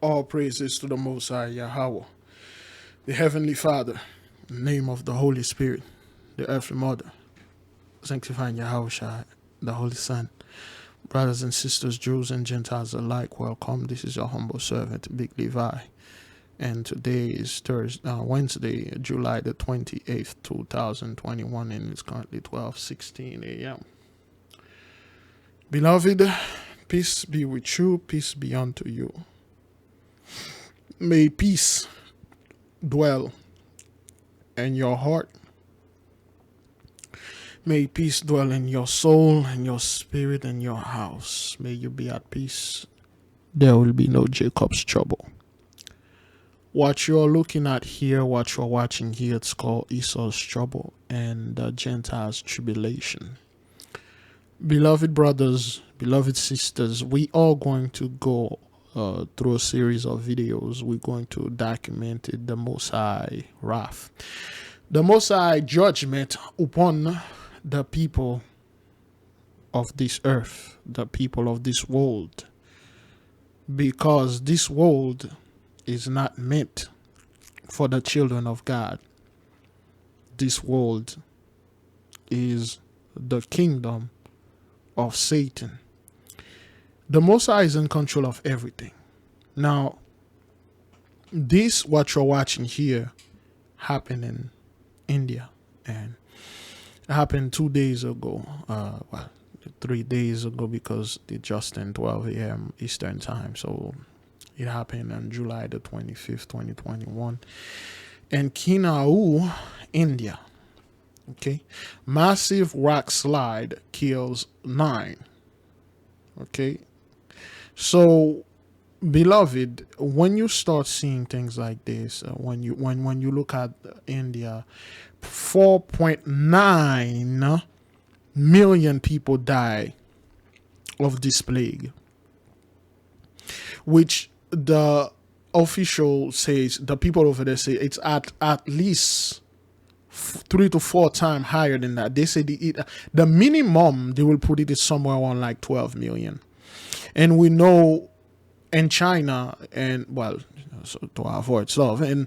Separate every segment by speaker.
Speaker 1: All praises to the Most High YAHAWAH, the Heavenly Father, in the name of the Holy Spirit, the Earthly Mother, sanctifying YAHAWAH, the Holy Son. Brothers and sisters, Jews and Gentiles alike, welcome. This is your humble servant, Biglevi. And today is Wednesday, July the 28th, 2021, and it's currently 12:16 a.m. Beloved, peace be with you, peace be unto you. May peace dwell in your heart. May peace dwell in your soul and your spirit and your house. May you be at peace. There will be no Jacob's trouble. What you're looking at here, what you're watching here, it's called Esau's trouble and the Gentiles' tribulation. Beloved brothers, beloved sisters, we are going to go through a series of videos. We're going to document the Most High wrath, the Most High judgment upon the people of this earth, the people of this world, because this world is not meant for the children of God. This world is the kingdom of Satan. The Most High is in control of everything. Now, this, what you're watching here, happened in India, and it happened 2 days ago. 3 days ago, because it just turned 12 a.m. Eastern time. So it happened on July the 25th, 2021, in Kinau, India. Okay, massive rock slide kills 9. Okay, so beloved, when you start seeing things like this, when you look at India, 4.9 million people die of this plague, which the official says, the people over there say it's at least 3 to 4 times higher than that. They say the minimum they will put it is somewhere around like 12 million. And we know in China, and well, so to avoid stuff, and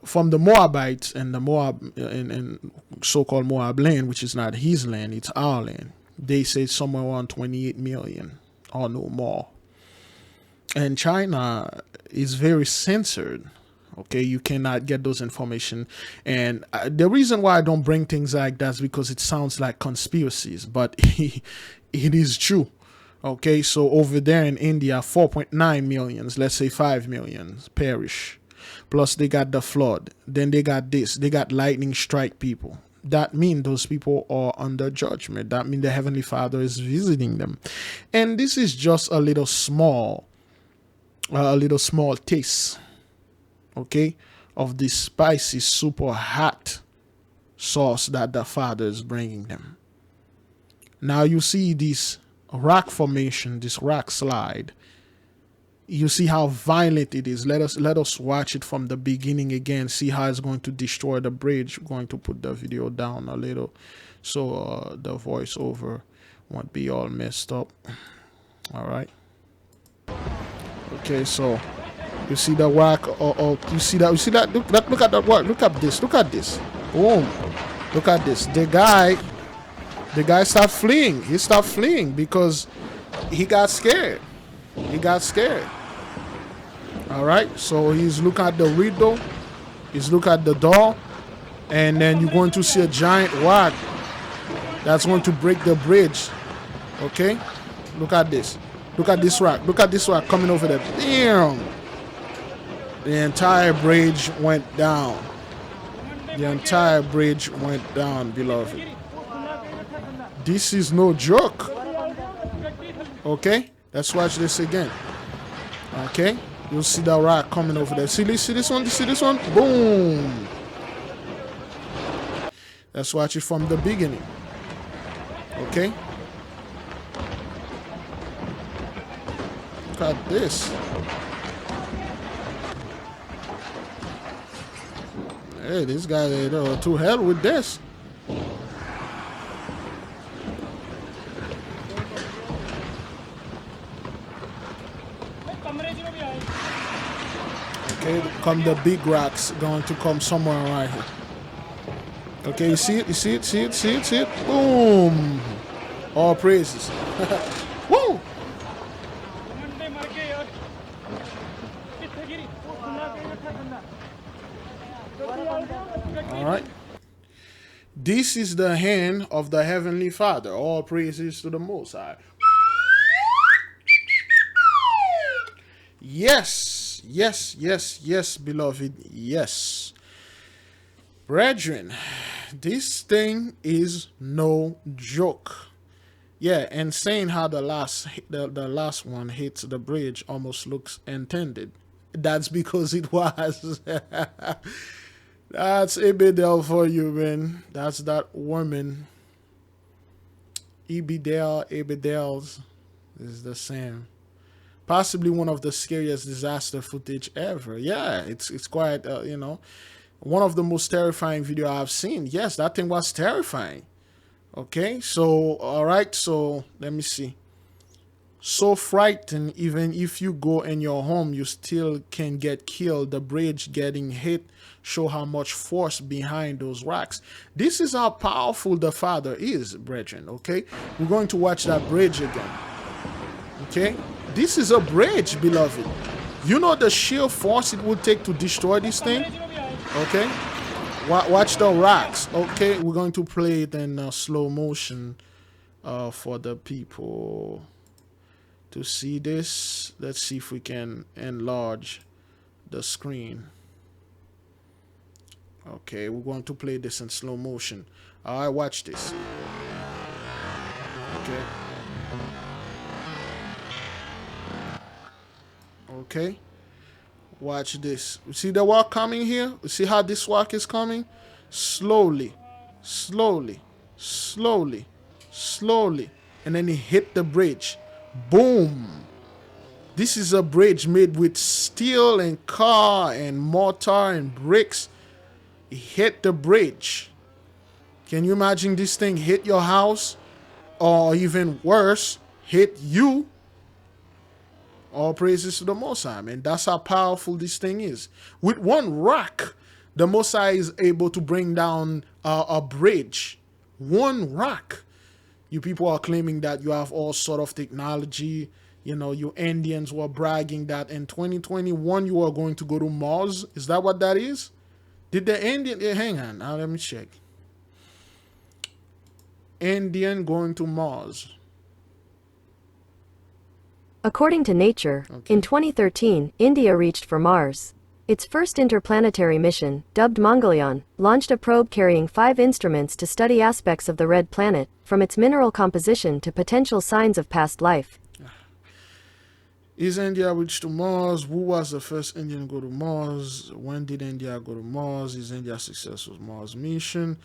Speaker 1: from the Moabites and the Moab and so-called Moab land, which is not his land, it's our land, they say somewhere around 28 million or no more. And China is very censored. Okay, you cannot get those information. And the reason why I don't bring things like that is because it sounds like conspiracies, but it is true. Okay, so over there in India, 4.9 millions, let's say 5 million perish. Plus they got the flood. Then they got this. They got lightning strike people. That means those people are under judgment. That means the Heavenly Father is visiting them. And this is just a little small taste, okay, of this spicy, super hot sauce that the Father is bringing them. Now you see this rock formation, this rock slide. You see how violent it is. Let us watch it from the beginning again. See how it's going to destroy the bridge. We're going to put the video down a little so the voiceover won't be all messed up. All right. Okay, so you see the rock, you see that, look at that work, look at this, boom, look at this. The guy stopped fleeing. He stopped fleeing because he got scared. All right, so he's looking at the window, he's looking at the door, and then you're going to see a giant rock that's going to break the bridge. Okay, look at this. Look at this rock. Look at this rock coming over there. Damn. The entire bridge went down. The entire bridge went down, beloved. This is no joke. Okay? Let's watch this again. Okay? You'll see the rock coming over there. See this one? See this one? Boom. Let's watch it from the beginning. Okay? Look at this. Hey, this guy, to hell with this. Okay, come the big rocks going to come somewhere right here. Okay, you see it, you see it, see it, see it, see it. Boom! All praises. Woo! All right. This is the hand of the Heavenly Father. All praises to the Most High. Yes, yes, yes, yes, beloved, yes. Brethren, this thing is no joke. Yeah, and saying how the last one hits the bridge almost looks intended. That's because it was. That's Ebedel for you, man. That's that woman. Ebedels is the same. Possibly one of the scariest disaster footage ever. Yeah, it's quite, one of the most terrifying video I've seen. Yes, that thing was terrifying. Okay, so, all right, so let me see. So frightened, even if you go in your home, you still can get killed. The bridge getting hit show how much force behind those rocks. This is how powerful the Father is, brethren, okay? We're going to watch that bridge again, okay? This is a bridge, beloved. You know the sheer force it would take to destroy this thing, okay? Watch the rocks, okay? We're going to play it in slow motion for the people to see this. Let's see if we can enlarge the screen. Okay, we're going to play this in slow motion. All right, watch this. Okay. Okay. Watch this. You see the walk coming here? You see how this walk is coming? Slowly, slowly, slowly, slowly. And then he hit the bridge. Boom. This is a bridge made with steel and car and mortar and bricks. It hit the bridge. Can you imagine this thing hit your house? Or even worse, hit you? All praises to the Most High, man. That's how powerful this thing is. With one rock, the Most High is able to bring down a bridge. One rock. You people are claiming that you have all sort of technology. You know, you Indians were bragging that in 2021 you are going to go to Mars. Is that what that is? Did the Indian... hang on. Now let me check. Indian going to Mars.
Speaker 2: According to Nature, in 2013, India reached for Mars. Its first interplanetary mission, dubbed Mangalyaan, launched a probe carrying 5 instruments to study aspects of the red planet, from its mineral composition to potential signs of past life.
Speaker 1: Is India reached to Mars? Who was the first Indian to go to Mars? When did India go to Mars? Is India successful Mars mission?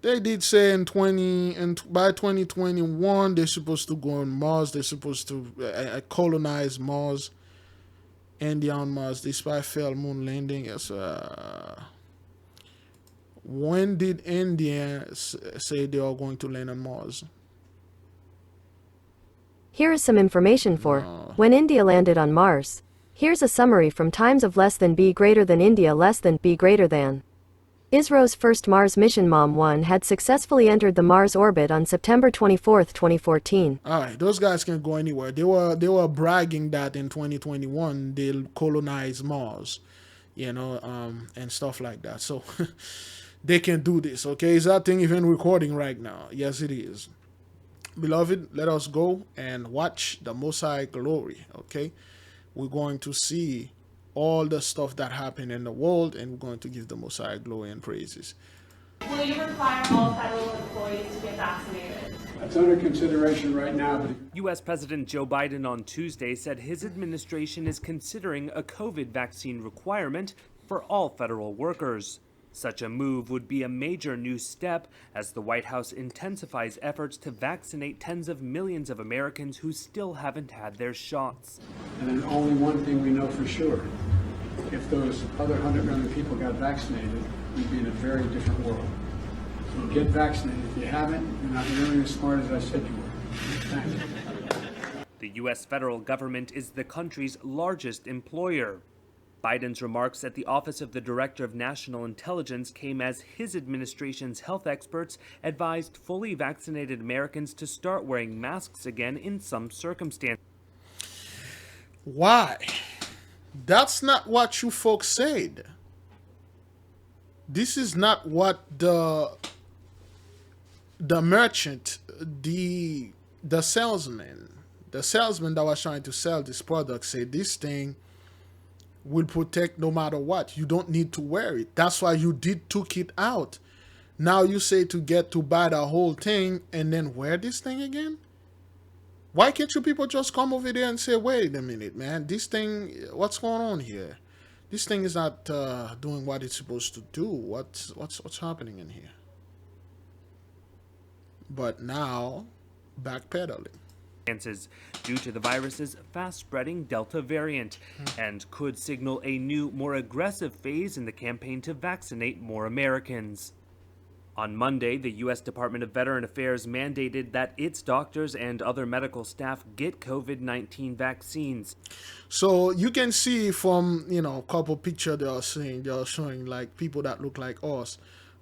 Speaker 1: They did say by 2021 they're supposed to go on Mars. They're supposed to colonize Mars. India on Mars despite failed moon landing. Yes. When did India say they are going to land on Mars?
Speaker 2: Here is some information for when India landed on Mars. Here's a summary from times of less than B greater than India less than B greater than. ISRO's first Mars mission MOM-1 had successfully entered the Mars orbit on September 24, 2014.
Speaker 1: All right, those guys can go anywhere. They were bragging that in 2021 they'll colonize Mars, and stuff like that. So they can do this, okay? Is that thing even recording right now? Yes, it is. Beloved, let us go and watch the Most High glory, okay? We're going to see all the stuff that happened in the world, and we're going to give the Most High glory and praises.
Speaker 3: Will you require all federal employees to get vaccinated?
Speaker 4: That's under consideration right now.
Speaker 5: U.S. President Joe Biden on Tuesday said his administration is considering a COVID vaccine requirement for all federal workers. Such a move would be a major new step as the White House intensifies efforts to vaccinate tens of millions of Americans who still haven't had their shots.
Speaker 4: And then only one thing we know for sure. If those other 100 million people got vaccinated, we'd be in a very different world. So get vaccinated. If you haven't, you're not nearly as smart as I said you were. Thanks.
Speaker 5: The U.S. federal government is the country's largest employer. Biden's remarks at the Office of the Director of National Intelligence came as his administration's health experts advised fully vaccinated Americans to start wearing masks again in some circumstances.
Speaker 1: Why? That's not what you folks said. This is not what the merchant, the salesman that was trying to sell this product said. This thing will protect no matter what. You don't need to wear it. That's why you took it out. Now you say to buy the whole thing and then wear this thing again? Why can't you people just come over there and say, wait a minute, man, this thing, what's going on here? This thing is not doing what it's supposed to do. What's happening in here? But now, backpedaling.
Speaker 5: Due to the virus's fast-spreading Delta variant, and could signal a new, more aggressive phase in the campaign to vaccinate more Americans. On Monday, the U.S. Department of Veteran Affairs mandated that its doctors and other medical staff get COVID-19 vaccines.
Speaker 1: So you can see from, a couple pictures they are showing like people that look like us.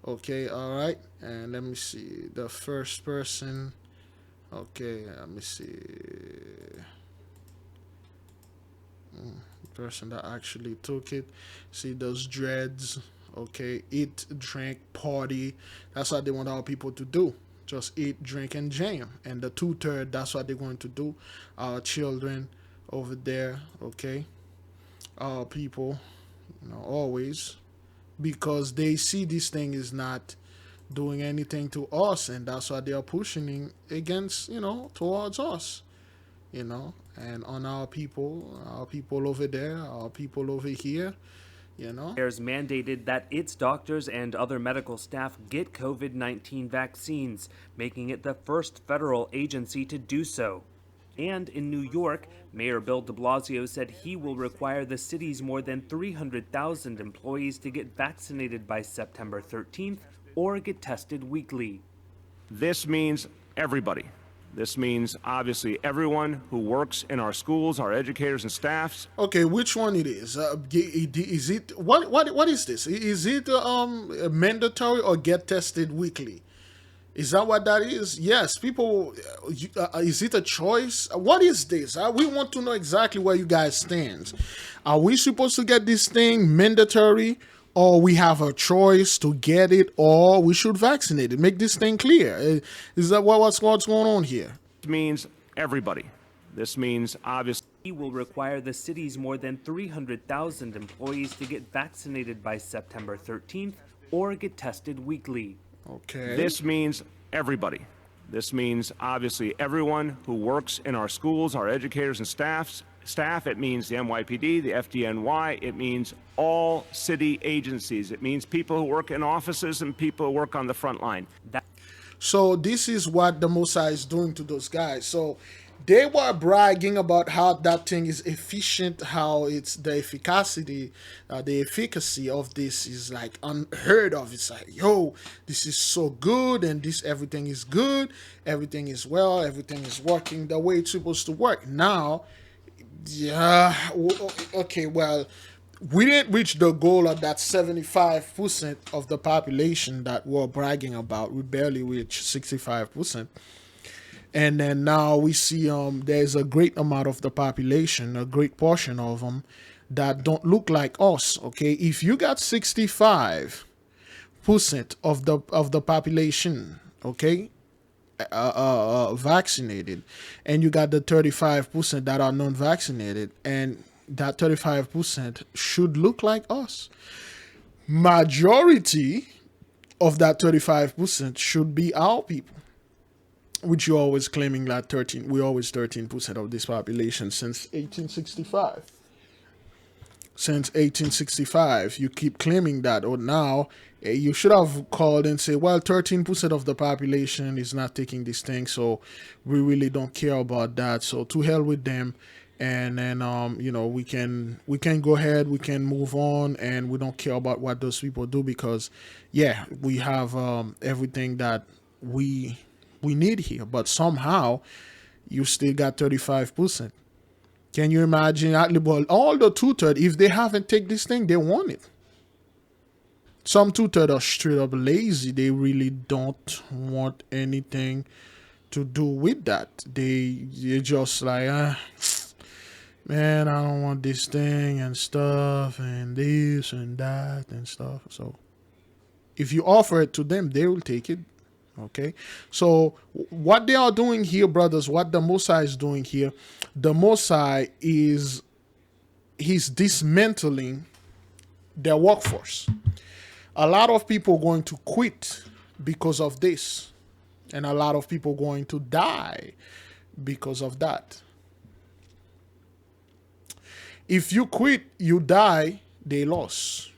Speaker 1: Okay, all right. And let me see the first person. Okay, let me see. The person that actually took it. See those dreads. Okay, eat, drink, party. That's what they want our people to do. Just eat, drink, and jam. And the 2/3, that's what they're going to do. Our children over there, okay? Our people, always. Because they see this thing is not doing anything to us, and that's why they are pushing against, towards us, and on our people over there, our people over here,
Speaker 5: Affairs mandated that its doctors and other medical staff get COVID-19 vaccines, making it the first federal agency to do so. And in New York, Mayor Bill de Blasio said he will require the city's more than 300,000 employees to get vaccinated by September 13th or get tested weekly.
Speaker 6: This means everybody. This means obviously everyone who works in our schools, our educators and staffs.
Speaker 1: Okay, which one it is? Is it what is this? Is it mandatory or get tested weekly? Is that what that is? Yes, people. Is it a choice? What is this? We want to know exactly where you guys stand. Are we supposed to get this thing mandatory, or we have a choice to get it, or we should vaccinate it? Make this thing clear. Is that what's going on here?
Speaker 6: It means everybody. This means obviously.
Speaker 5: He will require the city's more than 300,000 employees to get vaccinated by September 13th or get tested weekly.
Speaker 1: Okay.
Speaker 6: This means everybody. This means obviously everyone who works in our schools, our educators and staff. It means the NYPD, the FDNY. It means all city agencies. It means people who work in offices and people who work on the front line.
Speaker 1: So this is what the Mossad is doing to those guys. So they were bragging about how that thing is efficient, how it's the efficacy of this is like unheard of. It's like, yo, this is so good, and everything is good, everything is well, everything is working the way it's supposed to work. Now, yeah, okay, well, we didn't reach the goal of that 75% of the population that we're bragging about. We barely reached 65%. And then now we see there's a great amount of the population, a great portion of them, that don't look like us. Okay, if you got 65% of the population, okay, vaccinated, and you got the 35% that are non-vaccinated, and that 35% should look like us. Majority of that 35% should be our people. Which you're always claiming that 13% of this population since 1865. Since 1865, you keep claiming that. Or now, you should have called and say, well, 13% of the population is not taking this thing, so we really don't care about that. So to hell with them, and then we can go ahead, we can move on, and we don't care about what those people do, because yeah, we have everything that we need here, but somehow you still got 35%. Can you imagine all the 2/3? If they haven't take this thing, they want it. Some 2/3 are straight up lazy. They really don't want anything to do with that. They're just like, man, I don't want this thing and stuff and this and that and stuff. So if you offer it to them, they will take it. Okay, so what they are doing here, brothers, what the Mosai is doing here, the Mosai he's dismantling their workforce. A lot of people are going to quit because of this, and a lot of people are going to die because of that. If you quit, you die, they lost.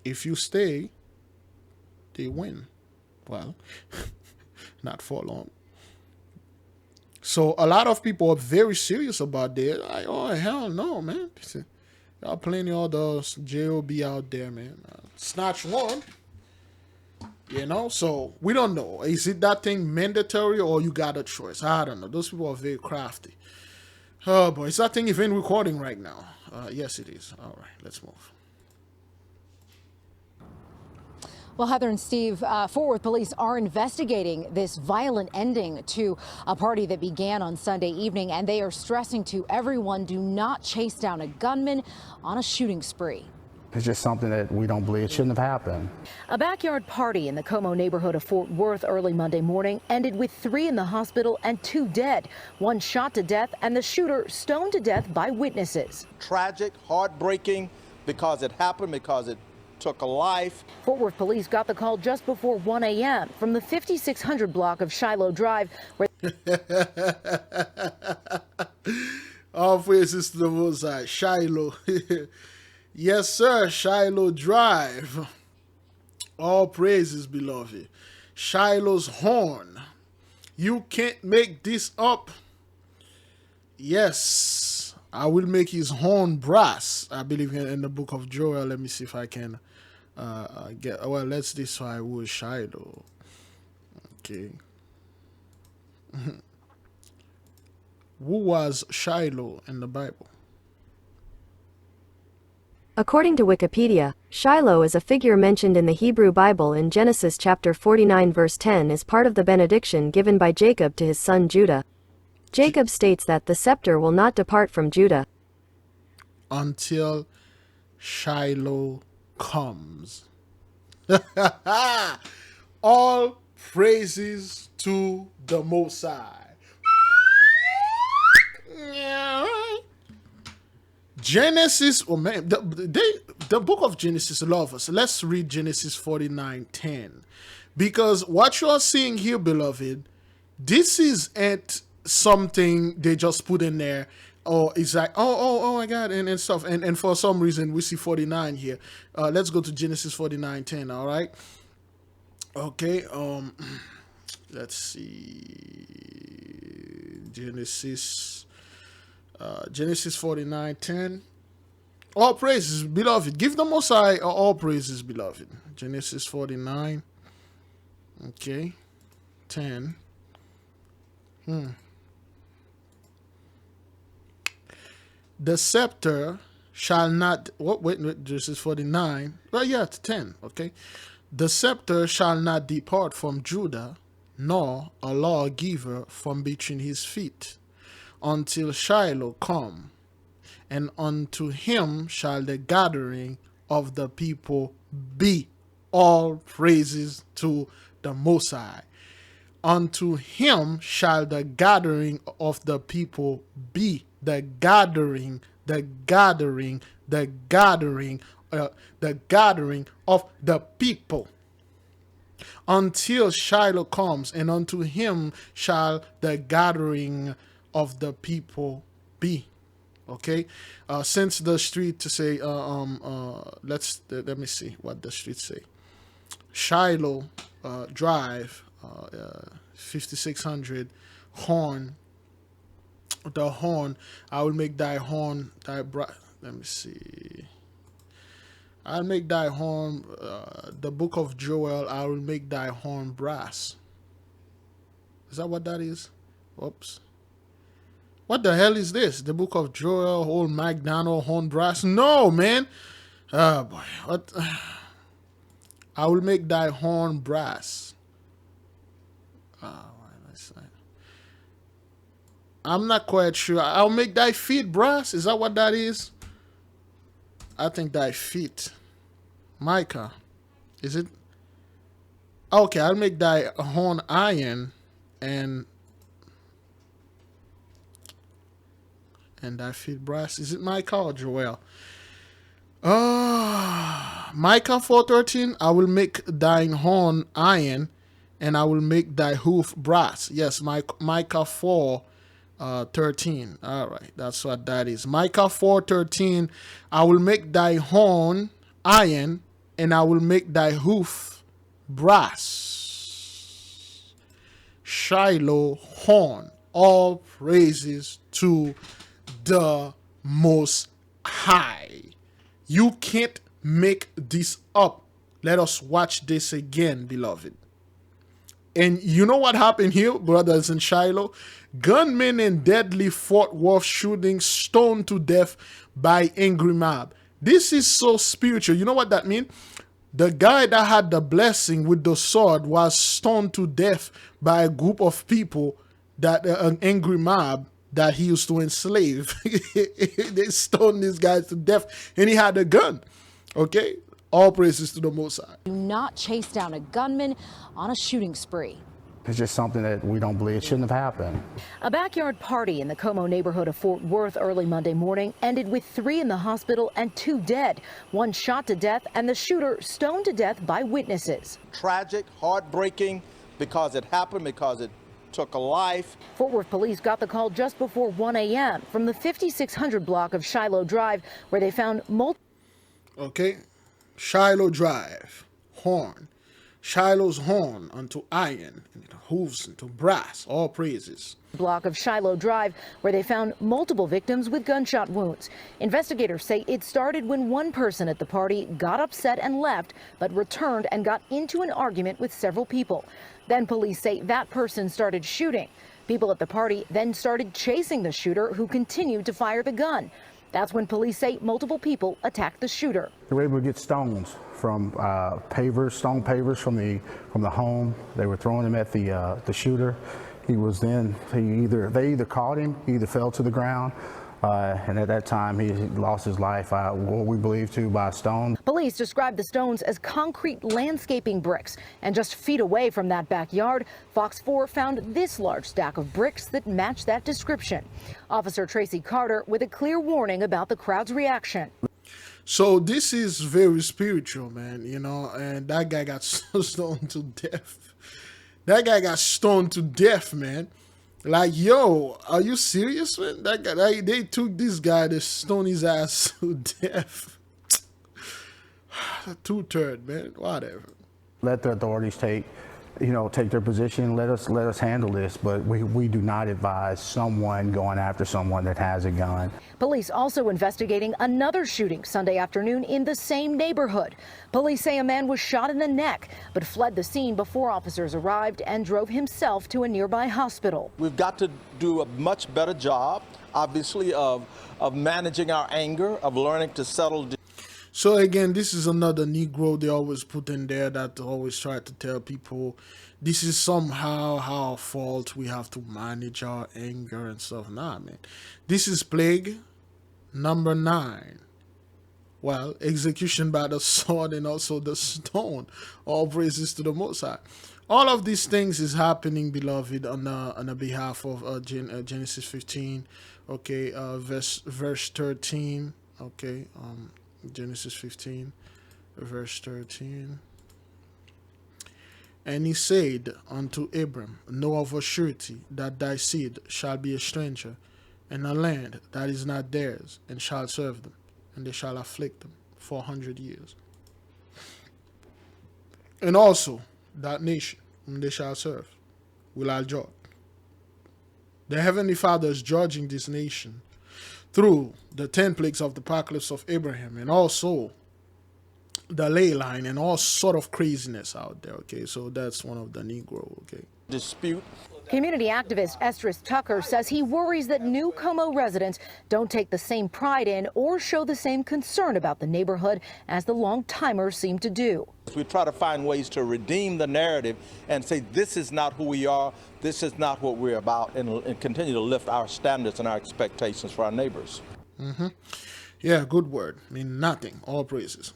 Speaker 1: If you stay, they win. Well, not for long. So a lot of people are very serious about that. Like, oh, hell no, man. Y'all plenty of those JOB out there, man. Snatch one. So we don't know. Is it that thing mandatory, or you got a choice? I don't know. Those people are very crafty. Oh, boy. Is that thing even recording right now? Yes, it is. All right, let's move.
Speaker 7: Well, Heather and Steve, Fort Worth police are investigating this violent ending to a party that began on Sunday evening, and they are stressing to everyone, do not chase down a gunman on a shooting spree.
Speaker 8: It's just something that we don't believe shouldn't have happened.
Speaker 7: A backyard party in the Como neighborhood of Fort Worth early Monday morning ended with 3 in the hospital and 2 dead. 1 shot to death and the shooter stoned to death by witnesses.
Speaker 9: Tragic, heartbreaking, because it happened, because it took a life.
Speaker 7: Fort Worth police got the call just before 1 a.m. from the 5600 block of Shiloh Drive, where
Speaker 1: all praises to the Most High. Shiloh. Yes, sir. Shiloh Drive. All praises, beloved. Shiloh's horn. You can't make this up. Yes, I will make his horn brass. I believe in the book of Joel. Let me see if I can get. Well, let's decide who is Shiloh. Okay. Who was Shiloh in the Bible?
Speaker 2: According to Wikipedia, Shiloh is a figure mentioned in the Hebrew Bible in Genesis chapter 49 verse 10 as part of the benediction given by Jacob to his son Judah. Jacob states that the scepter will not depart from Judah
Speaker 1: until Shiloh comes. All praises to the Most High. Yeah, right. Genesis, oh man, the book of Genesis love us. Let's read Genesis 49:10, because what you are seeing here, beloved, this isn't something they just put in there, or it's like oh my God, and stuff, and for some reason we see 49 here. Let's go to Genesis 49:10. All right, okay. Let's see, Genesis 49:10. All praises, beloved. Give the Most High all praises, beloved. Genesis 49. Okay. 10. The scepter shall not. Wait, Genesis 49. Well, yeah, it's 10. Okay. The scepter shall not depart from Judah, nor a lawgiver from between his feet, until Shiloh come, and unto him shall the gathering of the people be. All praises to the Most High. Unto him shall the gathering of the people be. The gathering of the people. Until Shiloh comes, and unto him shall the gathering of the people be. Okay, since the street to say, let me see what the street say. Shiloh Drive, 5600 horn. The horn. I will make thy horn thy brass. Let me see. I'll make thy horn. The book of Joel. I will make thy horn brass. Is that what that is? Oops. What the hell is this? The book of Joel, old McDonald, horn brass? No, man. Oh boy. What? I will make thy horn brass. I'm not quite sure. I'll make thy feet brass. Is that what that is? I think thy feet. Micah. Is it? Okay, I'll make thy horn iron and thy feet brass. Is it Micah or Joel? Micah 4:13. I will make thine horn iron and I will make thy hoof brass. Yes, Micah 4:13. All right, that's what that is. Micah 4:13. I will make thy horn iron and I will make thy hoof brass. Shiloh horn. All praises to the Most High. You can't make this up. Let us watch this again, beloved. And you know what happened here, brothers in Shiloh? Gunmen in deadly Fort Worth shooting stoned to death by angry mob. This is so spiritual. You know what that means? The guy that had the blessing with the sword was stoned to death by a group of people, that an angry mob that he used to enslave. They stoned this guy to death and he had a gun. Okay? All praises to the Most High.
Speaker 7: Do not chase down a gunman on a shooting spree.
Speaker 8: It's just something that we don't believe it shouldn't have happened.
Speaker 7: A backyard party in the Como neighborhood of Fort Worth early Monday morning ended with 3 in the hospital and 2 dead. 1 shot to death and the shooter stoned to death by witnesses.
Speaker 9: Tragic, heartbreaking, because it happened, because it took a life.
Speaker 7: Fort Worth police got the call just before 1 a.m. from the 5600 block of Shiloh Drive, where they found multiple.
Speaker 1: Okay, Shiloh Drive, horn. Shiloh's horn unto iron, and it hooves into brass. All praises.
Speaker 7: Block of Shiloh Drive, where they found multiple victims with gunshot wounds. Investigators say it started when one person at the party got upset and left, but returned and got into an argument with several people. Then police say that person started shooting. People at the party then started chasing the shooter, who continued to fire the gun. That's when police say multiple people attacked the shooter.
Speaker 8: They were able to get stones from pavers, stone pavers from the home. They were throwing them at the shooter. They either caught him, he either fell to the ground, and at that time he lost his life, what we believe to, by a stone.
Speaker 7: Police described the stones as concrete landscaping bricks, and just feet away from that backyard, Fox 4 found this large stack of bricks that matched that description. Officer Tracy Carter with a clear warning about the crowd's reaction.
Speaker 1: So this is very spiritual, man, you know, and that guy got stoned to death. That guy got stoned to death, man. Like, yo, are you serious, man? That guy, they took this guy to stone his ass to death. 2/3, man. Whatever.
Speaker 8: Let the authorities take their position. Let us handle this. But we do not advise someone going after someone that has a gun.
Speaker 7: Police also investigating another shooting Sunday afternoon in the same neighborhood. Police say a man was shot in the neck, but fled the scene before officers arrived and drove himself to a nearby hospital.
Speaker 9: We've got to do a much better job, obviously, of managing our anger, of learning to settle.
Speaker 1: So again, this is another Negro they always put in there that always try to tell people this is somehow our fault. We have to manage our anger and stuff. Nah, man. This is plague number 9. Well, execution by the sword and also the stone. All praises to the Most High. All of these things is happening, beloved, on the behalf of Genesis 15. Okay, verse 13. Okay, Genesis 15, verse 13. And he said unto Abram, know of a surety that thy seed shall be a stranger in a land that is not theirs, and shall serve them, and they shall afflict them 400 years. And also that nation whom they shall serve will I judge. The Heavenly Father is judging this nation through the 10 plagues of the apocalypse of Abraham, and also the ley line and all sort of craziness out there. Okay, so that's one of the Negro. Okay,
Speaker 9: dispute.
Speaker 7: Community activist Estrus Tucker says he worries that new Como residents don't take the same pride in or show the same concern about the neighborhood as the long-timers seem to do.
Speaker 9: We try to find ways to redeem the narrative and say this is not who we are, this is not what we're about, and continue to lift our standards and our expectations for our neighbors.
Speaker 1: Yeah, good word. I mean, nothing. All praises.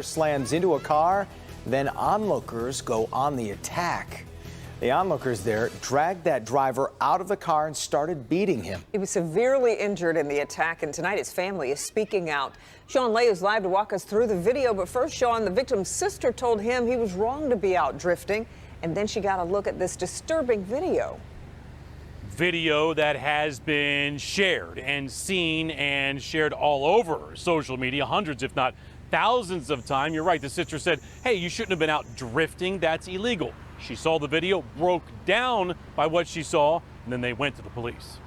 Speaker 10: Slams into a car, then onlookers go on the attack. The onlookers there dragged that driver out of the car and started beating him.
Speaker 11: He was severely injured in the attack, and tonight his family is speaking out. Sean Lay is live to walk us through the video, but first, Sean, the victim's sister told him he was wrong to be out drifting, and then she got a look at this disturbing video.
Speaker 12: Video that has been shared and seen and shared all over social media, hundreds if not thousands of times. You're right, the sister said, hey, you shouldn't have been out drifting, that's illegal. She saw the video, broke down by what she saw, and then they went to the police.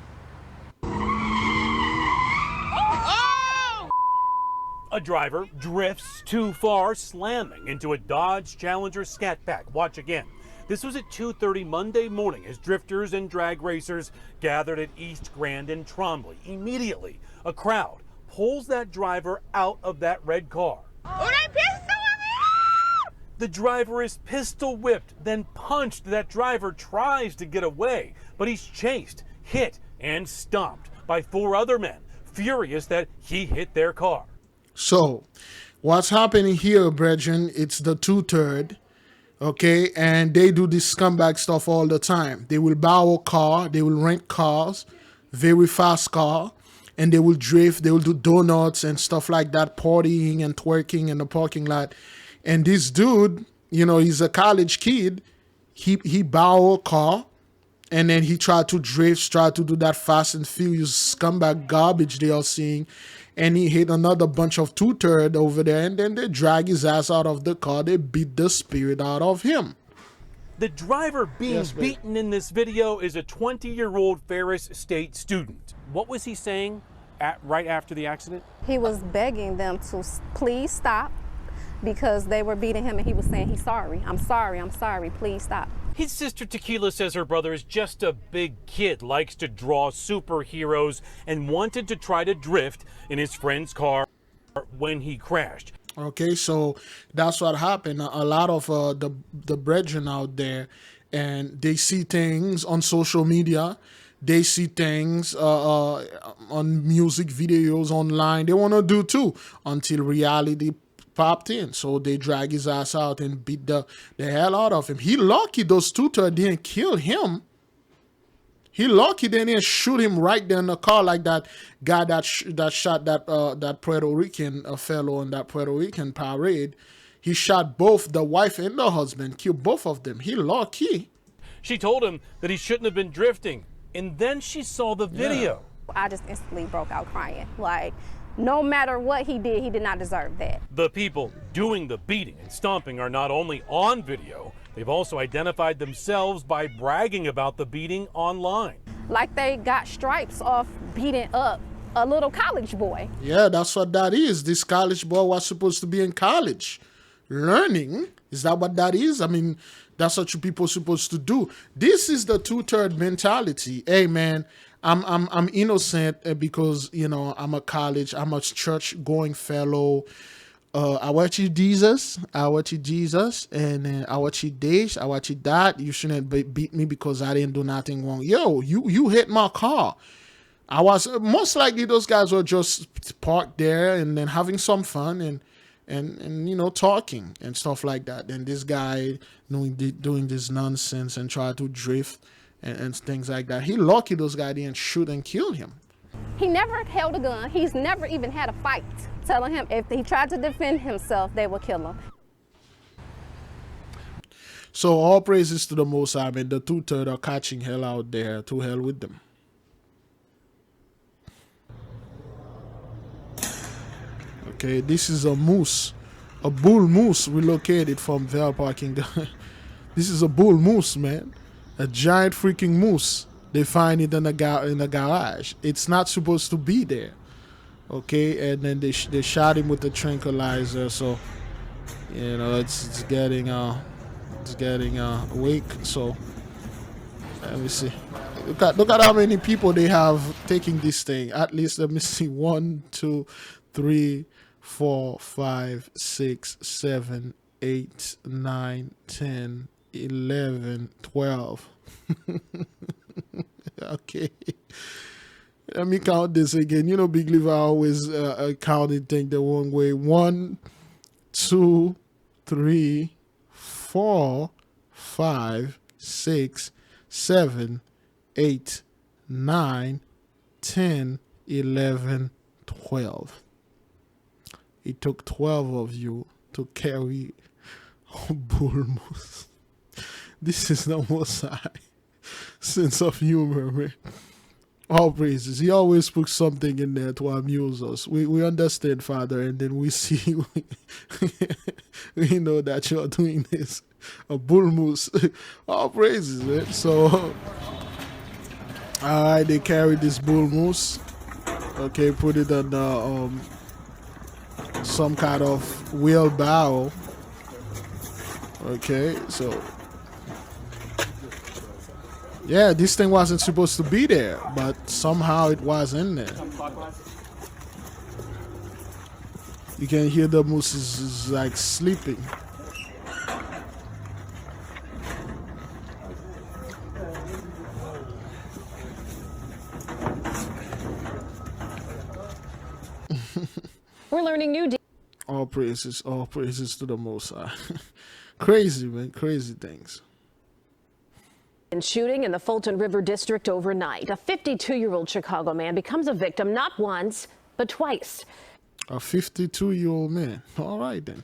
Speaker 12: A driver drifts too far, slamming into a Dodge Challenger Scat Pack. Watch again. This was at 2:30 Monday morning as drifters and drag racers gathered at East Grand and Trombley. Immediately, a crowd pulls that driver out of that red car.
Speaker 13: Oh, they pistol whipped me!
Speaker 12: The driver is pistol whipped, then punched. That driver tries to get away, but he's chased, hit, and stomped by 4 other men, furious that he hit their car.
Speaker 1: So, what's happening here, brethren, it's the 2/3, okay? And they do this scumbag stuff all the time. They will borrow a car, they will rent cars, very fast car, and they will drift, they will do donuts and stuff like that, partying and twerking in the parking lot. And this dude, you know, he's a college kid, he borrowed a car, and then he tried to drift, tried to do that Fast and Furious scumbag garbage they are seeing, and he hit another bunch of 2/3 over there, and then they drag his ass out of the car, they beat the spirit out of him.
Speaker 12: The driver being beaten in this video is a 20-year-old Ferris State student. What was he saying right after the accident?
Speaker 14: He was begging them to please stop because they were beating him, and he was saying, he's sorry, I'm sorry, please stop.
Speaker 12: His sister Tequila says her brother is just a big kid, likes to draw superheroes, and wanted to try to drift in his friend's car when he crashed.
Speaker 1: Okay, so that's what happened. A lot of the brethren out there, and they see things on social media, they see things on music videos online, they want to do too, until reality popped in. So they drag his ass out and beat the hell out of him. He lucky those 2/3 didn't kill him. He lucky they didn't shoot him right there in the car like that guy that shot that Puerto Rican fellow in that Puerto Rican parade. He shot both the wife and the husband, killed both of them. He lucky.
Speaker 12: She told him that he shouldn't have been drifting, and then she saw the video.
Speaker 14: I just instantly broke out crying. Like, no matter what he did not deserve that.
Speaker 12: The people doing the beating and stomping are not only on video, they've also identified themselves by bragging about the beating online.
Speaker 14: Like they got stripes off beating up a little college boy.
Speaker 1: Yeah, that's what that is. This college boy was supposed to be in college. Learning, is that what that is? I mean, that's what you people supposed to do. This is the 2/3 mentality. Hey man, I'm innocent because, you know, I'm a church going fellow. I watch you Jesus, and I watch you this, I watch you that. You shouldn't beat me because I didn't do nothing wrong. Yo, you hit my car. I was most likely those guys were just parked there and then having some fun and you know, talking and stuff like that. And this guy doing this nonsense and try to drift and things like that. He lucky those guys didn't shoot and kill him.
Speaker 14: He never held a gun. He's never even had a fight. Telling him if he tried to defend himself, they will kill him.
Speaker 1: So all praises to the Most High, man. The 2/3 are catching hell out there. To hell with them. Okay, this is a moose A bull moose relocated from their parking. This is a bull moose, man. A giant freaking moose. They find it in a garage. It's not supposed to be there. Okay, and then they shot him with the tranquilizer. So, you know, it's getting awake. So, let me see. Look at how many people they have taking this thing. At least, let me see. 1, 2, 3, 4, 5, 6, 7, 8, 9, 10, 11, 12. Okay. Let me count this again. You know, Big Liver always counted things the wrong way. 1, 2, 3, 4, 5, 6, 7, 8, 9, 10, 11, 12. It took 12 of you to carry a bull moose. This is the most high sense of humor, man. All praises. He always puts something in there to amuse us. We understand, Father, and then we see, we know that you're doing this. A bull moose. All praises, man. So, all right, they carried this bull moose. Okay, put it on some kind of wheelbarrow. Okay, so yeah, this thing wasn't supposed to be there, but somehow it was in there. You can hear the moose is like sleeping.
Speaker 15: We're learning new.
Speaker 1: All praises to the Most High. Crazy, man, crazy things.
Speaker 15: Shooting in the Fulton River District overnight. A 52-year-old Chicago man becomes a victim not once, but twice.
Speaker 1: A 52-year-old man. All right, then.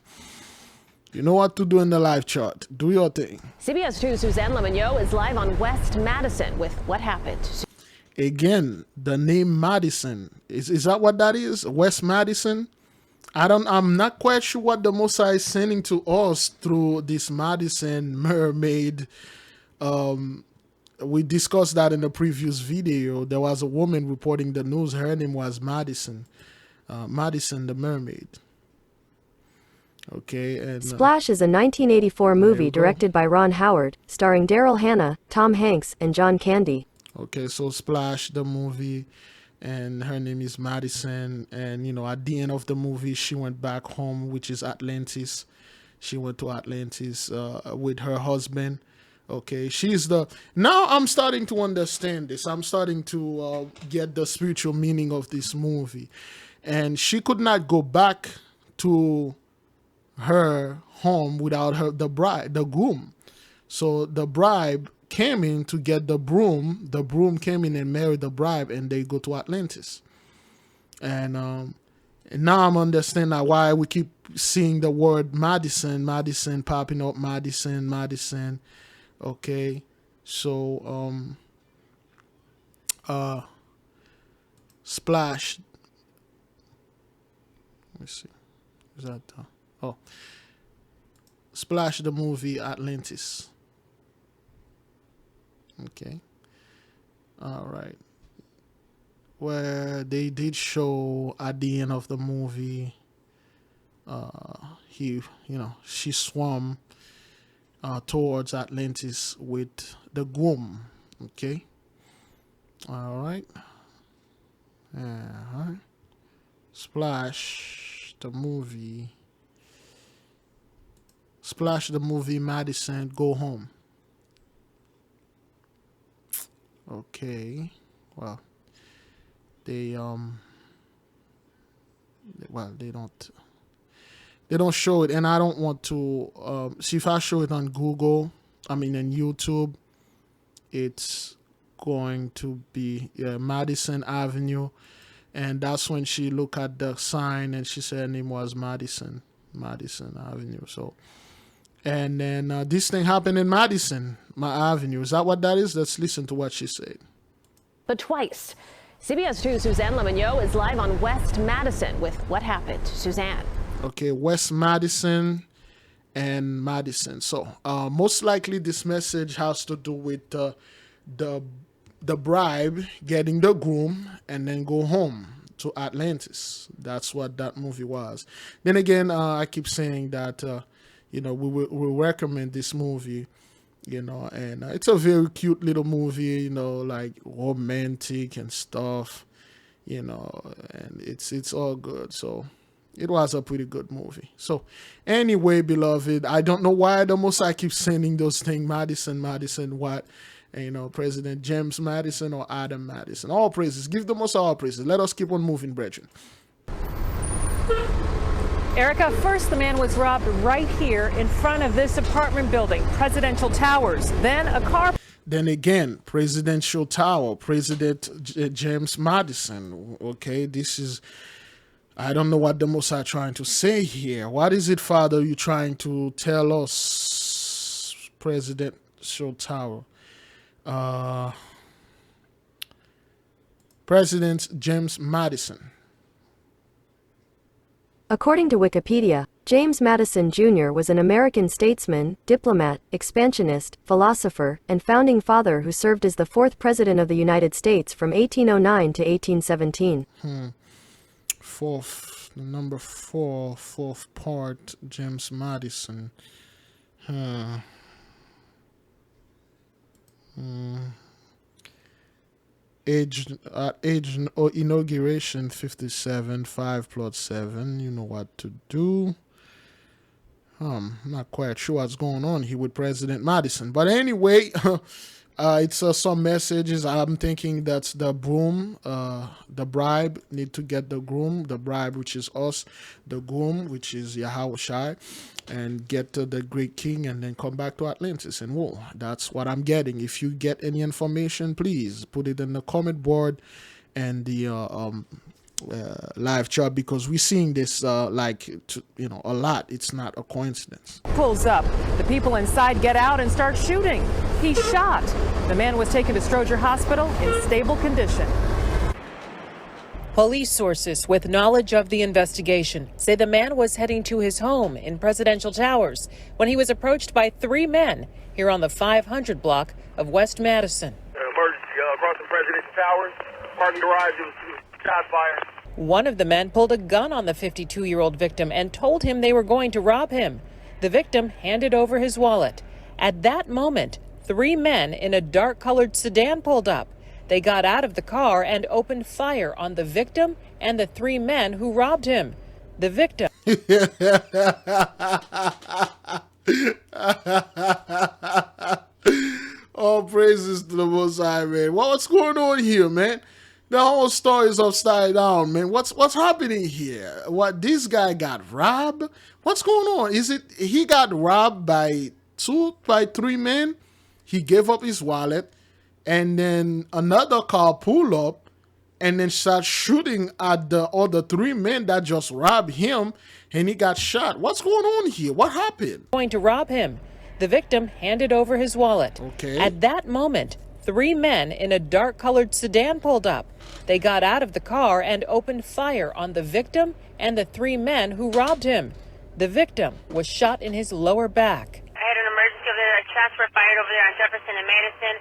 Speaker 1: You know what to do in the live chart. Do your thing.
Speaker 15: CBS 2's Suzanne Lemonnier is live on West Madison with what happened.
Speaker 1: Again, the name Madison. Is that what that is? West Madison? I'm not quite sure what the Most High is sending to us through this Madison mermaid. We discussed that in the previous video. There was a woman reporting the news. Her name was Madison. Madison the mermaid. Okay. And
Speaker 2: Splash is a 1984 movie directed by Ron Howard, starring Daryl Hannah, Tom Hanks, and John Candy.
Speaker 1: Okay, so Splash the movie, and her name is Madison. And, you know, at the end of the movie, she went back home, which is Atlantis. She went to Atlantis with her husband. Okay, now I'm starting to understand this. I'm starting to get the spiritual meaning of this movie. And she could not go back to her home without the groom. So the bride came in to get the broom. The broom came in and married the bride, and they go to Atlantis. And now I'm understanding why we keep seeing the word Madison popping up. Madison. Okay, so Splash. Let me see. Is that Splash the movie Atlantis. Okay. All right. Where they did show at the end of the movie, she swam towards Atlantis with the groom. Okay. All right. Splash the movie. Madison, go home. Okay. Well, they don't show it, and I don't want to see if I show it on Google, in YouTube, it's going to be Madison Avenue, and that's when she looked at the sign and she said her name was Madison Avenue. So, and then this thing happened in Madison Avenue. Is that what that is? Let's listen to what she said.
Speaker 15: But twice. CBS 2's Suzanne Lemonnier is live on West Madison with what happened. Suzanne.
Speaker 1: Okay, West Madison and Madison. So most likely this message has to do with the bribe, getting the groom, and then go home to Atlantis. That's what that movie was. Then again, I keep saying that we recommend this movie, and it's a very cute little movie, like romantic and stuff, and it's all good. So it was a pretty good movie. So anyway, beloved, I don't know why the most I keep sending those things, Madison, what, President James Madison or Adam Madison. All praises. Give the most all praises. Let us keep on moving, brethren.
Speaker 16: Erica, first the man was robbed right here in front of this apartment building, Presidential Towers. Then a car.
Speaker 1: Then again, Presidential Tower, President James Madison. Okay, this is, I don't know what the most are trying to say here. What is it, Father, you trying to tell us, Presidential Tower? President James Madison.
Speaker 2: According to Wikipedia, James Madison Jr. was an American statesman, diplomat, expansionist, philosopher, and founding father who served as the fourth president of the United States from 1809 to 1817.
Speaker 1: Number four, fourth part, James Madison. Age inauguration 57, 5 plot 7. You know what to do. I'm not quite sure what's going on here with President Madison, but anyway, it's some messages. I'm thinking that's the broom, the bribe. Need to get the groom, the bribe, which is us, the groom, which is YAHAWAH, and get to the great king, and then come back to Atlantis and war. That's what I'm getting. If you get any information, please put it in the comment board and the live chat, because we're seeing this a lot. It's not a coincidence.
Speaker 16: Pulls up. The people inside get out and start shooting. He's shot. The man was taken to Stroger Hospital in stable condition.
Speaker 17: Police sources with knowledge of the investigation say the man was heading to his home in Presidential Towers when he was approached by three men here on the 500 block of West Madison.
Speaker 18: Emergency crossing Presidential Towers, parking garage, it was shot fire.
Speaker 17: One of the men pulled a gun on the 52-year-old victim and told him they were going to rob him. The victim handed over his wallet. At that moment, three men in a dark-colored sedan pulled up. They got out of the car and opened fire on the victim and the three men who robbed him. The victim.
Speaker 1: All praises to the Most High, man. What's going on here, man? The whole story is upside down, man. What's happening here? What, this guy got robbed? What's going on? Is it he got robbed by three men? He gave up his wallet, and then another car pulled up and then start shooting at the other three men that just robbed him, and he got shot. What's going on here? What happened?
Speaker 17: Going to rob him. The victim handed over his wallet.
Speaker 1: Okay.
Speaker 17: At that moment, three men in a dark-colored sedan pulled up. They got out of the car and opened fire on the victim and the three men who robbed him. The victim was shot in his lower back.
Speaker 13: I had an emergency over there, a transfer fired over there on Jefferson and Madison.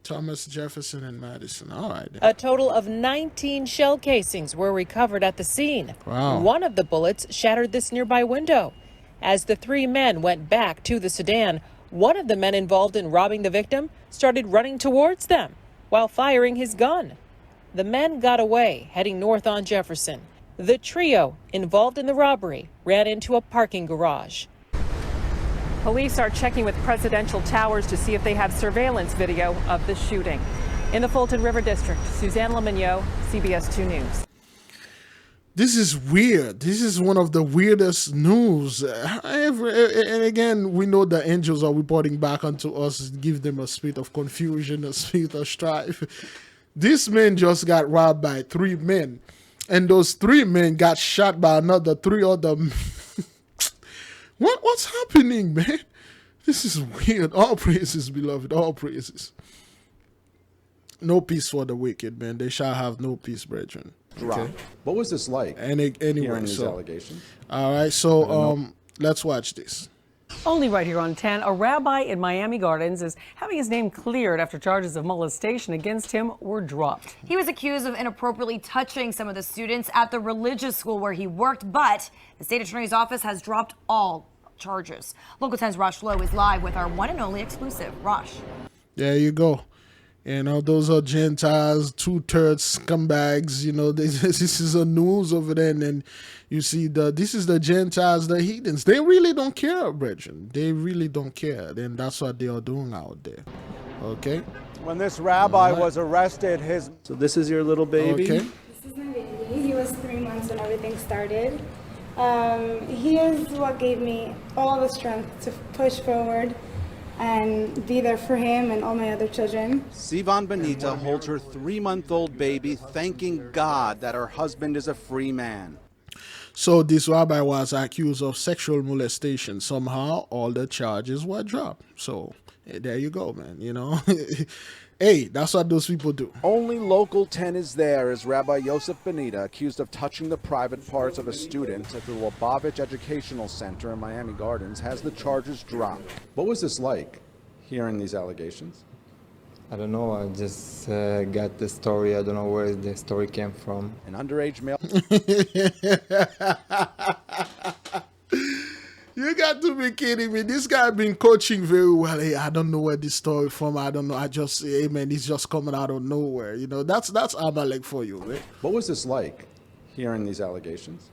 Speaker 1: Thomas Jefferson and Madison. All right.
Speaker 17: A total of 19 shell casings were recovered at the scene.
Speaker 1: Wow.
Speaker 17: One of the bullets shattered this nearby window. As the three men went back to the sedan, one of the men involved in robbing the victim started running towards them while firing his gun. The men got away, heading north on Jefferson. The trio involved in the robbery ran into a parking garage.
Speaker 16: Police are checking with Presidential Towers to see if they have surveillance video of the shooting. In the Fulton River District, Suzanne Lemignot, CBS 2 News.
Speaker 1: This is weird. This is one of the weirdest news ever. And again, we know the angels are reporting back unto us, give them a spirit of confusion, a spirit of strife. This man just got robbed by three men, and those three men got shot by another three other men. What's happening, man? This is weird. All praises, beloved. All praises. No peace for the wicked, man. They shall have no peace, brethren.
Speaker 19: dropped.
Speaker 1: Okay.
Speaker 19: What was this like?
Speaker 1: Anyway,
Speaker 19: hearing these
Speaker 1: so
Speaker 19: allegations?
Speaker 1: all right, so let's watch this.
Speaker 20: Only right here on 10, a rabbi in Miami Gardens is having his name cleared after charges of molestation against him were dropped.
Speaker 21: He was accused of inappropriately touching some of the students at the religious school where he worked, but the state attorney's office has dropped all charges. Local 10's Rosh Lowe is live with our one and only exclusive. Rosh.
Speaker 1: There you go. You know, those are Gentiles, two-thirds scumbags. You know, this is a news over there. And then you see this is the Gentiles, the heathens. They really don't care, brethren. They really don't care. And that's what they are doing out there. Okay?
Speaker 22: When this rabbi was arrested, So this is your little baby?
Speaker 1: Okay.
Speaker 23: This is my baby. He was 3 months when everything started. He is what gave me all the strength to push forward and be there for him and all my other children.
Speaker 22: Sivan Benita holds her 3-month-old baby, thanking God that her husband is a free man.
Speaker 1: So this rabbi was accused of sexual molestation. Somehow all the charges were dropped. So there you go, man. You know, hey, that's what those people do.
Speaker 22: Only Local 10 is there as Rabbi Yosef Benita, accused of touching the private parts of a student at the Lubavitch Educational Center in Miami Gardens, has the charges dropped.
Speaker 19: What was this like, hearing these allegations?
Speaker 24: I don't know. I just got the story. I don't know where the story came from.
Speaker 22: An underage male.
Speaker 1: You got to be kidding me. This guy been coaching very well. Hey, I don't know where this story from. I don't know. I just, hey, man, it's just coming out of nowhere. You know, that's Amalek for you, right?
Speaker 19: What was this like, hearing these allegations?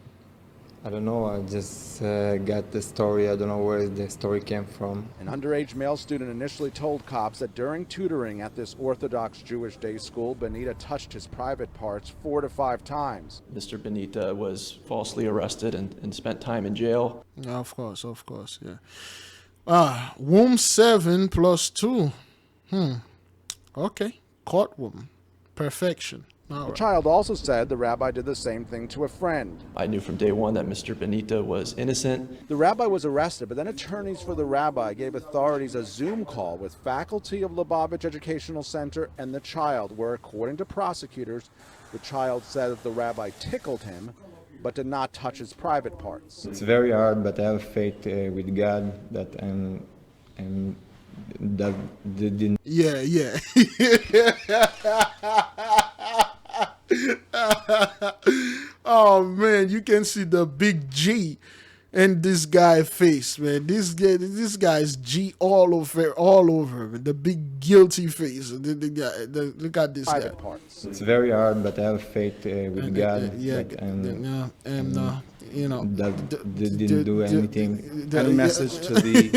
Speaker 24: I don't know. I just got the story. I don't know where the story came from.
Speaker 22: An underage male student initially told cops that during tutoring at this Orthodox Jewish day school, Benita touched his private parts 4 to 5 times.
Speaker 25: Mr. Benita was falsely arrested and spent time in jail.
Speaker 1: Of course, yeah. Womb 7 plus 2. Okay. Courtroom. Perfection.
Speaker 22: The child also said the rabbi did the same thing to a friend.
Speaker 25: I knew from day one that Mr. Benita was innocent.
Speaker 22: The rabbi was arrested, but then attorneys for the rabbi gave authorities a Zoom call with faculty of Lubavitch Educational Center and the child, where, according to prosecutors, the child said that the rabbi tickled him, but did not touch his private parts.
Speaker 24: It's very hard, but I have faith with God that that didn't.
Speaker 1: Yeah. Oh man, you can see the big G in this guy's face, man. This guy's G all over, man. The big guilty face. Look at this guy.
Speaker 24: It's very hard, but I have faith with God. That didn't do anything.
Speaker 22: Any message to the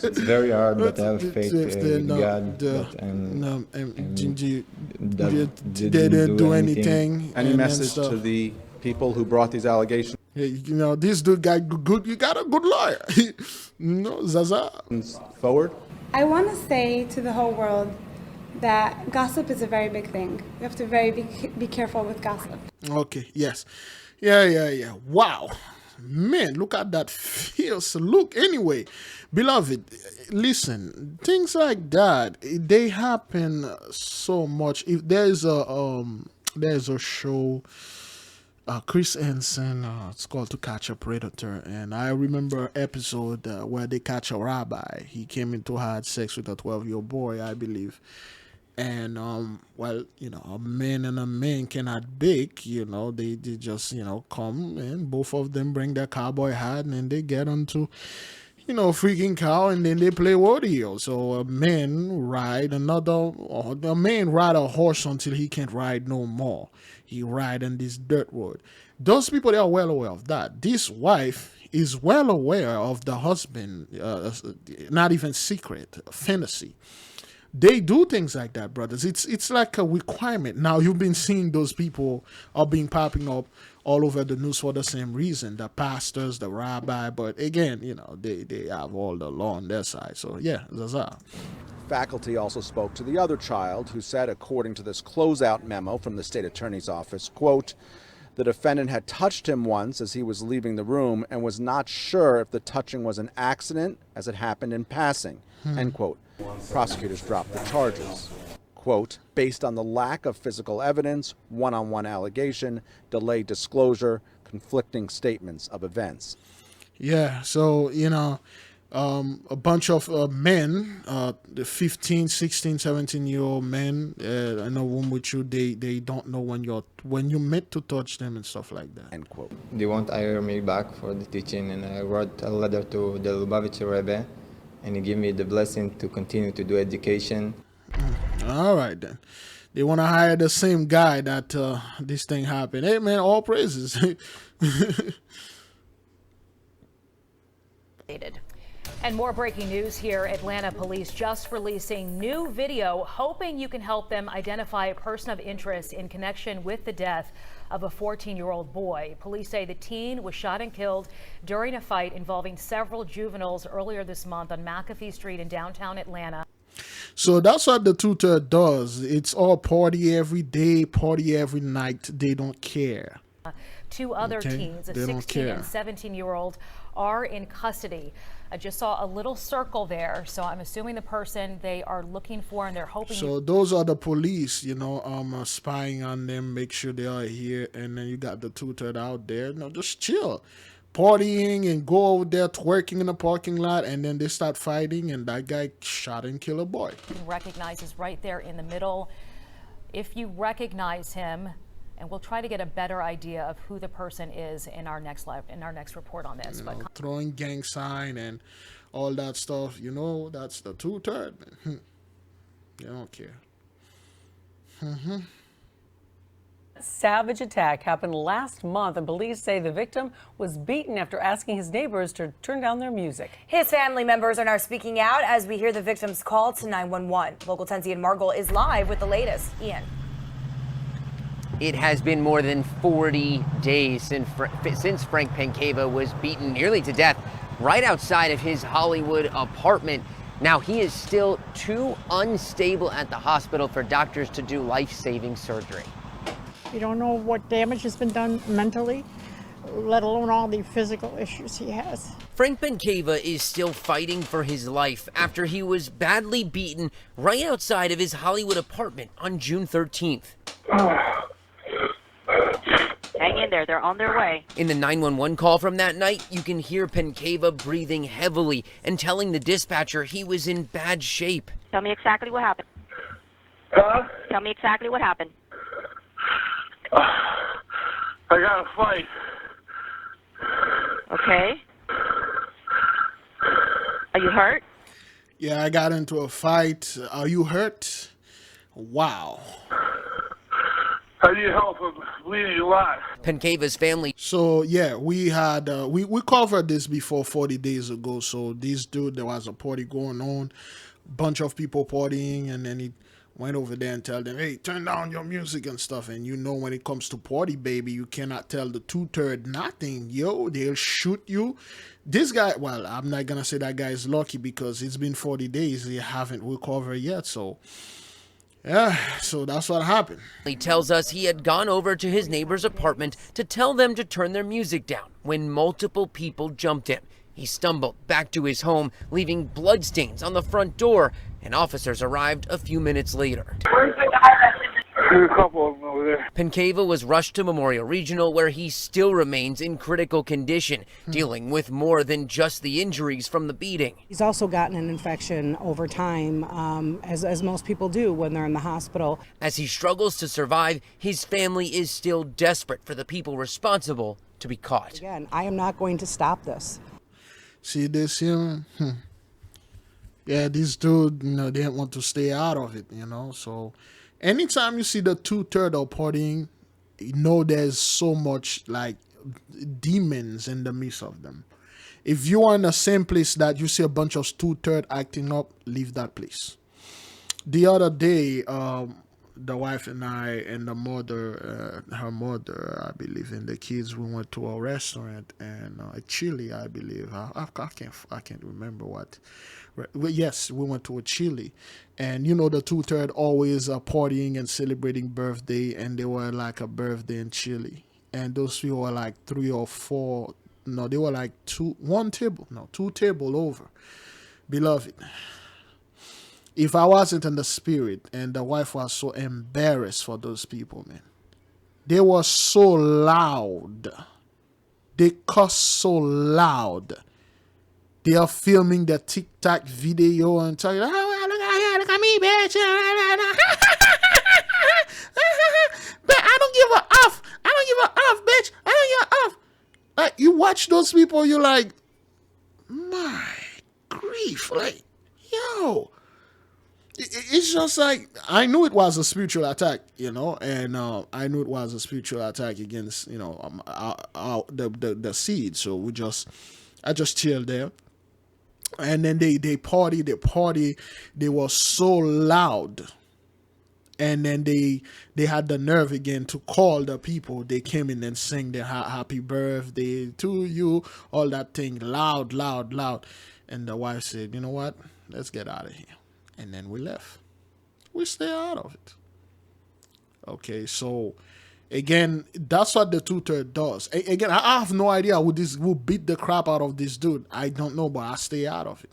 Speaker 24: It's very hard, but I have faith with God.
Speaker 1: They didn't do anything.
Speaker 22: Any message to the people who brought these allegations?
Speaker 1: Hey, you know, this dude got good. You got a good lawyer. Zaza.
Speaker 22: Forward.
Speaker 23: I want to say to the whole world that gossip is a very big thing. We have to be careful with gossip.
Speaker 1: Okay, yes. Yeah. Wow. Man, look at that fierce look. Anyway, beloved, listen, things like that, they happen so much. If there's a show, Chris Henson, it's called To Catch a Predator, and I remember an episode where they catch a rabbi. He came in to have sex with a 12-year-old boy, I believe. And, well, you know, a man and a man cannot bake, you know, they just, you know, come and both of them bring their cowboy hat and then they get onto, you know, freaking cow and then they play rodeo. So a man ride a horse until he can't ride no more. He ride on this dirt road. Those people, they are well aware of that. This wife is well aware of the husband, not even secret, fantasy. They do things like that, brothers. It's like a requirement. Now, you've been seeing those people are being popping up all over the news for the same reason. The pastors, the rabbi, but again, you know, they have all the law on their side. So, yeah, Zaza.
Speaker 22: Faculty also spoke to the other child who said, according to this closeout memo from the state attorney's office, quote, the defendant had touched him once as he was leaving the room and was not sure if the touching was an accident as it happened in passing, end quote. Prosecutors dropped the charges. quote, based on the lack of physical evidence, one-on-one allegation, delayed disclosure, conflicting statements of events.
Speaker 1: Yeah, so, a bunch of men, the 15, 16, 17-year-old men in a room with you, they don't know when you meant to touch them and stuff like that.
Speaker 22: End quote.
Speaker 24: They won't hire me back for the teaching, and I wrote a letter to the Lubavitcher Rebbe, and he gave me the blessing to continue to do education.
Speaker 1: All right, then. They want to hire the same guy that this thing happened. Hey, man, all praises.
Speaker 3: And more breaking news here. Atlanta police just releasing new video, hoping you can help them identify a person of interest in connection with the death of a 14-year-old boy. Police say the teen was shot and killed during a fight involving several juveniles earlier this month on McAfee Street in downtown Atlanta.
Speaker 1: So that's what the tutor does. It's all party every day, party every night. They don't care.
Speaker 3: Two other teens, a 16 and 17-year-old, are in custody. I just saw a little circle there, so I'm assuming the person they are looking for, and they're hoping.
Speaker 1: So those are the police, spying on them, make sure they are here, and then you got the tutor out there. No, just chill, partying and go over there twerking in the parking lot, and then they start fighting, and that guy shot and killed a boy.
Speaker 3: Recognizes right there in the middle. If you recognize him, and we'll try to get a better idea of who the person is in our next report on this. But
Speaker 1: throwing gang sign and all that stuff, that's the tutor. They don't care.
Speaker 20: Savage attack happened last month, and police say the victim was beaten after asking his neighbors to turn down their music.
Speaker 21: His family members are now speaking out as we hear the victim's call to 911. Local 10's Ian Margol is live with the latest. Ian.
Speaker 4: It has been more than 40 days since Frank Pankava was beaten nearly to death right outside of his Hollywood apartment. Now, he is still too unstable at the hospital for doctors to do life-saving surgery.
Speaker 5: You don't know what damage has been done mentally, let alone all the physical issues he has.
Speaker 4: Frank Pankava is still fighting for his life after he was badly beaten right outside of his Hollywood apartment on June 13th.
Speaker 6: Hang in there, they're on their way.
Speaker 4: In the 911 call from that night, you can hear Pankava breathing heavily and telling the dispatcher he was in bad shape.
Speaker 6: Tell me exactly what happened.
Speaker 18: Huh?
Speaker 6: Tell me exactly what happened.
Speaker 18: I got a fight.
Speaker 6: Okay. Are you hurt?
Speaker 1: Yeah, I got into a fight. Are you hurt? Wow.
Speaker 18: How do you help him? Bleeding a lot.
Speaker 4: Pankava's family.
Speaker 1: So yeah, we had we covered this before 40 days ago. So this dude, there was a party going on, bunch of people partying, and then he went over there and told them, hey, turn down your music and stuff. And when it comes to party, baby, you cannot tell the two-third nothing. Yo, they'll shoot you. This guy, well, I'm not gonna say that guy is lucky because it's been 40 days. He haven't recovered yet. So yeah, so that's what happened.
Speaker 4: He tells us he had gone over to his neighbor's apartment to tell them to turn their music down when multiple people jumped him. He stumbled back to his home, leaving bloodstains on the front door, and officers arrived a few minutes later.
Speaker 18: There's a couple of them over there.
Speaker 4: Pankava was rushed to Memorial Regional, where he still remains in critical condition, dealing with more than just the injuries from the beating.
Speaker 8: He's also gotten an infection over time, as most people do when they're in the hospital.
Speaker 4: As he struggles to survive, his family is still desperate for the people responsible to be caught.
Speaker 8: Again, I am not going to stop this.
Speaker 1: See this here? Yeah, this dude, they didn't want to stay out of it, so anytime you see the two-third of partying, there's so much like demons in the midst of them. If you are in the same place that you see a bunch of two-third acting up, leave that place. The other day, the wife and I and the mother, her mother, I believe, and the kids, we went to a restaurant and a chili, I believe. I can't remember what. Yes, we went to a chili, and the two-third always are partying and celebrating birthday, and they were like a birthday in Chile, and those people were like 3 or 4. No, they were like two table over. Beloved, If I wasn't in the spirit, and the wife was so embarrassed for those people, man. They were so loud. They cuss so loud. They are filming the TikTok video and telling you, oh, look at me, bitch. I don't give a F. I don't give a F, bitch. I don't give a F. Like, you watch those people, you're like, my grief. Like, yo. It's just like, I knew it was a spiritual attack, you know, and I knew it was a spiritual attack against, you know, the seed. So I just chilled there. And then they party. They were so loud. And then they had the nerve again to call the people. They came in and sang their happy birthday to you, all that thing, loud. And the wife said, you know what, let's get out of here. And then we left. We stay out of it. Okay, so again, that's what the 2/3 does. Again, I have no idea who beat the crap out of this dude. I don't know, but I stay out of it.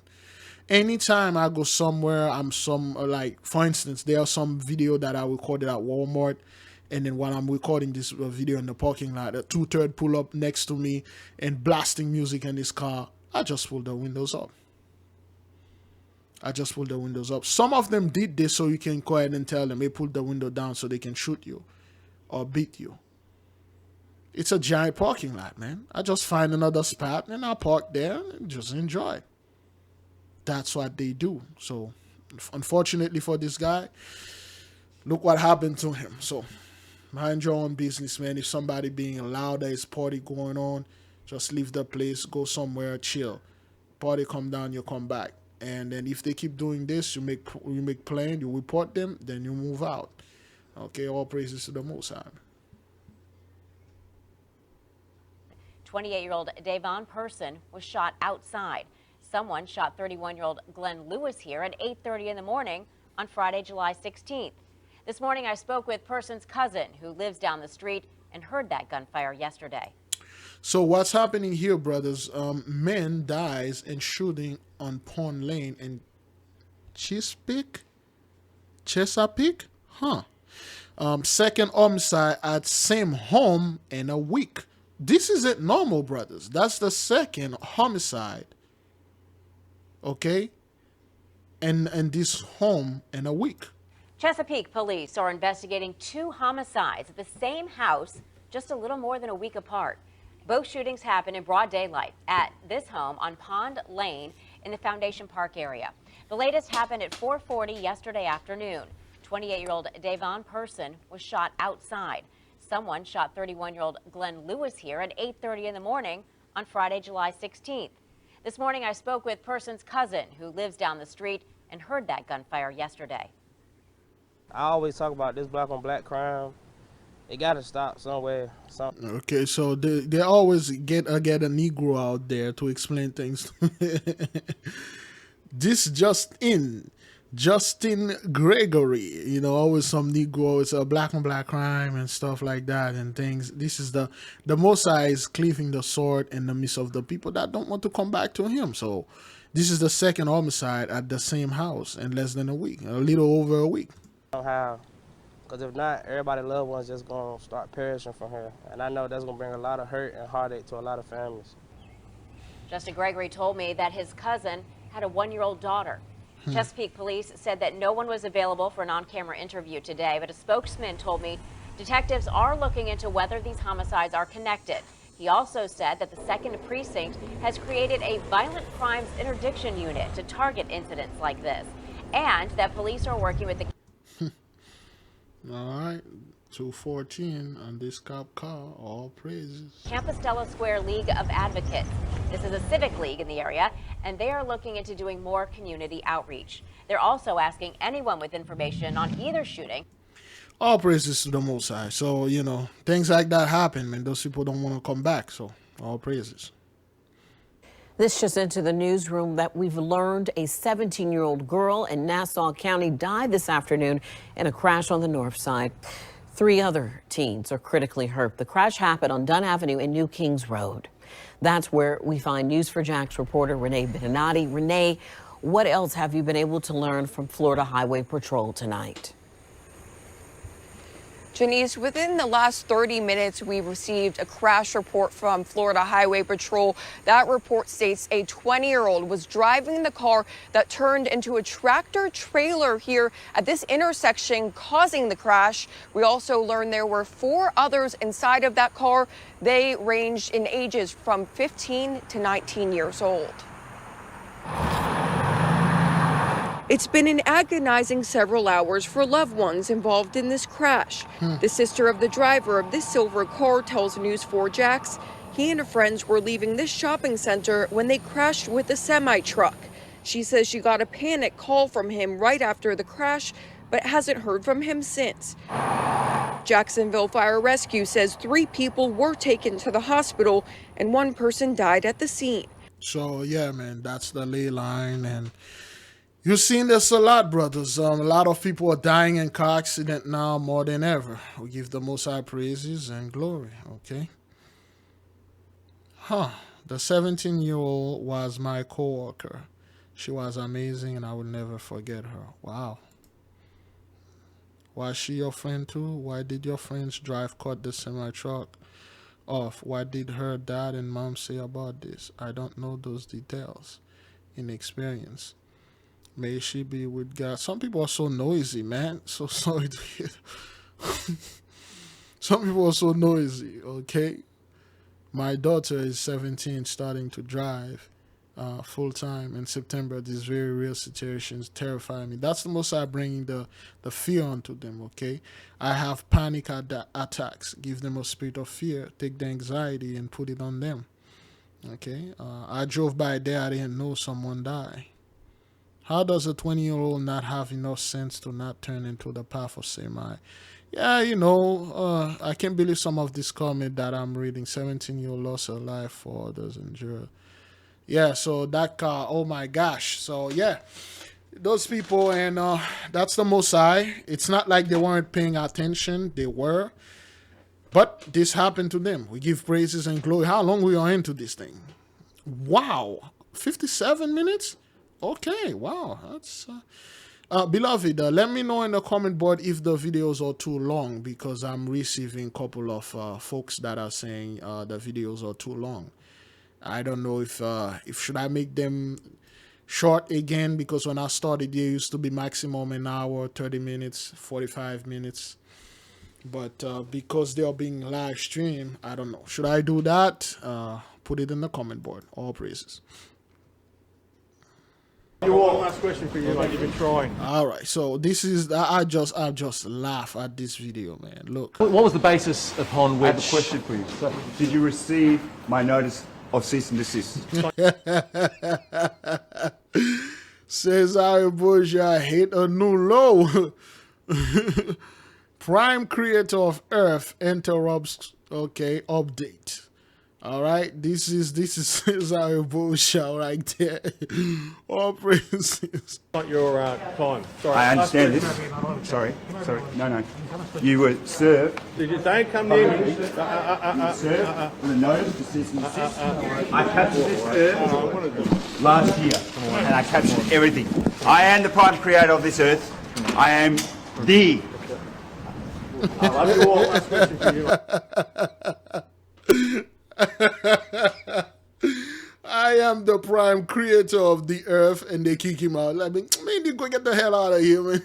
Speaker 1: Anytime I go somewhere, like, for instance, there are some video that I recorded at Walmart, and then while I'm recording this video in the parking lot, a 2/3 pull up next to me and blasting music in his car. I just pull the windows up. Some of them did this so you can go ahead and tell them, hey, pull the window down so they can shoot you or beat you. It's a giant parking lot, man. I just find another spot and I park there and just enjoy. That's what they do. So, unfortunately for this guy, look what happened to him. So, mind your own business, man. If somebody being loud, there's party going on, just leave the place, go somewhere, chill. Party come down, you come back. And then if they keep doing this, you make plan, you report them, then you move out. Okay, all praises to the Most High.
Speaker 7: 28-year-old Davon Person was shot outside. Someone shot 31-year-old Glenn Lewis here at 8:30 in the morning on Friday, July 16th. This morning, I spoke with Person's cousin, who lives down the street, and heard that gunfire yesterday.
Speaker 1: So what's happening here, brothers? Man dies in shooting on Pond Lane in Chesapeake? Huh. Second homicide at same home in a week. This isn't normal, brothers. That's the second homicide. Okay? And this home in a week.
Speaker 7: Chesapeake police are investigating 2 homicides at the same house just a little more than a week apart. Both shootings happened in broad daylight at this home on Pond Lane in the Foundation Park area. The latest happened at 4:40 yesterday afternoon. 28-year-old Davon Person was shot outside. Someone shot 31-year-old Glenn Lewis here at 8:30 in the morning on Friday, July 16th. This morning, I spoke with Person's cousin, who lives down the street, and heard that gunfire yesterday.
Speaker 9: I always talk about this black on black crime. It got to stop somewhere.
Speaker 1: Okay, so they always get a Negro out there to explain things. This Justin Gregory, you know, always some Negro. It's a black on black crime and stuff like that and things. This is the Most High is cleaving the sword in the midst of the people that don't want to come back to him. So this is the second homicide at the same house in less than a week, a little over a week.
Speaker 9: How? Because if not, everybody's loved ones just going to start perishing from her. And I know that's going to bring a lot of hurt and heartache to a lot of families.
Speaker 7: Justin Gregory told me that his cousin had a 1-year-old daughter. Chesapeake police said that no one was available for an on-camera interview today, but a spokesman told me detectives are looking into whether these homicides are connected. He also said that the 2nd Precinct has created a violent crimes interdiction unit to target incidents like this, and that police are working with the
Speaker 1: All right, 214 on this cop car, all praises.
Speaker 7: Campostella Square League of Advocates. This is a civic league in the area, and they are looking into doing more community outreach. They're also asking anyone with information on either shooting.
Speaker 1: All praises to the Most High. So, you know, things like that happen, man. Those people don't want to come back, so all praises.
Speaker 15: This just into the newsroom that we've learned a 17-year-old girl in Nassau County died this afternoon in a crash on the north side. 3 other teens are critically hurt. The crash happened on Dunn Avenue and New Kings Road. That's where we find News4Jax reporter Renee Benenati. Renee, What else have you been able to learn from Florida Highway Patrol tonight?
Speaker 2: Janice, within the last 30 minutes, we received a crash report from Florida Highway Patrol. That report states a 20-year-old was driving the car that turned into a tractor trailer here at this intersection, causing the crash. We also learned there were 4 others inside of that car. They ranged in ages from 15 to 19 years old. It's been an agonizing several hours for loved ones involved in this crash. The sister of the driver of this silver car tells News 4 Jax he and her friends were leaving this shopping center when they crashed with a semi-truck. She says she got a panic call from him right after the crash, but hasn't heard from him since. Jacksonville Fire Rescue says 3 people were taken to the hospital and 1 person died at the scene.
Speaker 1: So, yeah, man, that's the ley line. And you've seen this a lot, brothers. A lot of people are dying in car accident now more than ever. We give the Most High praises and glory, okay? The 17-year-old was my co-worker. She was amazing, and I will never forget her. Wow. Was she your friend too? Why did your friends cut the semi-truck off? What did her dad and mom say about this? I don't know those details in experience. May she be with God. Some people are so noisy, man. So sorry to hear. Some people are so noisy, okay? My daughter is 17, starting to drive full-time in September. These very real situations terrify me. That's the most I bringing the fear onto them, okay? I have panic attacks. Give them a spirit of fear. Take the anxiety and put it on them, okay? I drove by there. I didn't know someone died. How does a 20-year-old not have enough sense to not turn into the path of Semai? Yeah, you know, I can't believe some of this comment that I'm reading. 17-year-old lost her life, 4 others injured. Yeah, so that car, oh my gosh. So, yeah, those people, and that's the Most High. It's not like they weren't paying attention. They were. But this happened to them. We give praises and glory. How long we are into this thing? Wow. 57 minutes? Okay, wow, that's beloved. Let me know in the comment board if the videos are too long, because I'm receiving a couple of folks that are saying the videos are too long. I don't know if should I make them short again, because when I started they used to be maximum an hour, 30 minutes, 45 minutes. But because they are being live streamed, I don't know. Should I do that? Put it in the comment board. All praises.
Speaker 18: One last question for you, like you've been trying.
Speaker 1: All right, so this is I just laugh at this video, man. Look.
Speaker 10: What was the basis upon which?
Speaker 11: I have a question for you. So, did you receive my notice of cease and desist?
Speaker 1: Says I Bourgeois hit a new low. Prime creator of Earth interrupts. Okay, update. All right, this is our bullshit right there. All praises.
Speaker 18: Not your time. Sorry.
Speaker 11: I understand this. Sorry. No. You were served.
Speaker 18: Don't come near me.
Speaker 11: You were served with a notice to cease and desist. I captured this earth last year, and I captured everything. I am the prime creator of this earth. I am the.
Speaker 18: I love you all. Last question for you.
Speaker 1: I am the prime creator of the earth, and they kick him out. I mean, man, you go get the hell out of here, man.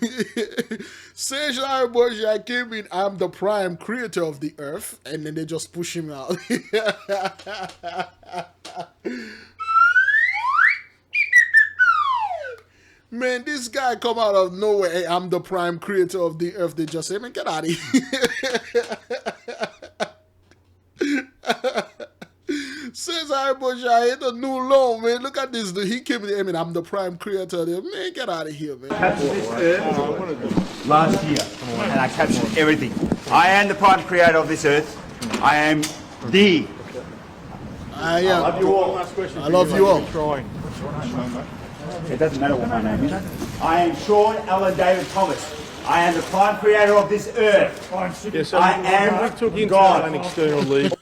Speaker 1: Serge Bourgeois came in, I'm the prime creator of the earth, and then they just push him out. Man, this guy come out of nowhere. Hey, I'm the prime creator of the earth. They just say, man, get out of here. Says I hit a new low, man. Look at this. He came in. I mean, I'm the prime creator. Man, get out of here, man.
Speaker 11: Captured this earth last year, and I captured everything. I am the prime creator of this earth. I am the.
Speaker 1: I am.
Speaker 18: I love you all. Last question.
Speaker 1: I love you all.
Speaker 18: Trying.
Speaker 11: It doesn't matter what my name is. I am Sean Alan David Thomas. I am the prime creator of this earth.
Speaker 18: Yeah, so
Speaker 11: I am
Speaker 18: took into
Speaker 11: God.
Speaker 18: an external leave.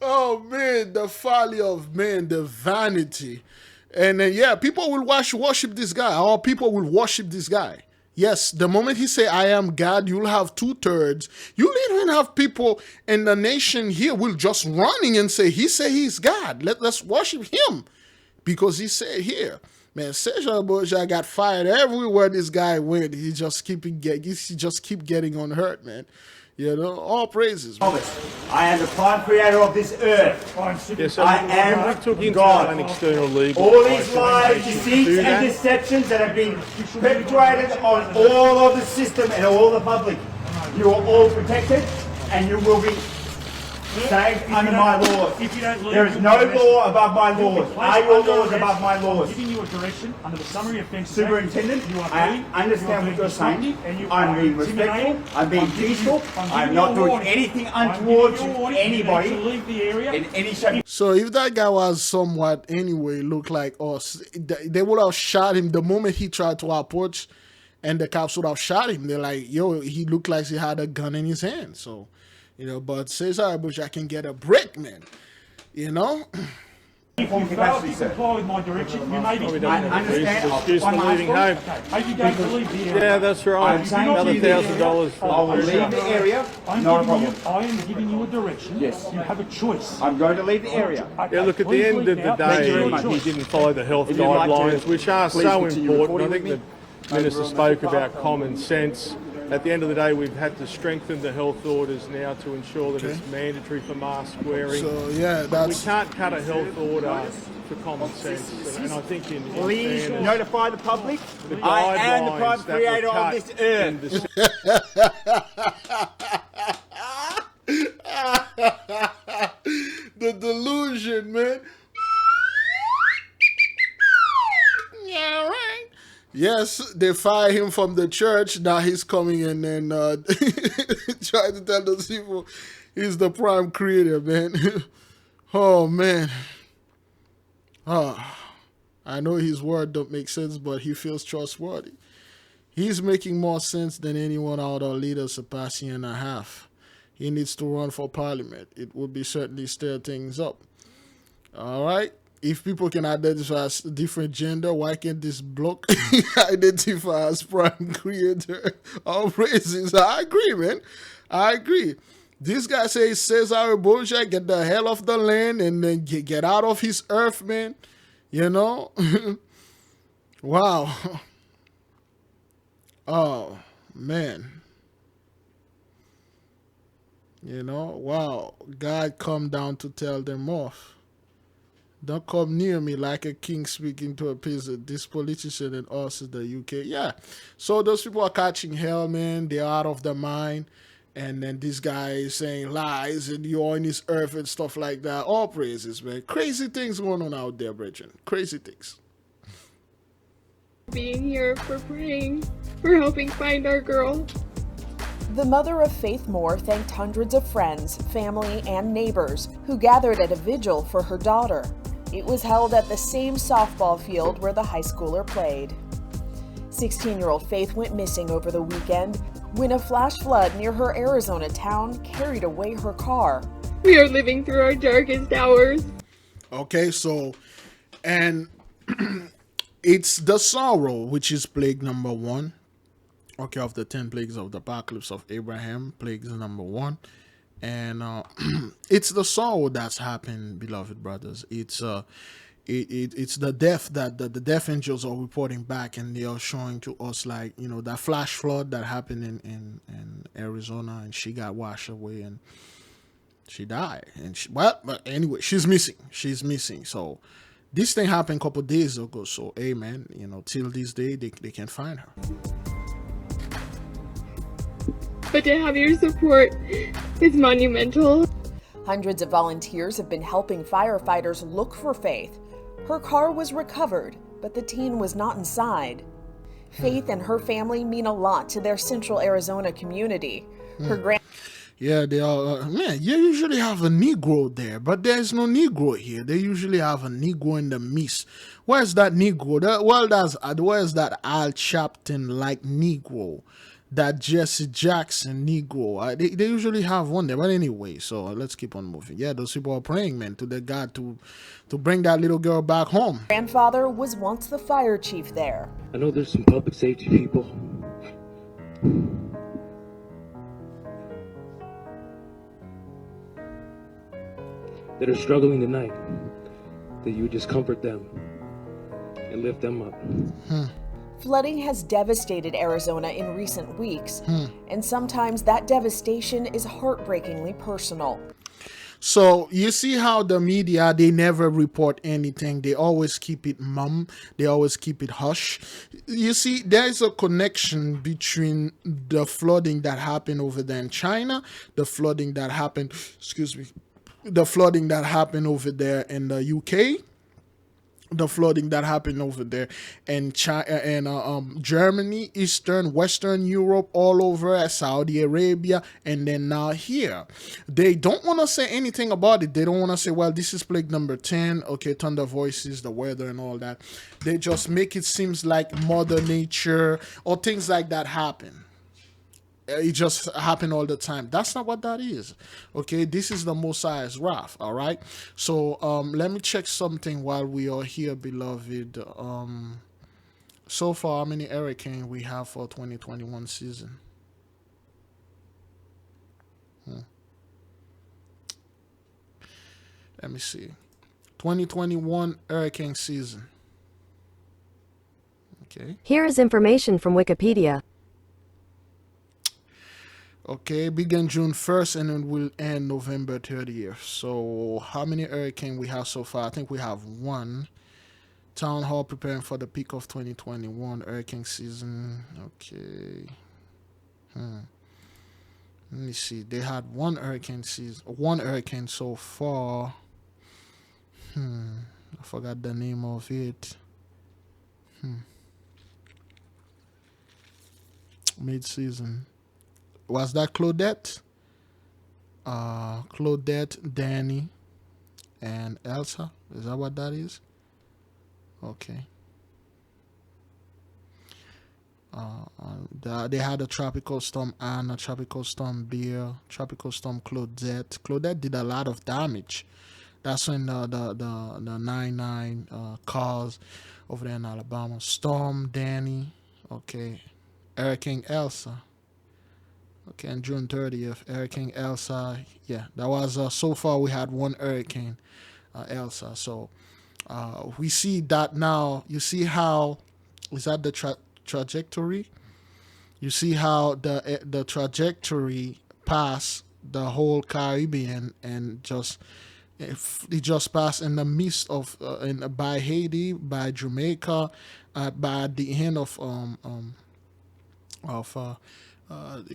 Speaker 1: Oh Oh man, the folly of man, the vanity. And then yeah, people will worship this guy, or people will worship this guy. Yes, the moment he say I am God, you'll have 2/3. You'll even have people in the nation here will just running and say he's God. Let's worship him because he said here. Man, Sergio Boja got fired everywhere this guy went. He just keep getting on hurt, man. You know, all praises. Man.
Speaker 11: I am the prime creator of this earth.
Speaker 12: Yeah, so
Speaker 11: I am
Speaker 12: took into
Speaker 11: God.
Speaker 12: an external legal.
Speaker 11: All these lies, deceits, and deceptions that have been perpetrated on all of the system and all the public, you are all protected, and you will be saved under my laws. There is no law above my laws. Are your laws above my laws?
Speaker 18: Giving you a direction under the summary offences.
Speaker 11: Superintendent, I understand what you're saying. I'm being respectful. I'm being peaceful. I'm not doing anything untoward to anybody in any shape.
Speaker 1: So if that guy was somewhat anyway looked like us, they would have shot him the moment he tried to approach, and the cops would have shot him. They're like, yo, he looked like he had a gun in his hand. So, you know, but Cesar Bush, I can get a break, man. You know?
Speaker 18: If you fail to comply with my direction, you may be...
Speaker 12: I understand. Excuse for leaving home.
Speaker 18: Are you going to leave the area?
Speaker 12: Yeah, that's right. Another $1,000 for...
Speaker 11: I will leave the area. Not a problem.
Speaker 18: I am giving you a direction.
Speaker 11: Yes.
Speaker 18: You have a choice.
Speaker 11: I'm going to leave the area.
Speaker 12: Yeah, look, at the end of the day, he didn't follow the health guidelines, which are so important. I think the Minister spoke about common sense. At the end of the day, we've had to strengthen the health orders now to ensure that it's mandatory for mask wearing.
Speaker 1: So yeah, that's...
Speaker 12: We can't cut a health order for common sense. And I think in
Speaker 11: Please
Speaker 12: fairness,
Speaker 11: notify the public.
Speaker 12: the
Speaker 11: I am the prime
Speaker 12: guidelines that
Speaker 11: creator
Speaker 12: were
Speaker 11: of
Speaker 12: cut
Speaker 11: this earth.
Speaker 1: The delusion, man. Yeah, right. Yes, they fire him from the church. Now he's coming in and trying to tell those people he's the prime creator, man. Oh, man. I know his word don't make sense, but he feels trustworthy. He's making more sense than anyone out of leader Sebastian and a half. He needs to run for parliament. It would be certainly stir things up. All right. If people can identify as different gender, why can't this bloke identify as prime creator? All praises. I agree, man. I agree. This guy says Cesar Borgia, get the hell off the land and then get out of his earth, man. You know? Wow. Oh, man. You know? Wow. God come down to tell them off. Don't come near me like a king speaking to a peasant. This politician and us in the UK. Yeah. So those people are catching hell, man. They're out of their mind. And then this guy is saying lies and you're on his earth and stuff like that. All praises, man. Crazy things going on out there, brethren. Crazy things.
Speaker 13: Being here, for praying, for helping find our girl.
Speaker 14: The mother of Faith Moore thanked hundreds of friends, family, and neighbors who gathered at a vigil for her daughter. It was held at the same softball field where the high schooler played. 16-year-old Faith went missing over the weekend when a flash flood near her Arizona town carried away her car.
Speaker 13: We are living through our darkest hours.
Speaker 1: Okay, so, and it's the sorrow, which is plague number 1. Okay, of the 10 plagues of the apocalypse of Abraham, plagues number 1. And it's the sorrow that's happened, beloved brothers. It's the death that the death angels are reporting back, and they are showing to us, like, you know, that flash flood that happened in Arizona, and she got washed away and she died. And but anyway, she's missing. So this thing happened a couple of days ago. So amen, you know, till this day they can't find her.
Speaker 13: But to have your support is monumental.
Speaker 14: Hundreds of volunteers have been helping firefighters look for Faith. Her car was recovered, but the teen was not inside. Faith and her family mean a lot to their Central Arizona community. Her
Speaker 1: Yeah, they are. Man, you usually have a Negro there, but there's no Negro here. They usually have a Negro in the midst. Where's that Negro? Where's that Al Sharpton like Negro that Jesse Jackson Negro. They usually have one there, but anyway. So let's keep on moving. Yeah, those people are praying, man, to the God to bring that little girl back home.
Speaker 14: Grandfather was once the fire chief there.
Speaker 10: I know there's some public safety people that are struggling tonight, that you would just comfort them and lift them up.
Speaker 14: Flooding has devastated Arizona in recent weeks, and sometimes that devastation is heartbreakingly personal.
Speaker 1: So you see how the media, they never report anything. They always keep it mum. They always keep it hush. You see, there is a connection between the flooding that happened over there in China, the flooding that happened, the flooding that happened over there in the UK, the flooding that happened over there in China and Germany, Eastern, Western Europe, all over Saudi Arabia, and then now here. They don't want to say anything about it. They don't want to say, well, this is plague number 10. Okay, thunder voices, the weather and all that. They just make it seems like Mother Nature or things like that happen. It just happen all the time. That's not what that is. Okay, this is the Messiah's wrath. All right. So let me check something while we are here, beloved. So far, how many hurricanes we have for 2021 season? Let me see. 2021 hurricane season. Okay.
Speaker 16: Here is information from Wikipedia.
Speaker 1: Okay, begin June 1st and it will end November 30th. So how many hurricanes we have so far? I think we have one. Town Hall preparing for the peak of 2021 hurricane season. Okay. Let me see. They had one hurricane so far. I forgot the name of it. Mid-season. Was that Claudette? Claudette, Danny, and Elsa? Is that what that is? Okay. They had a tropical storm Anna, tropical storm Bear, tropical storm Claudette. Claudette did a lot of damage. That's when the 99 cars over there in Alabama. Storm Danny. Okay. Hurricane Elsa. Okay, and June 30th, Hurricane Elsa. Yeah, that was so far we had one hurricane, Elsa. So we see that now. You see how is that the trajectory? You see how the trajectory passed the whole Caribbean and it just passed in the midst of by Haiti, by Jamaica, by the end of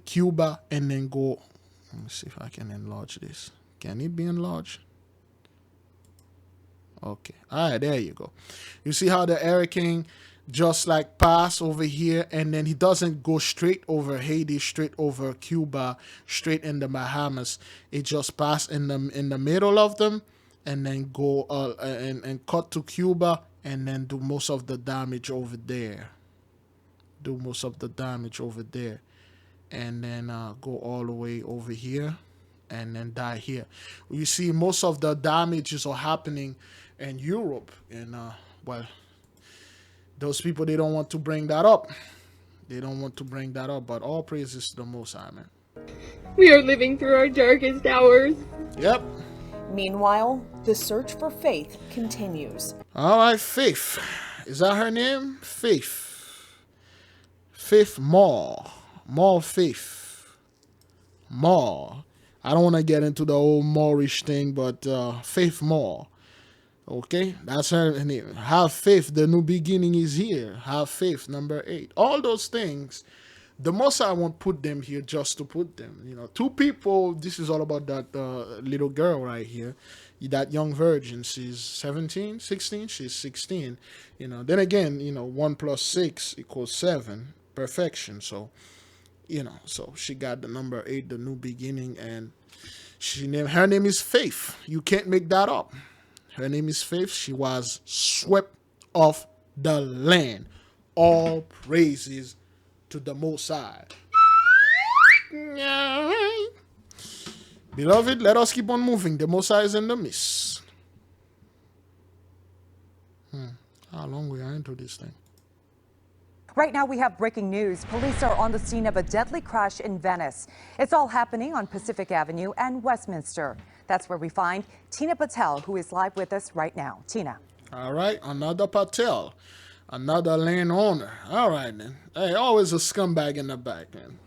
Speaker 1: Cuba, and then go. Let me see if I can enlarge this. Can it be enlarged? Okay. All right, there you go. You see how the hurricane just like pass over here, and then he doesn't go straight over Haiti, straight over Cuba, straight in the Bahamas. It just pass in the middle of them, and then go and cut to Cuba, and then do most of the damage over there. And then go all the way over here and then die here. You see most of the damages are happening in Europe, and well, those people, they don't want to bring that up. But all praises to the Most High, man.
Speaker 13: We are living through our darkest hours.
Speaker 1: Yep.
Speaker 14: Meanwhile, the search for Faith continues.
Speaker 1: All right, Faith. Is that her name? Faith Moore. Faith Moore. I don't want to get into the old Moorish thing, but Faith Moore. Okay, that's her name. Have faith, the new beginning is here. Have faith, number 8. All those things, the most I won't put them here just to put them. You know, 2 people, this is all about that little girl right here. That young virgin, she's 16, she's 16. You know, then again, 1 + 6 = 7, perfection. So, so she got the number 8, the new beginning, and her name is Faith. You can't make that up. Her name is Faith. She was swept off the land. All praises to the Most High. Beloved, let us keep on moving. The Most High is in the midst. How long we are into this thing?
Speaker 17: Right now we have breaking news. Police are on the scene of a deadly crash in Venice. It's all happening on Pacific Avenue and Westminster. That's where we find Tina Patel, who is live with us right now. Tina.
Speaker 1: All right, another Patel, another lane owner. All right, then. Hey, always a scumbag in the back, man.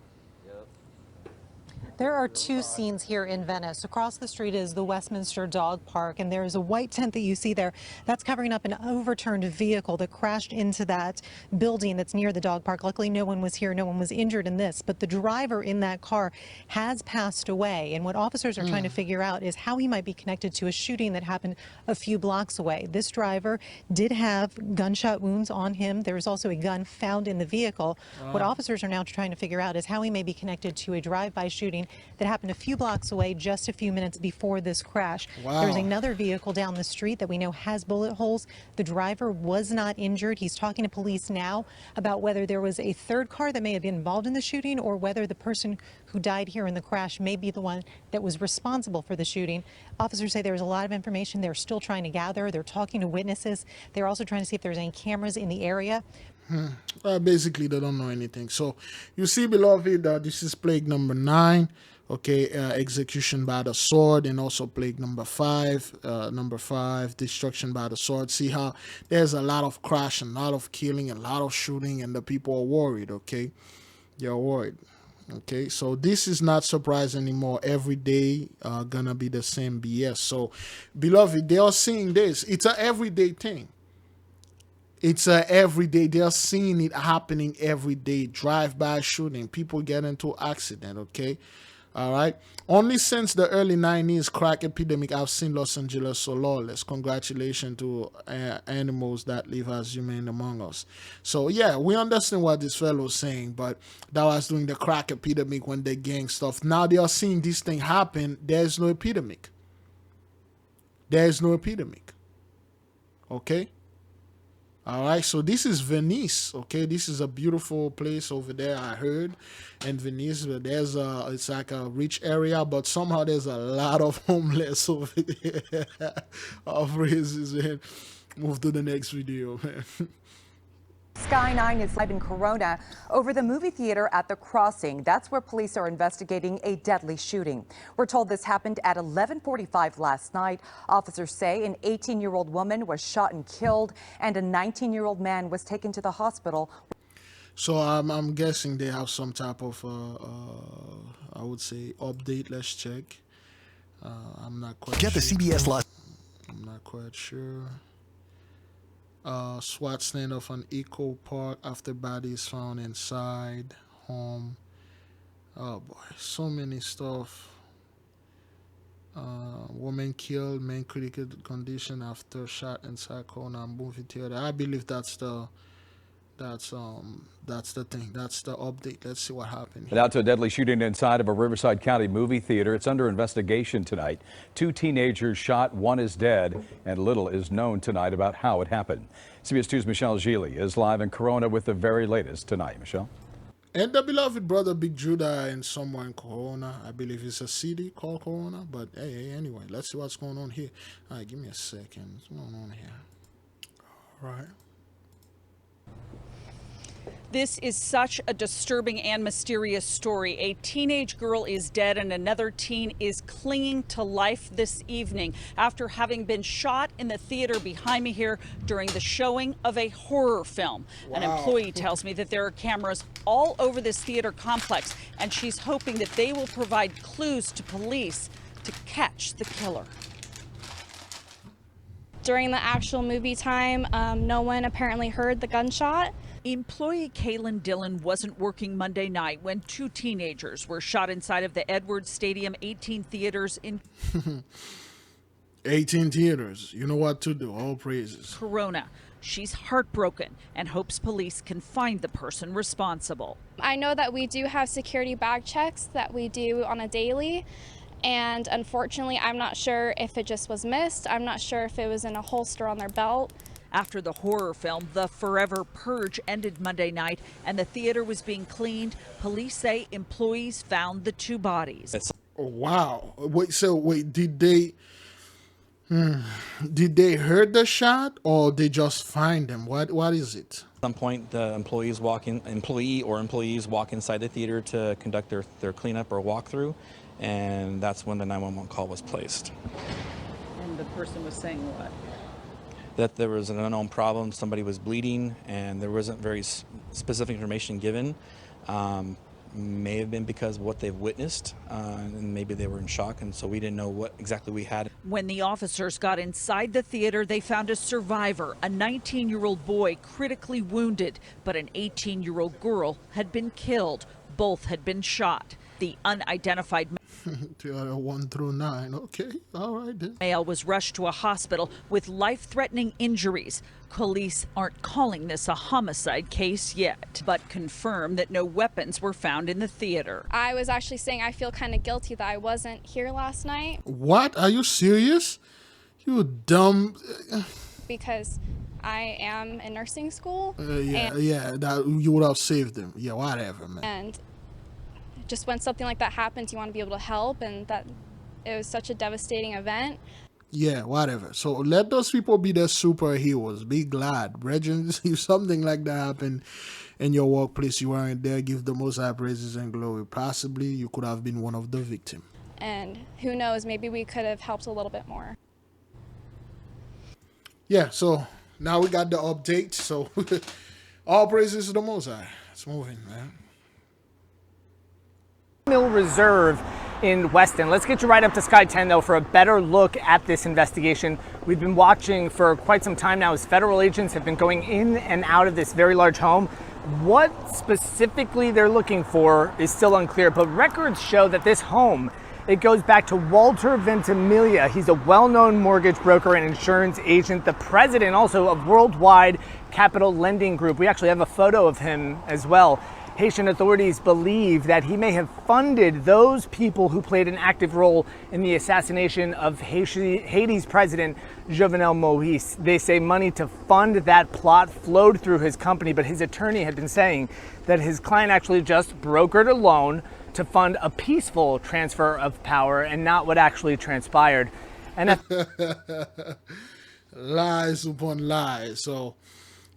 Speaker 19: There are two scenes here in Venice. Across the street is the Westminster Dog Park, and there is a white tent that you see there. That's covering up an overturned vehicle that crashed into that building that's near the dog park. Luckily, no one was here. No one was injured in this, but the driver in that car has passed away. And what officers are trying to figure out is how he might be connected to a shooting that happened a few blocks away. This driver did have gunshot wounds on him. There was also a gun found in the vehicle. What officers are now trying to figure out is how he may be connected to a drive-by shooting that happened a few blocks away just a few minutes before this crash. There's another vehicle down the street that we know has bullet holes. The driver was not injured. He's talking to police now about whether there was a third car that may have been involved in the shooting or whether the person who died here in the crash may be the one that was responsible for the shooting. Officers say there's a lot of information they're still trying to gather. They're talking to witnesses. They're also trying to see if there's any cameras in the area.
Speaker 1: Basically, they don't know anything. So, you see, beloved, this is plague number 9. Okay, execution by the sword, and also plague number 5. Number 5, destruction by the sword. See how there's a lot of crash, and a lot of killing, and a lot of shooting, and the people are worried. Okay, they're worried. Okay, so this is not surprise anymore. Every day gonna be the same BS. So, beloved, they are seeing this. It's an everyday thing. It's everyday. They're seeing it happening every day. Drive-by shooting. People get into accident, okay? All right. Only since the early 90s crack epidemic, I've seen Los Angeles so lawless. Congratulations to animals that live as human among us. So, yeah, we understand what this fellow's saying, but that was during the crack epidemic when they gang stuff. Now they are seeing this thing happen. There's no epidemic. There's no epidemic. Okay? All right, so this is Venice, okay? This is a beautiful place over there, I heard, in Venice. There's it's like a rich area, but somehow there's a lot of homeless over there. Of races, man. Move to the next video, man.
Speaker 17: Sky 9 is live in Corona over the movie theater at the Crossing. That's where police are investigating a deadly shooting. We're told this happened at 11:45 last night. Officers say an 18-year-old woman was shot and killed, and a 19-year-old man was taken to the hospital.
Speaker 1: So I'm guessing they have some type of, I would say, update. Let's check. I'm not quite sure.
Speaker 22: Get the CBS Live.
Speaker 1: I'm not quite sure. SWAT standoff on Eco Park after bodies found inside home. Oh boy, so many stuff. Woman killed, man critical condition after shot inside Corona movie theater. I believe that's the thing. That's the update. Let's see what happened.
Speaker 23: And out to a deadly shooting inside of a Riverside County movie theater. It's under investigation tonight. 2 teenagers shot, 1 is dead, and little is known tonight about how it happened. CBS 2's Michelle Gili is live in Corona with the very latest tonight. Michelle.
Speaker 1: And the beloved brother Big Judah and somewhere in Corona. I believe it's a city called Corona. But hey, anyway, let's see what's going on here. All right, give me a second. What's going on here? All right.
Speaker 25: This is such a disturbing and mysterious story. A teenage girl is dead and another teen is clinging to life this evening after having been shot in the theater behind me here during the showing of a horror film. Wow. An employee tells me that there are cameras all over this theater complex, and she's hoping that they will provide clues to police to catch the killer.
Speaker 26: During the actual movie time, no one apparently heard the gunshot.
Speaker 25: Employee Kaylin Dillon wasn't working Monday night when 2 teenagers were shot inside of the Edwards Stadium 18 theaters in
Speaker 1: 18 theaters. You know what to do. All praises.
Speaker 25: Corona. She's heartbroken and hopes police can find the person responsible.
Speaker 26: I know that we do have security bag checks that we do on a daily. And unfortunately, I'm not sure if it just was missed. I'm not sure if it was in a holster on their belt.
Speaker 25: after the horror film The Forever Purge ended Monday night and the theater was being cleaned. Police say employees found the 2 bodies.
Speaker 1: Oh, wow. Wait, did they heard the shot or they just find them? What is it?
Speaker 3: At some point, the employee or employees walk inside the theater to conduct their cleanup or walkthrough, and that's when the 911 call was placed.
Speaker 25: And the person was saying what?
Speaker 3: That there was an unknown problem, somebody was bleeding, and there wasn't very specific information given. May have been because of what they've witnessed, and maybe they were in shock, and so we didn't know what exactly we had.
Speaker 25: When the officers got inside the theater, they found a survivor, a 19-year-old boy critically wounded, but an 18-year-old girl had been killed. Both had been shot. The unidentified
Speaker 1: 1 through 9. Okay, all right then.
Speaker 25: male was rushed to a hospital with life-threatening injuries. Police aren't calling this a homicide case yet, but confirm that no weapons were found in the theater.
Speaker 13: I was actually saying I feel kind of guilty that I wasn't here last night.
Speaker 1: What? Are you serious? You dumb.
Speaker 13: Because I am in nursing school.
Speaker 1: That you would have saved them. Yeah, whatever, man.
Speaker 13: And just when something like that happens, you want to be able to help, and that it was such a devastating event.
Speaker 1: Yeah, whatever. So let those people be the superheroes. Be glad. Brethren, if something like that happened in your workplace, you weren't there, give the Most High praises and glory. Possibly you could have been one of the victims.
Speaker 13: And who knows, maybe we could have helped a little bit more.
Speaker 1: Yeah, so now we got the update. So all praises to the Most High. It's moving, man.
Speaker 5: Mill Reserve in Weston. Let's get you right up to Sky 10 though for a better look at this investigation. We've been watching for quite some time now as federal agents have been going in and out of this very large home. What specifically they're looking for is still unclear, but records show that this home, it goes back to Walter Ventimiglia. He's a well-known mortgage broker and insurance agent, the president also of Worldwide Capital Lending Group. We actually have a photo of him as well. Haitian authorities believe that he may have funded those people who played an active role in the assassination of Haiti's president, Jovenel Moïse. They say money to fund that plot flowed through his company, but his attorney had been saying that his client actually just brokered a loan to fund a peaceful transfer of power and not what actually transpired. And
Speaker 1: lies upon lies. So,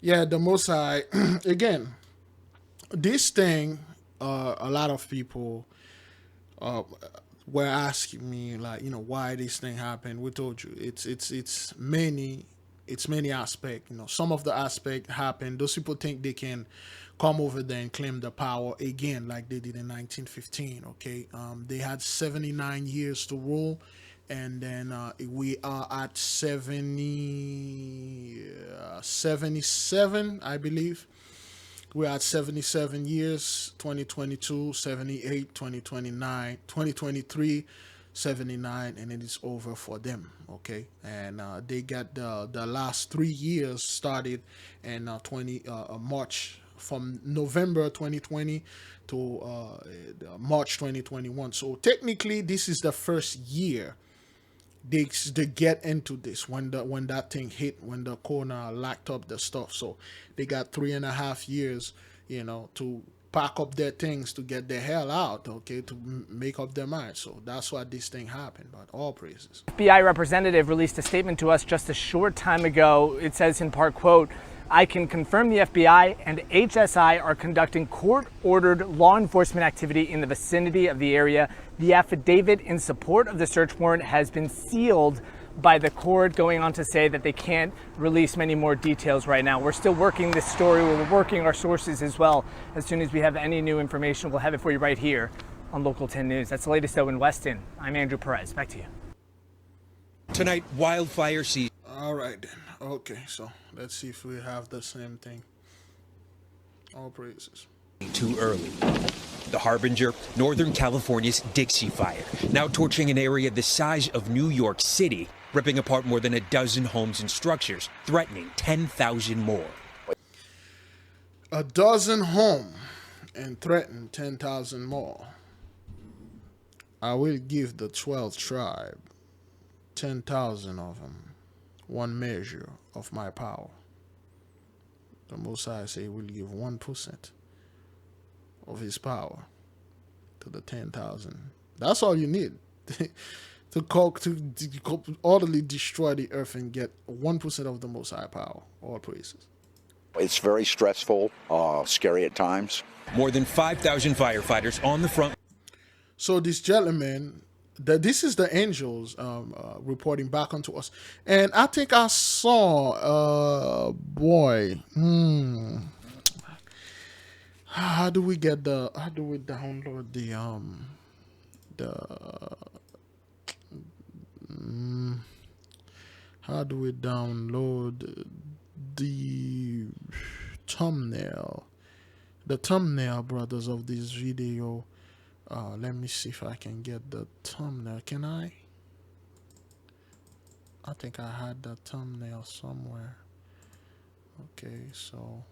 Speaker 1: yeah, the Most High, again, this thing, a lot of people were asking me, like, why this thing happened. We told you it's many aspects. Some of the aspect happen. Those people think they can come over there and claim the power again, like they did in 1915. Okay, they had 79 years to rule, and then we are at 77, I believe. We're at 77 years, 2022, 78, 2029, 2023, 79, and it is over for them, okay? And they got the last 3 years started in March, from November 2020 to March 2021. So technically, this is the first year they get into this when that thing hit, when the corner locked up the stuff. So they got 3.5 years, to pack up their things, to get the hell out, okay, to make up their mind. So that's why this thing happened, but all praises.
Speaker 5: FBI representative released a statement to us just a short time ago. It says in part, quote, "I can confirm the FBI and HSI are conducting court-ordered law enforcement activity in the vicinity of the area. The affidavit in support of the search warrant has been sealed by the court," going on to say that they can't release many more details right now. We're still working this story. We're working our sources as well. As soon as we have any new information, we'll have it for you right here on Local 10 News. That's the latest though in Weston. I'm Andrew Perez. Back to you.
Speaker 20: Tonight, wildfire season.
Speaker 1: All right then. Okay, so let's see if we have the same thing. All praises.
Speaker 20: Too early. The harbinger, Northern California's Dixie Fire, now torching an area the size of New York City, ripping apart more than a dozen homes and structures, threatening 10,000 more.
Speaker 1: A dozen homes and threaten 10,000 more. I will give the 12th tribe 10,000 of them, one measure of my power. The Most High say will give 1% of his power to the 10,000. That's all you need to utterly destroy the earth and get 1% of the Most High power. All praises.
Speaker 4: It's very stressful, scary at times.
Speaker 20: More than 5,000 firefighters on the front.
Speaker 1: So this gentleman, this is the angels reporting back onto us. And I think I saw, how do we download how do we download the thumbnail? The thumbnail, brothers, of this video. Let me see if I can get the thumbnail. Can I? I think I had the thumbnail somewhere. Okay, so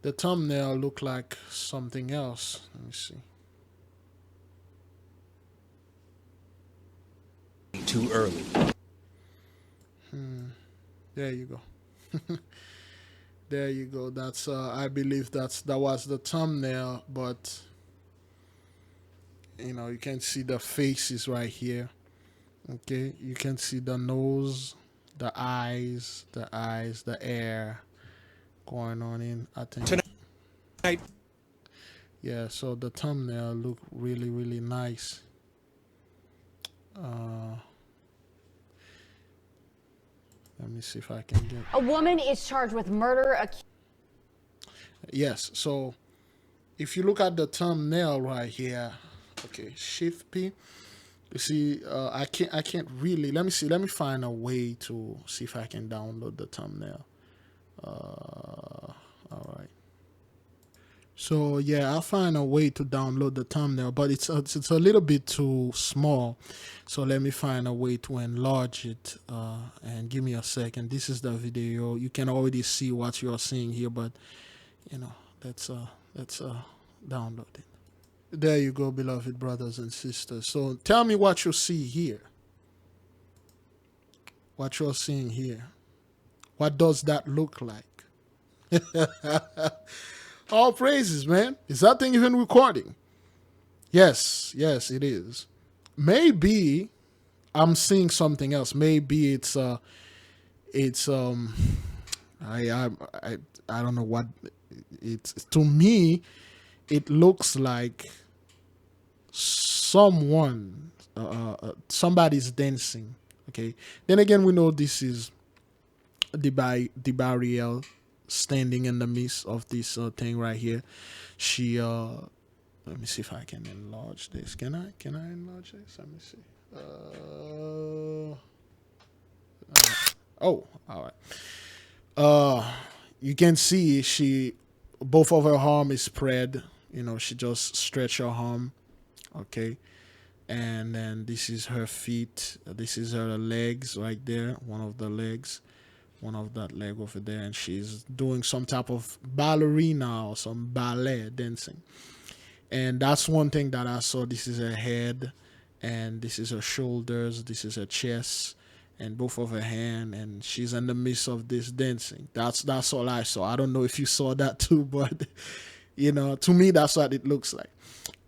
Speaker 1: the thumbnail looked like something else. Let me see.
Speaker 20: Too early.
Speaker 1: There you go. There you go. That's I believe that was the thumbnail, but you know, you can see the faces right here. Okay, you can see the nose, the eyes, the air going on in. I think tonight. Yeah, so the thumbnail look really, really nice. Let me see if I can get.
Speaker 7: A woman is charged with murder.
Speaker 1: Yes, so if you look at the thumbnail right here, okay, Shift P. You see, I can't really. Let me see. Let me find a way to see if I can download the thumbnail. All right. So yeah, I'll find a way to download the thumbnail, but it's a little bit too small. So let me find a way to enlarge it. And give me a second. This is the video. You can already see what you're seeing here, but you know, let's download it. There you go, beloved brothers and sisters. So tell me what you see here. What you're seeing here. What does that look like? All praises, man. Is that thing even recording? Yes, it is. Maybe I'm seeing something else. Maybe it's I don't know what it's. To me, it looks like somebody's dancing. Okay. Then again, we know this is Dibariel standing in the midst of this thing right here. She let me see if I can enlarge this. Can I enlarge this? Let me see. Oh, all right. You can see both of her arm is spread. You know, she just stretch her arm. Okay. And then this is her feet. This is her legs right there. One of the legs. One of that leg over there, and she's doing some type of ballerina or some ballet dancing. And that's one thing that I saw. This is her head, and this is her shoulders, this is her chest, and both of her hand, and she's in the midst of this dancing. That's all I saw. I don't know if you saw that too, but you know, to me that's what it looks like.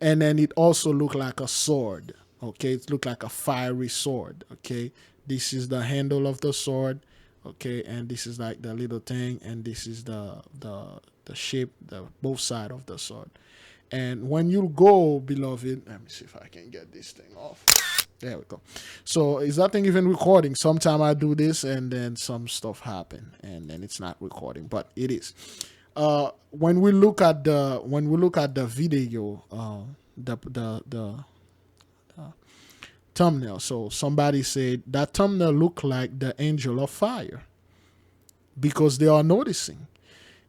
Speaker 1: And then it also looked like a sword. Okay, it looked like a fiery sword. Okay, this is the handle of the sword. Okay, and this is like the little thing, and this is the shape, both side of the sword. And when you go, beloved, let me see if I can get this thing off. There we go. So is that thing even recording? Sometime I do this, and then some stuff happen, and then it's not recording, but it is. When we look at the video, the thumbnail. So somebody said that thumbnail looked like the angel of fire, because they are noticing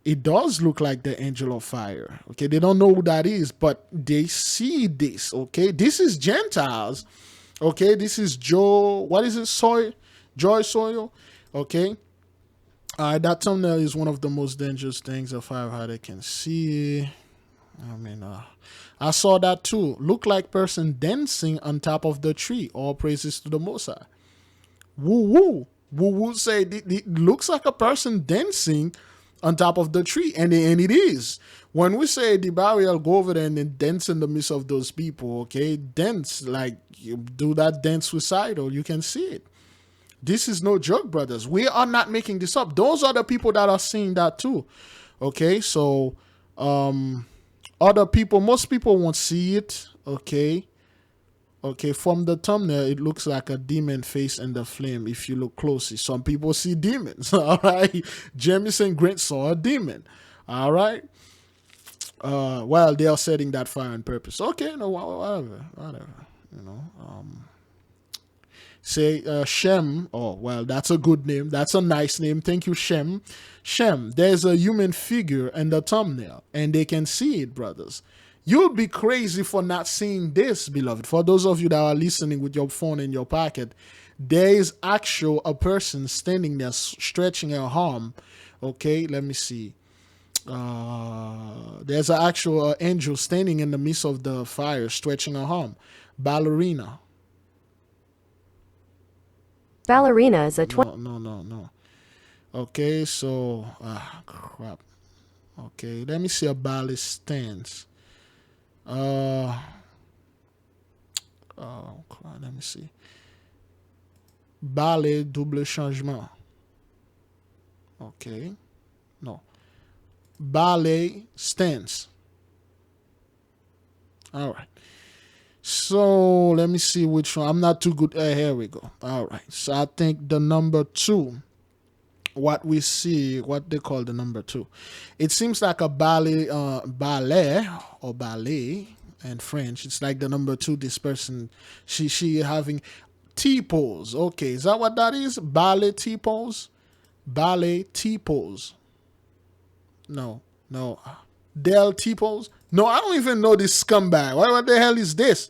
Speaker 1: it does look like the angel of fire. Okay, they don't know who that is, but they see this. Okay, this is Gentiles. Okay, this is Joy Soil. Okay, that thumbnail is one of the most dangerous things a firefighter can see. I mean, I saw that too. Look like person dancing on top of the tree. All praises to the Most High. Woo woo. who would say it looks like a person dancing on top of the tree, and it is. When we say the barrier, go over there and then dance in the midst of those people, okay? Dance, like you do that dance suicidal, you can see it. This is no joke, brothers. We are not making this up. Those are the people that are seeing that too, okay? So, other people, most people won't see it, okay? Okay, from the thumbnail, it looks like a demon face in the flame if you look closely. Some people see demons, all right? Jamison Grant saw a demon, all right? While they are setting that fire on purpose. Okay, no, whatever, you know. Say Shem, oh, well, that's a good name. That's a nice name. Thank you, Shem. Shem, there's a human figure in the thumbnail, and they can see it, brothers. You'll be crazy for not seeing this, beloved. For those of you that are listening with your phone in your pocket, there is actual a person standing there stretching her arm. Okay, let me see. There's an actual angel standing in the midst of the fire stretching her arm. Ballerina.
Speaker 16: Ballerina is a
Speaker 1: No. Okay, so crap. Okay, let me see a ballet stance. Let me see. Ballet double changement. Okay. No. Ballet stance. All right. So let me see which one. I'm not too good. Here we go. All right. So I think the number 2. What we see, what they call the number 2. It seems like a ballet in French. It's like the number 2, this person, she having T-pose. Okay, is that what that is? Ballet T-pose? Ballet T-pose. No. Del T-pose? No, I don't even know this scumbag. What the hell is this?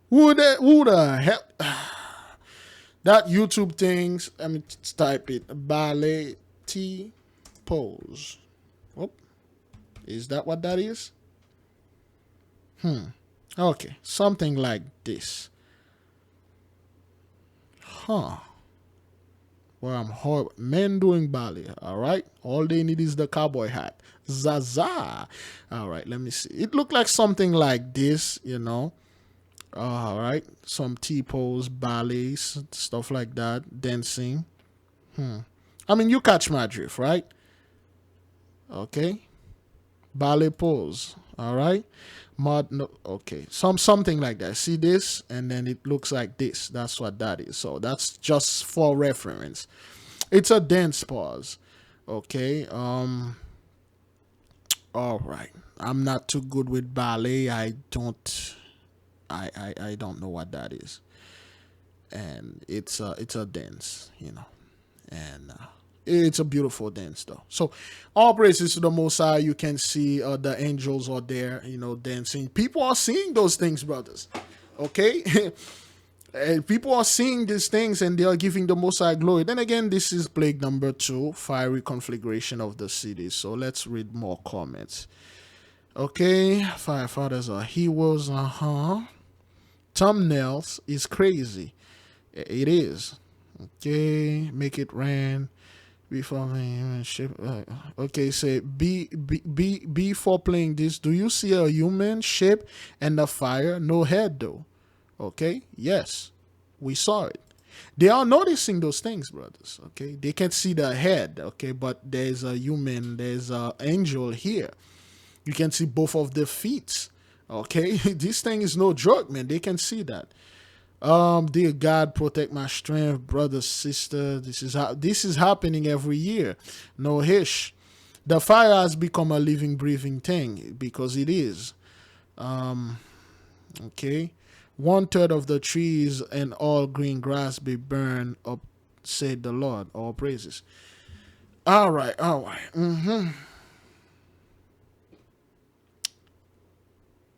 Speaker 1: Who the hell? That YouTube things, let me type it. Ballet T-pose. Oh, is that what that is? Okay, something like this. Well, I'm horrible. Men doing ballet, all right? All they need is the cowboy hat. Zaza. All right, let me see. It looked like something like this, you know. All right, some T-pose, ballets, stuff like that, dancing. I mean, you catch my drift, right? Okay. Ballet pose, all right? Okay, something like that. See this, and then it looks like this. That's what that is. So that's just for reference. It's a dance pause. Okay. All right. I'm not too good with ballet. I don't know what that is. And it's a dance, you know. And it's a beautiful dance, though. So, all praises to the Most High. You can see the angels are there, you know, dancing. People are seeing those things, brothers. Okay? And people are seeing these things, and they are giving the Most High glory. Then again, this is plague number 2, fiery conflagration of the city. So, let's read more comments. Okay, firefighters are heroes. Thumbnails is crazy. It is. Okay, make it rain. Before okay, say before playing this, do you see a human shape and the fire? No head though. Okay, yes, we saw it. They are noticing those things, brothers. Okay, they can't see the head. Okay, but there's a human, there's an angel here. You can see both of the feet. Okay, this thing is no joke, man. They can see that. Dear God, protect my strength, brother, sister. This is happening every year. No hish. The fire has become a living, breathing thing because it is. Okay. 1/3 of the trees and all green grass be burned up, said the Lord. All praises. All right.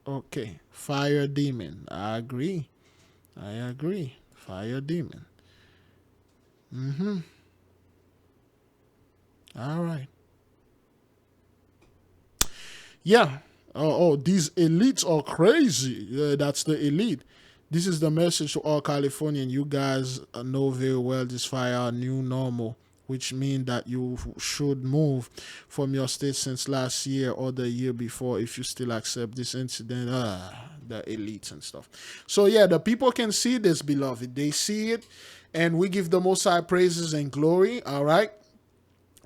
Speaker 1: Okay. Fire demon. I agree. Fire demon. All right. Yeah. Oh, these elites are crazy. That's the elite. This is the message to all Californians. You guys know very well this fire new normal, which means that you should move from your state since last year or the year before if you still accept this incident, the elites and stuff. So yeah, the people can see this, beloved. They see it, and we give the Most High praises and glory, all right?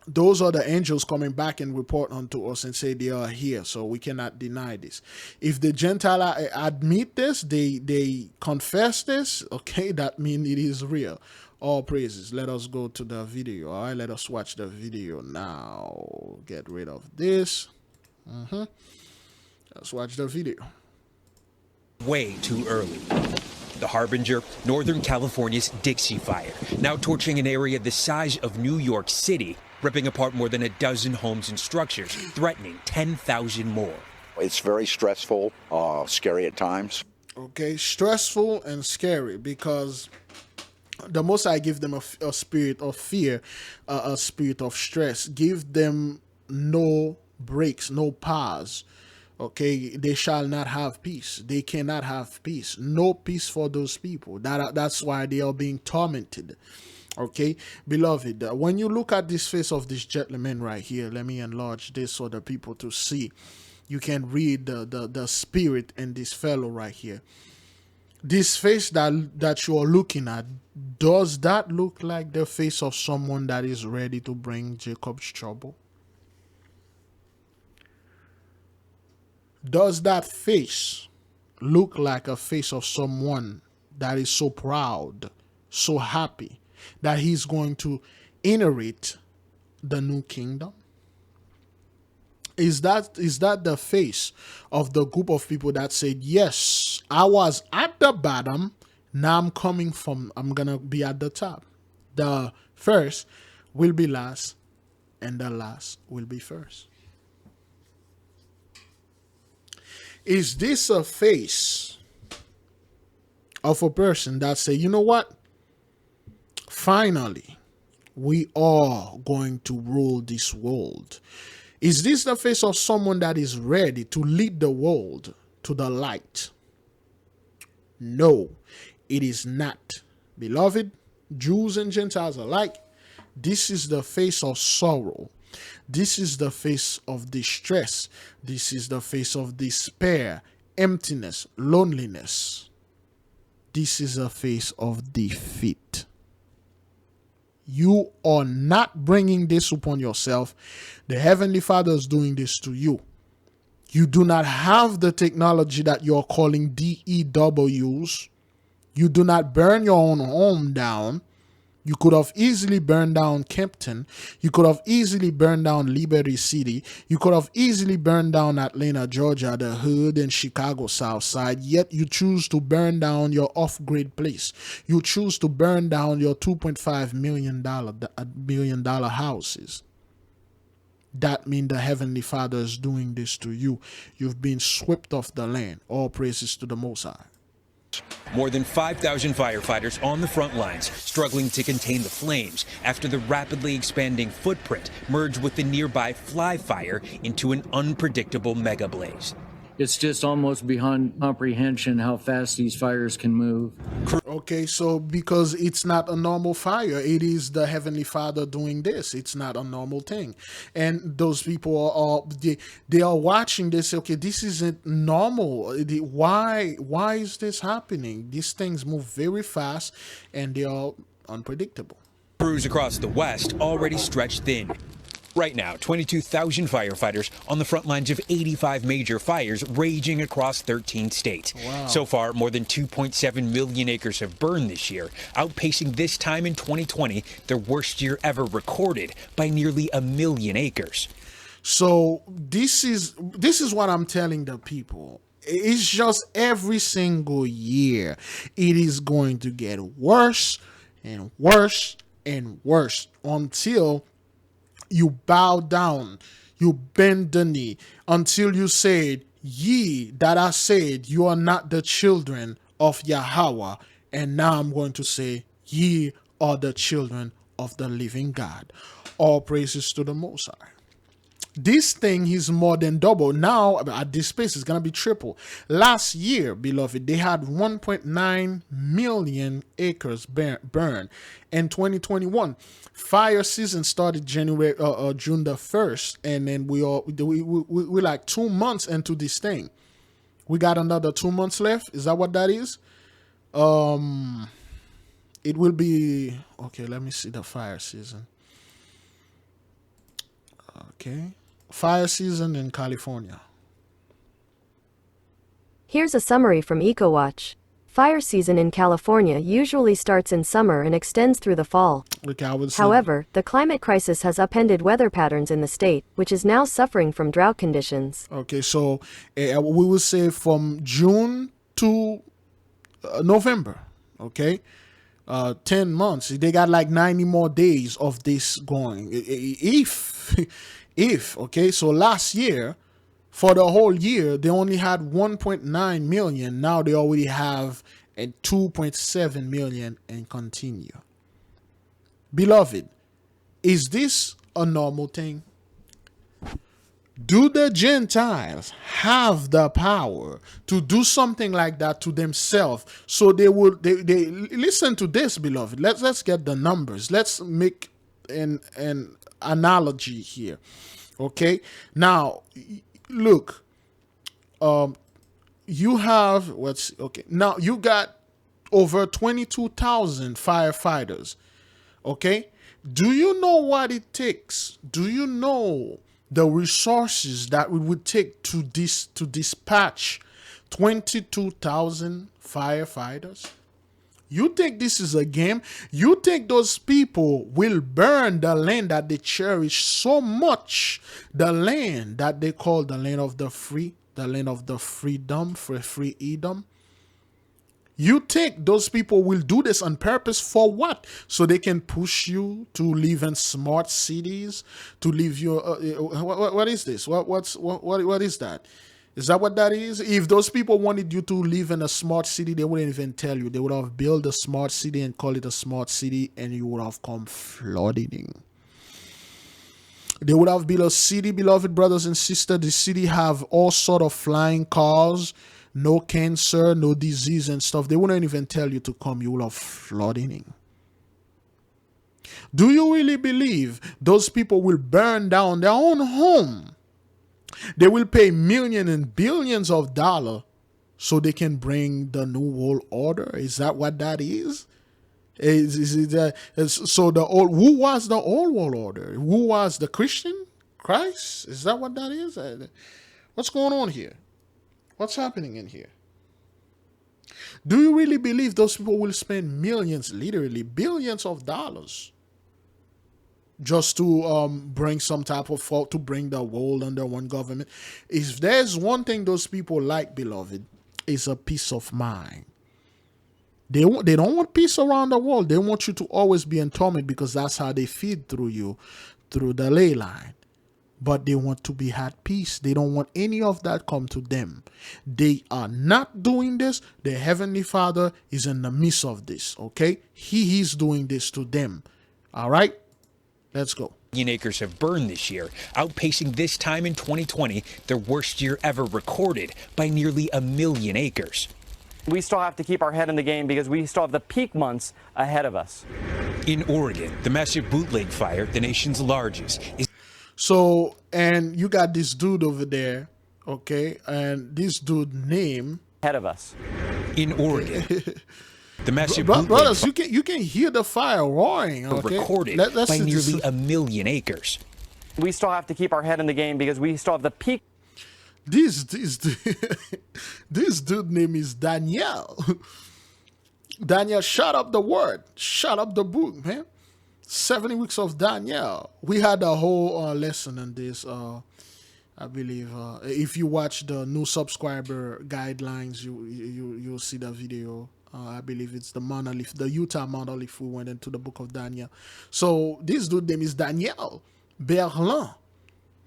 Speaker 1: Those are the angels coming back and report unto us and say they are here, so we cannot deny this. If the Gentile admit this, they confess this, okay, that means it is real. All praises. Let us go to the video. All right, let us watch the video now. Get rid of this. Let's watch the video.
Speaker 20: Way too early. The harbinger, Northern California's Dixie Fire, now torching an area the size of New York City, ripping apart more than a dozen homes and structures, threatening 10,000 more.
Speaker 4: It's very stressful, scary at times.
Speaker 1: Okay, stressful and scary because the Most High give them a spirit of fear, a spirit of stress. Give them no breaks, no pause. Okay, they shall not have peace. They cannot have peace. No peace for those people. That's why they are being tormented. Okay, beloved, when you look at this face of this gentleman right here, let me enlarge this so the people to see. You can read the spirit in this fellow right here. This face that you are looking at, does that look like the face of someone that is ready to bring Jacob's trouble? Does that face look like a face of someone that is so proud, so happy that he's going to inherit the new kingdom? Is that the face of the group of people that said, yes, I was at the bottom, now I'm gonna be at the top. The first will be last, and the last will be first. Is this a face of a person that say, you know what? Finally, we are going to rule this world. Is this the face of someone that is ready to lead the world to the light? No, it is not. Beloved, Jews and Gentiles alike, this is the face of sorrow. This is the face of distress. This is the face of despair, emptiness, loneliness. This is a face of defeat. You are not bringing this upon yourself. The Heavenly Father is doing this to you. You do not have the technology that you're calling DEWs. You do not burn your own home down. You could have easily burned down Kempton. You could have easily burned down Liberty City. You could have easily burned down Atlanta, Georgia, the hood, and Chicago South Side. Yet you choose to burn down your off-grid place. You choose to burn down your $2.5 million houses. That means the Heavenly Father is doing this to you. You've been swept off the land. All praises to the Most High.
Speaker 20: More than 5,000 firefighters on the front lines, struggling to contain the flames after the rapidly expanding footprint merged with the nearby Fly Fire into an unpredictable mega blaze.
Speaker 6: It's just almost beyond comprehension how fast these fires can move.
Speaker 1: Okay, so because it's not a normal fire, it is the Heavenly Father doing this. It's not a normal thing. And those people they are watching this. Okay, this isn't normal. Why is this happening? These things move very fast and they are unpredictable.
Speaker 20: Crews across the West already stretched thin. Right now, 22,000 firefighters on the front lines of 85 major fires raging across 13 states.
Speaker 1: Wow.
Speaker 20: So far, more than 2.7 million acres have burned this year, outpacing this time in 2020, their worst year ever recorded, by nearly 1 million acres.
Speaker 1: So this is what I'm telling the people. It's just every single year, it is going to get worse and worse and worse until you bow down, you bend the knee, until you said, ye that I said, you are not the children of YAHAWAH. And now I'm going to say, ye are the children of the living God. All praises to the Most High. This thing is more than double. Now, at this pace, it's going to be triple. Last year, beloved, they had 1.9 million acres burned. In 2021, fire season started June the 1st, and then we're like 2 months into this thing. We got another 2 months left. Is that what that is? It will be, okay, let me see the fire season. Okay. Fire season in California.
Speaker 16: Here's a summary from EcoWatch. Fire season in California usually starts in summer and extends through the fall.
Speaker 1: Okay, I would say,
Speaker 16: however, the climate crisis has upended weather patterns in the state, which is now suffering from drought conditions.
Speaker 1: okay, so we will say from June to November. Okay. 10 months. They got like 90 more days of this going. If, okay, so last year, for the whole year, they only had 1.9 million. Now they already have a 2.7 million and continue. Beloved, is this a normal thing? Do the Gentiles have the power to do something like that to themselves? So they listen to this, beloved. Let's get the numbers. Let's make an analogy here. Okay. Now, look. You have now you got over 22,000 firefighters. Okay. Do you know what it takes? Do you know the resources that it would take to dispatch 22,000 firefighters? You think this is a game? You think those people will burn the land that they cherish so much, the land that they call the land of the free, the land of the freedom, for free Edom? You think those people will do this on purpose for what? So they can push you to live in smart cities, to live your what is this? What is that? Is that what that is? If those people wanted you to live in a smart city, they wouldn't even tell you. They would have built a smart city and call it a smart city, and you would have come flooding. They would have built a city, beloved brothers and sisters. The city have all sort of flying cars, no cancer, no disease and stuff. They wouldn't even tell you to come. You will have flooding. Do you really believe those people will burn down their own home? They will pay millions and billions of dollars so they can bring the new world order. Is that what that is? So who was the old world order? Who was the Christian? Christ? Is that what that is? What's going on here? What's happening in here? Do you really believe those people will spend millions, literally billions of dollars, just to bring some type of fault, to bring the world under one government? If there's one thing those people like, beloved, is a peace of mind. They don't want peace around the world. They want you to always be in torment, because that's how they feed through you, through the ley line. But they want to be at peace. They don't want any of that come to them. They are not doing this. The Heavenly Father is in the midst of this, okay? He is doing this to them, all right? Let's go.
Speaker 20: Acres have burned this year, outpacing this time in 2020, their worst year ever recorded, by nearly 1 million acres.
Speaker 8: We still have to keep our head in the game because we still have the peak months ahead of us.
Speaker 20: In Oregon, the massive bootleg fire, the nation's largest, is...
Speaker 1: So, and you got this dude over there, okay? And this dude name...
Speaker 8: Ahead of us.
Speaker 20: In Oregon. The massive
Speaker 1: brothers, you can hear the fire roaring. Okay?
Speaker 20: Recorded by nearly 1 million acres.
Speaker 8: We still have to keep our head in the game because we still have the peak.
Speaker 1: This dude name is Daniel. Daniel, shut up the word. Shut up the book, man. 70 weeks of Daniel. We had a whole lesson on this. I believe if you watch the new subscriber guidelines, you'll see the video. I believe it's the monolith, the Utah monolith. We went into the book of Daniel. So this dude name is Daniel Berlin.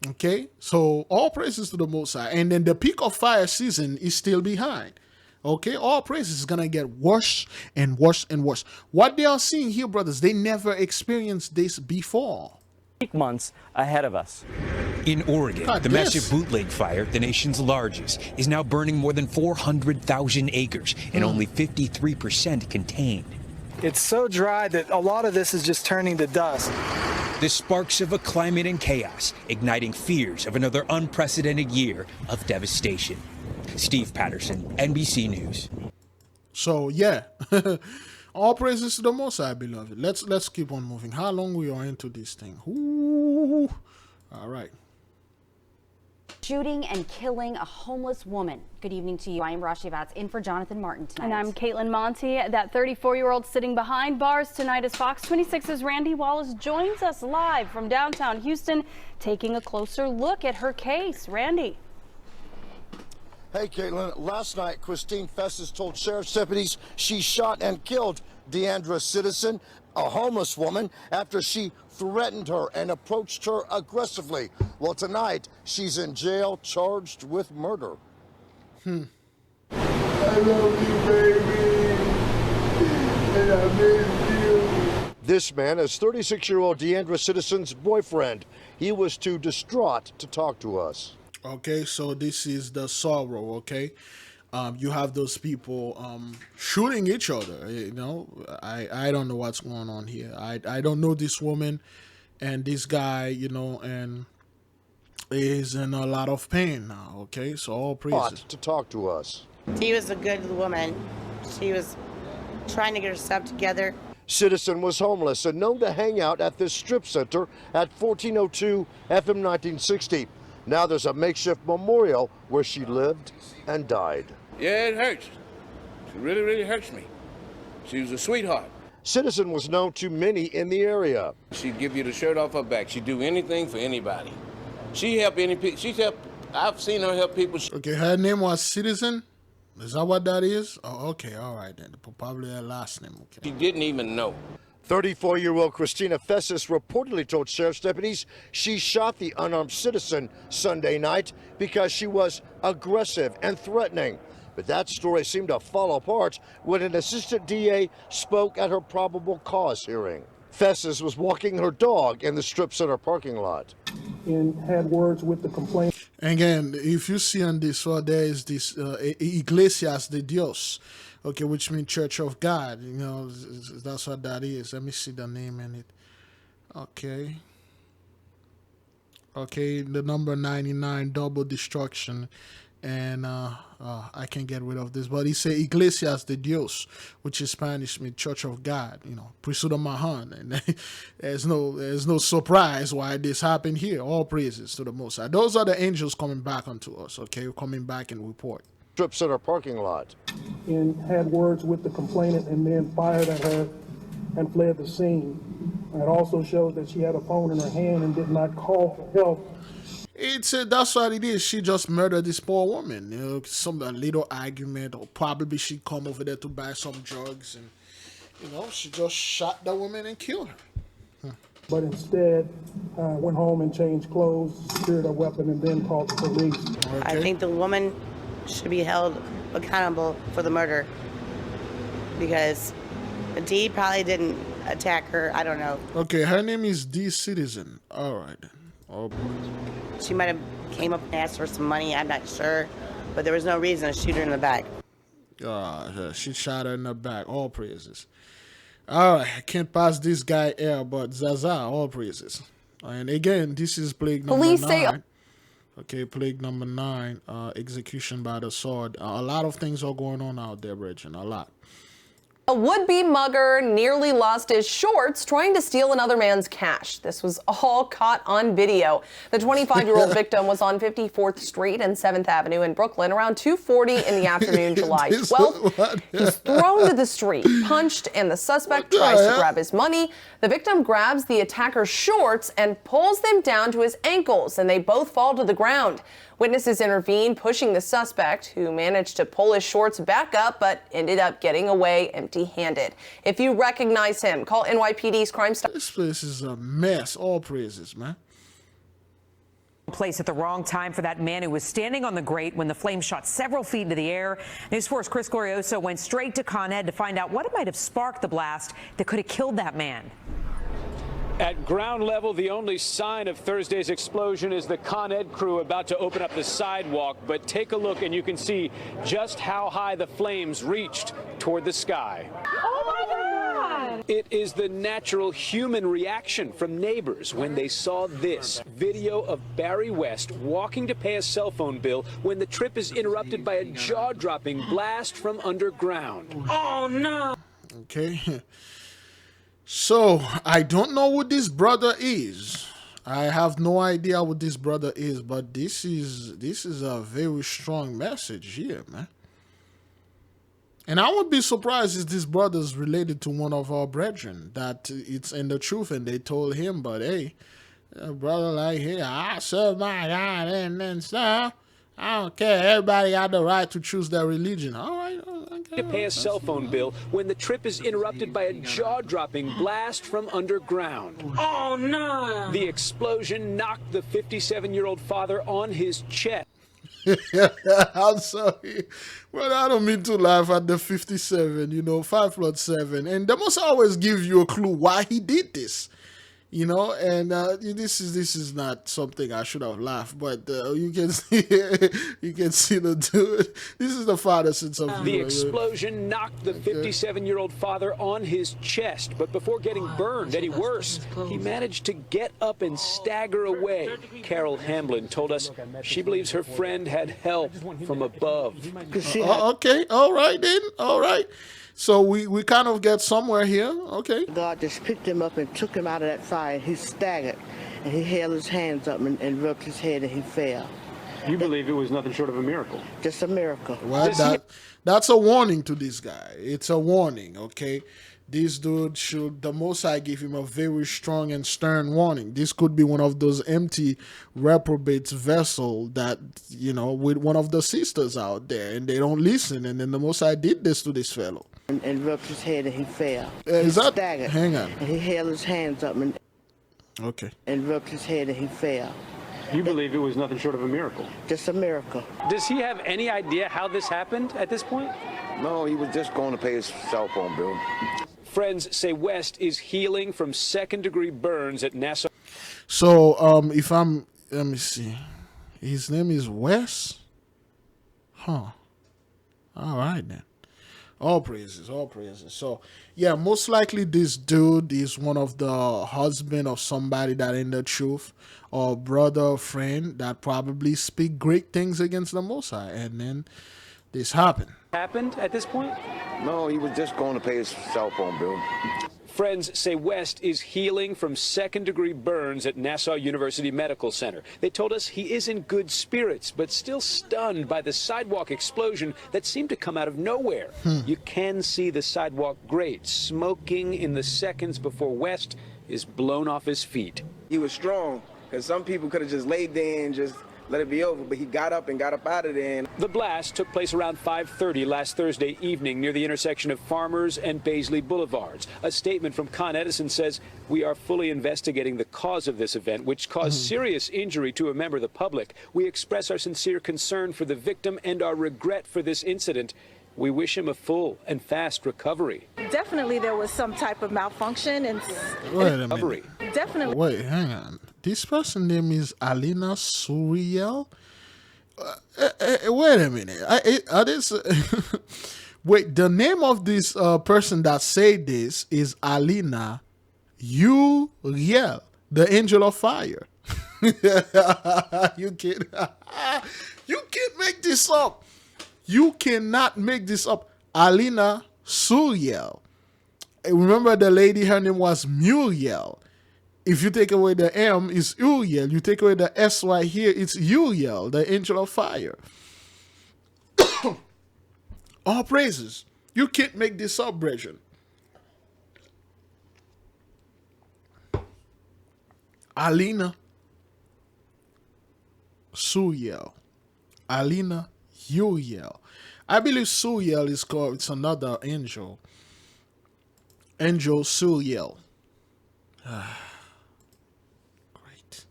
Speaker 1: Okay, so all praises to the Most High. And then the peak of fire season is still behind. Okay, all praises is gonna get worse and worse and worse. What they are seeing here, brothers, they never experienced this before.
Speaker 8: peak months ahead of us.
Speaker 20: In Oregon, the massive bootleg fire, the nation's largest, is now burning more than 400,000 acres and only 53% contained.
Speaker 2: It's so dry that a lot of this is just turning to dust.
Speaker 20: The sparks of a climate in chaos, igniting fears of another unprecedented year of devastation. Steve Patterson, NBC News.
Speaker 1: So yeah, all praises to the Most High, beloved. Let's keep on moving. How long we are into this thing? Ooh. All right.
Speaker 9: Shooting and killing a homeless woman. Good evening to you. I am Rashi Vatz in for Jonathan Martin tonight.
Speaker 15: And I'm Caitlin Monty. That 34-year-old sitting behind bars tonight as Fox 26's Randy Wallace joins us live from downtown Houston, taking a closer look at her case. Randy.
Speaker 21: Hey, Caitlin. Last night, Christine Festus told sheriff's deputies she shot and killed Deandra Citizen, a homeless woman, after she threatened her and approached her aggressively. Well, tonight, she's in jail charged with murder.
Speaker 22: I love you, baby. And I miss you.
Speaker 21: This man is 36-year-old Deandra Citizen's boyfriend. He was too distraught to talk to us.
Speaker 1: Okay, so this is the sorrow, okay? You have those people shooting each other, you know? I don't know what's going on here. I don't know this woman and this guy, you know, and is in a lot of pain now, okay? So all praises.
Speaker 21: To talk to us.
Speaker 24: She was a good woman. She was trying to get herself together.
Speaker 21: Citizen was homeless and known to hang out at this strip center at 1402 FM 1960. Now there's a makeshift memorial where she lived and died.
Speaker 27: Yeah, it hurts. It really, really hurts me. She was a sweetheart.
Speaker 21: Citizen was known to many in the area.
Speaker 27: She'd give you the shirt off her back. She'd do anything for anybody. She helped any people. She's helped. I've seen her help people.
Speaker 1: Okay, her name was Citizen. Is that what that is? Oh, okay, all right then. Probably her last name. Okay.
Speaker 27: She didn't even know.
Speaker 21: 34-year-old Christina Festus reportedly told sheriff's deputies she shot the unarmed citizen Sunday night because she was aggressive and threatening. But that story seemed to fall apart when an assistant DA spoke at her probable cause hearing. Festus was walking her dog in the strip center parking lot.
Speaker 28: And had words with the complainant.
Speaker 1: Again, if you see on this, so there is this Iglesias de Dios, okay, which means Church of God. You know, that's what that is. Let me see the name in it. Okay. Okay, the number 99, double destruction. And I can't get rid of this, but he said Iglesias de Dios, which is Spanish means Church of God, you know, Priesthood of Mahan. And there's no surprise why this happened here. All praises to the Most High. Those are the angels coming back unto us, okay, coming back and report.
Speaker 21: Strip center parking lot.
Speaker 28: And had words with the complainant and then fired at her and fled the scene. It also shows that she had a phone in her hand and did not call for help.
Speaker 1: That's what it is. She just murdered this poor woman. You know, some little argument, or probably she come over there to buy some drugs, and you know, she just shot the woman and killed her.
Speaker 28: But instead, went home and changed clothes, secured a weapon, and then called the police.
Speaker 1: Okay.
Speaker 24: I think the woman should be held accountable for the murder because D probably didn't attack her. I don't know.
Speaker 1: Okay, her name is D Citizen. All right. Oh,
Speaker 24: she might have came up and asked for some money. I'm not sure, but there was no reason to shoot her in the back.
Speaker 1: She shot her in the back. All praises. All right, I can't pass this guy air, but Zaza, all praises. And again, this is plague number 9. Okay, plague number 9, execution by the sword. A lot of things are going on out there, Bridget, a lot.
Speaker 29: A would-be mugger nearly lost his shorts trying to steal another man's cash. This was all caught on video. The 25-year-old victim was on 54th Street and 7th Avenue in Brooklyn around 2:40 in the afternoon, July 12th. He's thrown to the street, punched, and the suspect tries to grab his money. The victim grabs the attacker's shorts and pulls them down to his ankles, and they both fall to the ground. Witnesses intervened, pushing the suspect, who managed to pull his shorts back up but ended up getting away empty-handed. If you recognize him, call NYPD's Crime Stop.
Speaker 1: This place is a mess. All praises, man.
Speaker 30: Place at the wrong time for that man who was standing on the grate when the flame shot several feet into the air. News 4's Chris Glorioso went straight to Con Ed to find out what might have sparked the blast that could have killed that man.
Speaker 3: At ground level, the only sign of Thursday's explosion is the Con Ed crew about to open up the sidewalk. But take a look and you can see just how high the flames reached toward the sky.
Speaker 10: Oh my God!
Speaker 3: It is the natural human reaction from neighbors when they saw this video of Barry West walking to pay a cell phone bill when the trip is interrupted by a jaw-dropping blast from underground.
Speaker 10: Oh no!
Speaker 1: Okay. So, I don't know who this brother is. I have no idea what this brother is, but this is a very strong message here, man. And I would be surprised if this brother is related to one of our brethren, that it's in the truth and they told him, but hey, brother, like, hey, I serve my God and then stuff. I don't care. Everybody got the right to choose their religion. All right. Okay.
Speaker 3: To pay a cell phone bill when the trip is interrupted by a jaw-dropping blast from underground.
Speaker 10: Oh no!
Speaker 3: The explosion knocked the 57-year-old father on his chest.
Speaker 1: I'm sorry. Well, I don't mean to laugh at the 57, 5+7. And they must always give you a clue why he did this. And this is not something I should have laughed, but you can see the dude. This is the father since of
Speaker 3: the explosion knocked the 57-year-old father on his chest, but before getting burned any worse, he managed to get up and stagger away. Carol Hamblin told us she believes her friend had help from above.
Speaker 1: Okay, all right then, all right. So we kind of get somewhere here, okay?
Speaker 11: God just picked him up and took him out of that fire. He staggered, and he held his hands up and rubbed his head, and he fell.
Speaker 3: You believe it was nothing short of a miracle?
Speaker 11: Just a miracle.
Speaker 1: Well, that's a warning to this guy. It's a warning, okay? This dude the Most High give him a very strong and stern warning. This could be one of those empty reprobates vessel that, with one of the sisters out there, and they don't listen, and then the Most High did this to this fellow.
Speaker 11: And rubbed his head and he fell.
Speaker 1: Is
Speaker 11: he
Speaker 1: that?
Speaker 11: Staggered,
Speaker 1: Hang on.
Speaker 11: And he held his hands up and rubbed his head and he fell.
Speaker 3: You believe it was nothing short of a miracle?
Speaker 11: Just a miracle.
Speaker 3: Does he have any idea how this happened at this point?
Speaker 4: No, he was just going to pay his cell phone bill.
Speaker 3: Friends say West is healing from second-degree burns at Nassau.
Speaker 1: So, let me see. His name is Wes? Huh. All right, then. All praises, all praises. So, yeah, most likely this dude is one of the husband of somebody that in the truth, or brother or friend that probably speak great things against the Most High, and then this happened.
Speaker 3: Happened at this point?
Speaker 4: No, he was just going to pay his cell phone bill.
Speaker 3: Friends say West is healing from second-degree burns at Nassau University Medical Center. They told us he is in good spirits, but still stunned by the sidewalk explosion that seemed to come out of nowhere. You can see the sidewalk grate smoking in the seconds before West is blown off his feet.
Speaker 12: He was strong, because some people could have just laid there and just let it be over, but he got up out of there.
Speaker 3: The blast took place around 5:30 last Thursday evening near the intersection of Farmers and Baisley Boulevards. A statement from Con Edison says, "We are fully investigating the cause of this event, which caused serious injury to a member of the public. We express our sincere concern for the victim and our regret for this incident. We wish him a full and fast recovery."
Speaker 14: Definitely there was some type of malfunction and
Speaker 1: Wait a minute.
Speaker 14: Definitely.
Speaker 1: Wait, hang on. This person's name is Alina Suriel. Wait a minute. Wait, the name of this person that said this is Alina Uriel, the angel of fire. You can't make this up. You cannot make this up. Alina Suriel. Remember the lady, her name was Muriel. If you take away the M, it's Uriel. You take away the S right here, it's Uriel, the angel of fire. All praises. You can't make this up, brethren. Alina Suriel. Alina Uriel. I believe Suriel is called, it's another angel. Angel Suriel. Great.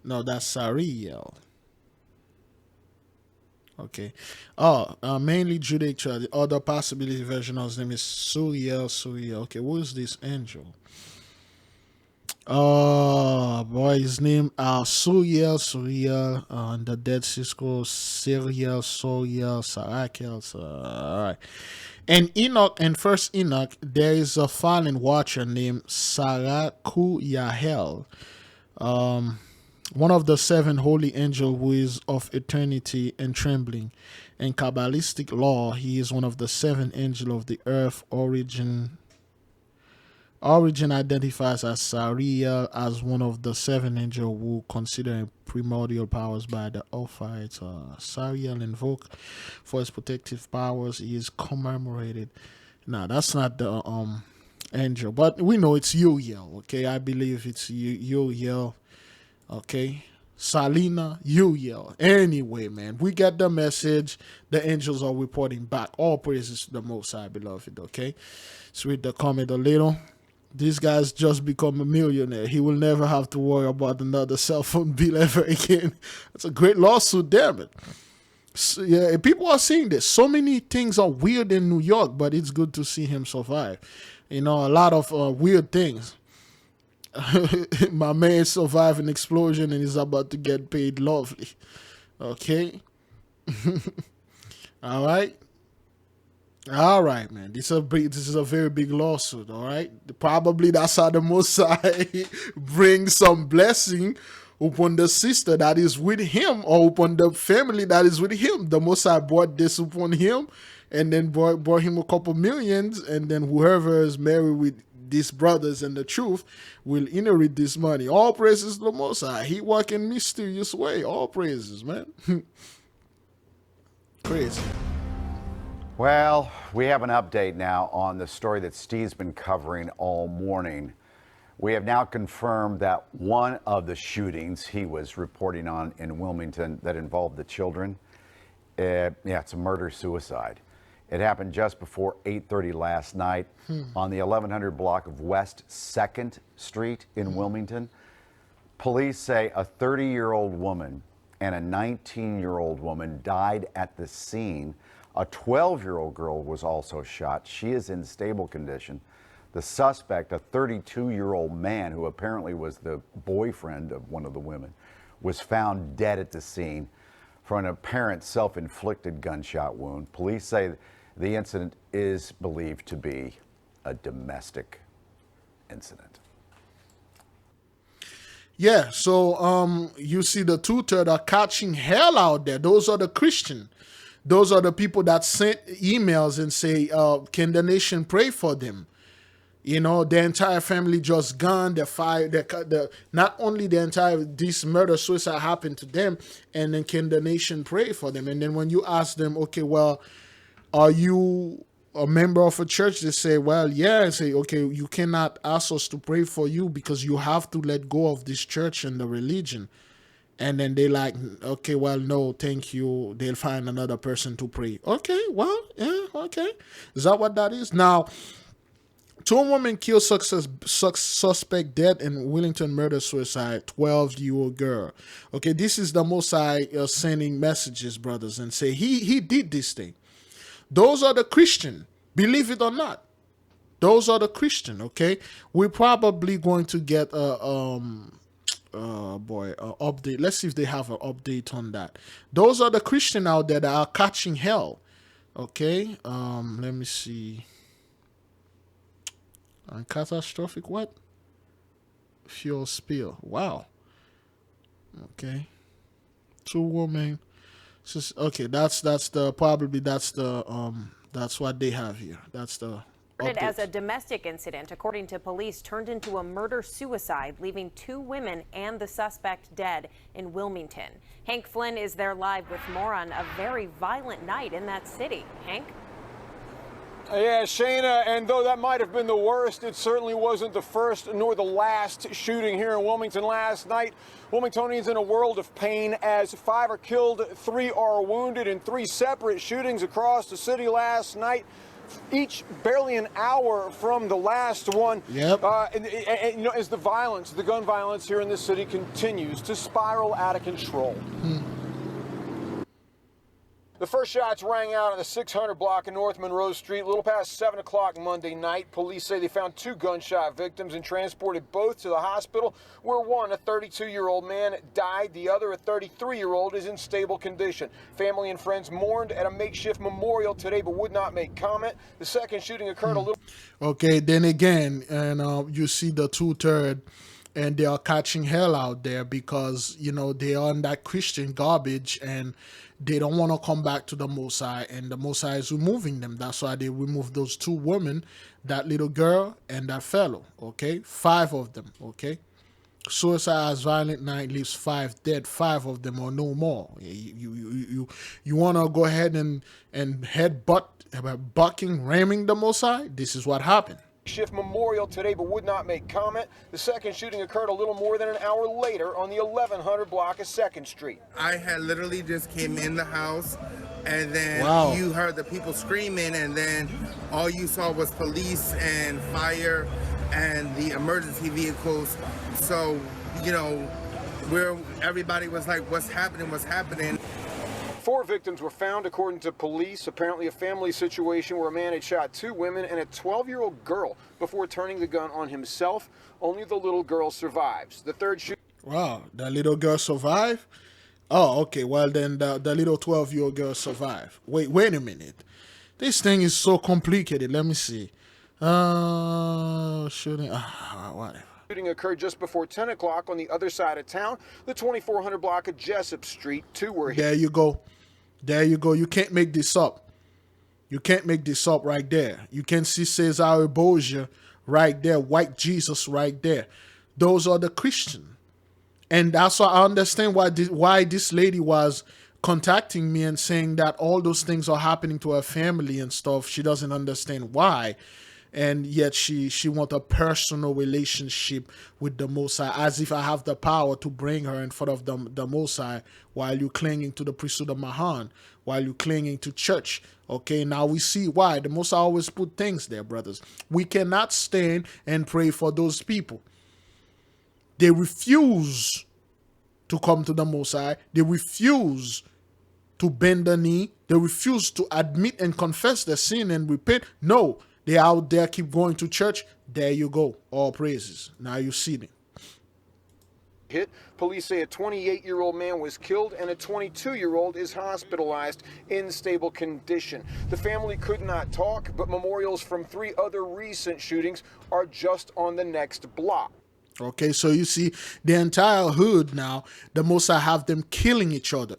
Speaker 1: No, that's Sariel. Okay. Mainly Judaic church. The other possibility version of his name is Suriel. Okay, who is this angel? Boy, his name Suriel, and the Dead Sea Scrolls, Suriel, Sarakel. All right. And Enoch, and first Enoch, there is a fallen watcher named Sarakuyahel, one of the 7 holy angels who is of eternity and trembling. In Kabbalistic law, he is one of the 7 angels of the earth. Origin identifies as Sariel as one of the 7 angels who consider primordial powers by the Ophites. Sariel invoked for his protective powers. He is commemorated. Now, that's not the angel, but we know it's Uriel. Okay, I believe it's Uriel. Okay, Salina, Uriel. Anyway, man, we get the message. The angels are reporting back. All praises to the Most High, beloved. Okay, let's read the comment a little. This guy's just become a millionaire. He will never have to worry about another cell phone bill ever again. That's a great lawsuit, damn it. So, yeah, people are seeing this. So many things are weird in New York, but it's good to see him survive. You know, a lot of weird things. My man survived an explosion and is about to get paid lovely. Okay. All right. All right, man. This is a very big lawsuit. All right. Probably that's how the Most High brings some blessing upon the sister that is with him, or upon the family that is with him. The Most High brought this upon him, and then brought him a couple millions, and then whoever is married with these brothers and the truth will inherit this money. All praises to the Most High. He walk in mysterious way. All praises, man. Crazy.
Speaker 5: Well, we have an update now on the story that Steve's been covering all morning. We have now confirmed that one of the shootings he was reporting on in Wilmington that involved the children, it's a murder-suicide. It happened just before 8:30 last night on the 1100 block of West 2nd Street in Wilmington. Police say a 30-year-old woman and a 19-year-old woman died at the scene. A 12-year-old girl was also shot. She is in stable condition. The suspect, a 32-year-old man who apparently was the boyfriend of one of the women, was found dead at the scene from an apparent self-inflicted gunshot wound. Police say the incident is believed to be a domestic incident.
Speaker 1: Yeah, so you see the two-thirds are catching hell out there. Those are the Christian. Those are the people that sent emails and say, can the nation pray for them? You know, the entire family just gone. They're fired. Not only this murder suicide happened to them, and then can the nation pray for them? And then when you ask them, okay, well, are you a member of a church? They say, well, yeah. And say, okay, you cannot ask us to pray for you because you have to let go of this church and the religion. And then they like, okay, well, no, thank you. They'll find another person to pray. Okay, well, yeah, okay. Is that what that is? Now, 2 women killed suspect dead in Wilmington murder-suicide, 12-year-old girl. Okay, this is the Most High sending messages, brothers, and say he did this thing. Those are the Christian, believe it or not. Those are the Christian, okay? We're probably going to get update. Let's see if they have an update on that. Those are the Christian out there that are catching hell. Okay, let me see. Catastrophic what? Fuel spill. Wow. Okay. 2 women. Okay, that's what they have here. That's the update.
Speaker 6: As a domestic incident, according to police, turned into a murder-suicide, leaving 2 women and the suspect dead in Wilmington. Hank Flynn is there live with more on a very violent night in that city. Hank?
Speaker 7: Yeah, Shayna, and though that might have been the worst, it certainly wasn't the first nor the last shooting here in Wilmington last night. Wilmingtonians in a world of pain as 5 are killed, 3 are wounded in 3 separate shootings across the city last night, each barely an hour from the last one.
Speaker 1: Yep.
Speaker 7: And you know, as the gun violence here in this city continues to spiral out of control. The first shots rang out on the 600 block of North Monroe Street, a little past 7 o'clock Monday night. Police say they found 2 gunshot victims and transported both to the hospital, where one, a 32-year-old man, died. The other, a 33-year-old, is in stable condition. Family and friends mourned at a makeshift memorial today, but would not make comment. The second shooting occurred a little...
Speaker 1: Okay, then again, and you see the 2/3, and they are catching hell out there because, you know, they are on that Christian garbage and they don't want to come back to the Most High, and the Most High is removing them. That's why they removed those 2 women, that little girl and that fellow, okay? 5 of them, okay? Suicide as violent night leaves 5 dead. 5 of them or no more. You want to go ahead and headbutt, bucking, ramming the Most High? This is what happened.
Speaker 7: Shift memorial today, but would not make comment. The second shooting occurred a little more than an hour later on the 1100 block of 2nd Street.
Speaker 2: I had literally just came in the house, and then you heard the people screaming, and then all you saw was police and fire and the emergency vehicles. So, you know, where everybody was like, what's happening, what's happening?
Speaker 7: 4 victims were found, according to police. Apparently a family situation where a man had shot 2 women and a 12-year-old girl before turning the gun on himself. Only the little girl survives. The third shooting...
Speaker 1: Wow, the little girl survived? Oh, okay. Well, then the little 12-year-old girl survived. Wait a minute. This thing is so complicated. Let me see. Shooting. Whatever.
Speaker 7: Shooting occurred just before 10 o'clock on the other side of town, the 2400 block of Jessup Street. 2 were hit.
Speaker 1: There you go. There you go. You can't make this up. You can't make this up right there. You can see Cesare Borgia right there, white Jesus right there. Those are the Christians. And that's why I understand why this lady was contacting me and saying that all those things are happening to her family and stuff. She doesn't understand why. And yet she wants a personal relationship with the Most High, as if I have the power to bring her in front of the Most High while you're clinging to the priesthood of Mahan, while you're clinging to church. Okay, now we see why. The Most High always put things there, brothers. We cannot stand and pray for those people. They refuse to come to the Most High. They refuse to bend the knee. They refuse to admit and confess their sin and repent. No. They out there, keep going to church. There you go. All praises. Now you see them.
Speaker 7: Hit. Police say a 28-year-old man was killed and a 22-year-old is hospitalized in stable condition. The family could not talk, but memorials from 3 other recent shootings are just on the next block.
Speaker 1: Okay, so you see the entire hood now, the Most High have them killing each other.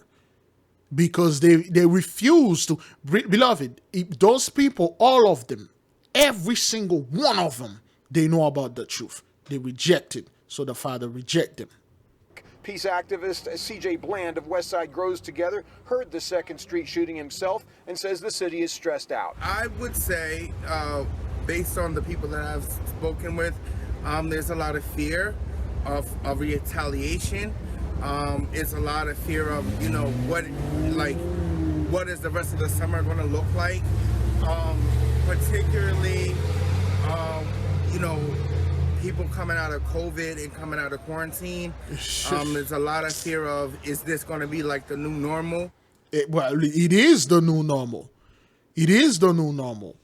Speaker 1: Because they refuse to. Beloved, those people, all of them, every single one of them, they know about the truth. They reject it. So the Father reject them.
Speaker 7: Peace activist C.J. Bland of Westside Grows Together heard the 2nd Street shooting himself and says the city is stressed out.
Speaker 2: I would say, based on the people that I've spoken with, there's a lot of fear of retaliation. It's a lot of fear of, you know, what is the rest of the summer going to look like? Particularly, you know, people coming out of COVID and coming out of quarantine. There's a lot of fear of, is this going to be like the new normal?
Speaker 1: Well, it is the new normal. It is the new normal.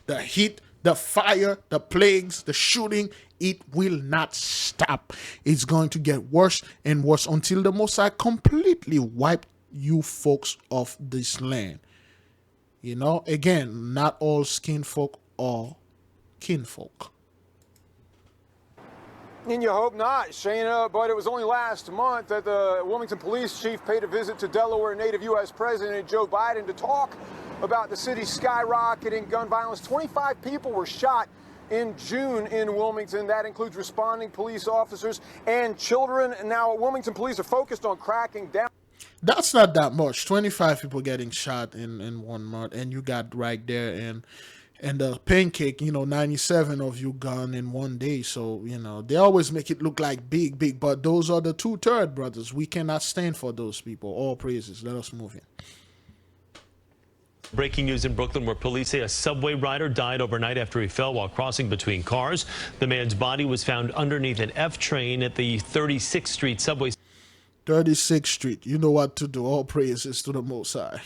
Speaker 1: The heat, the fire, the plagues, the shooting, it will not stop. It's going to get worse and worse until the Most High completely wipe you folks off this land. You know, again, not all skin folk are kinfolk.
Speaker 7: And you hope not, Shayna, but it was only last month that the Wilmington police chief paid a visit to Delaware native U.S. President Joe Biden to talk about the city's skyrocketing gun violence. 25 people were shot in June in Wilmington. That includes responding police officers and children. Now, Wilmington police are focused on cracking down.
Speaker 1: That's not that much. 25 people getting shot in 1 month, and you got right there and the pancake, you know, 97 of you gone in 1 day. So, you know, they always make it look like big, but those are the 2/3, brothers. We cannot stand for those people. All praises. Let us move in.
Speaker 8: Breaking news in Brooklyn, where police say a subway rider died overnight after he fell while crossing between cars. The man's body was found underneath an F train at the 36th Street subway.
Speaker 1: 36th Street. You know what to do. All praises to the Most High.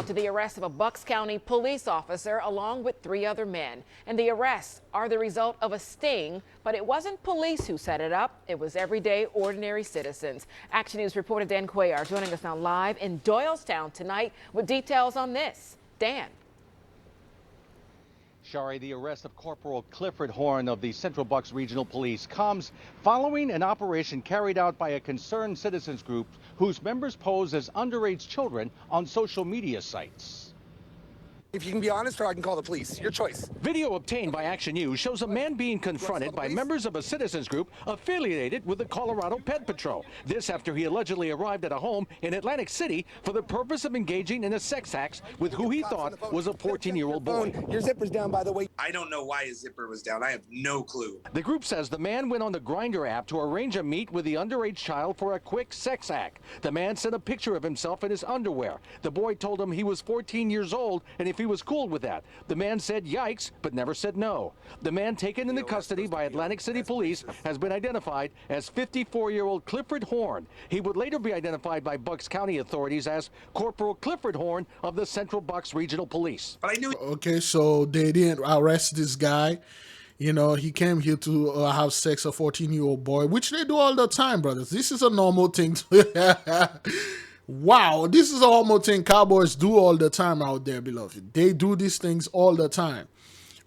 Speaker 9: To the arrest of a Bucks County police officer along with 3 other men. And the arrests are the result of a sting, but it wasn't police who set it up. It was everyday, ordinary citizens. Action News reporter Dan Cuellar joining us now live in Doylestown tonight with details on this. Dan.
Speaker 13: Shari, the arrest of Corporal Clifford Horn of the Central Bucks Regional Police comes following an operation carried out by a concerned citizens group whose members pose as underage children on social media sites.
Speaker 16: If you can be honest, or I can call the police. Your choice.
Speaker 13: Video obtained by Action News shows a man being confronted by members of a citizens group affiliated with the Colorado Pet Patrol. This after he allegedly arrived at a home in Atlantic City for the purpose of engaging in a sex act with who he thought was a 14-year-old boy.
Speaker 16: Your zipper's down, by the way.
Speaker 17: I don't know why his zipper was down. I have no clue.
Speaker 13: The group says the man went on the Grindr app to arrange a meet with the underage child for a quick sex act. The man sent a picture of himself in his underwear. The boy told him he was 14 years old and if he was cool with that. The man said yikes, but never said no. The man taken into custody by Atlantic City Police has been identified as 54-year-old Clifford Horn. He would later be identified by Bucks County authorities as Corporal Clifford Horn of the Central Bucks Regional Police.
Speaker 17: But I knew.
Speaker 1: Okay, so they didn't arrest this guy. You know, he came here to have sex with a 14-year-old boy, which they do all the time, brothers. This is a normal thing. Wow, this is a normal thing cowboys do all the time out there, beloved. They do these things all the time.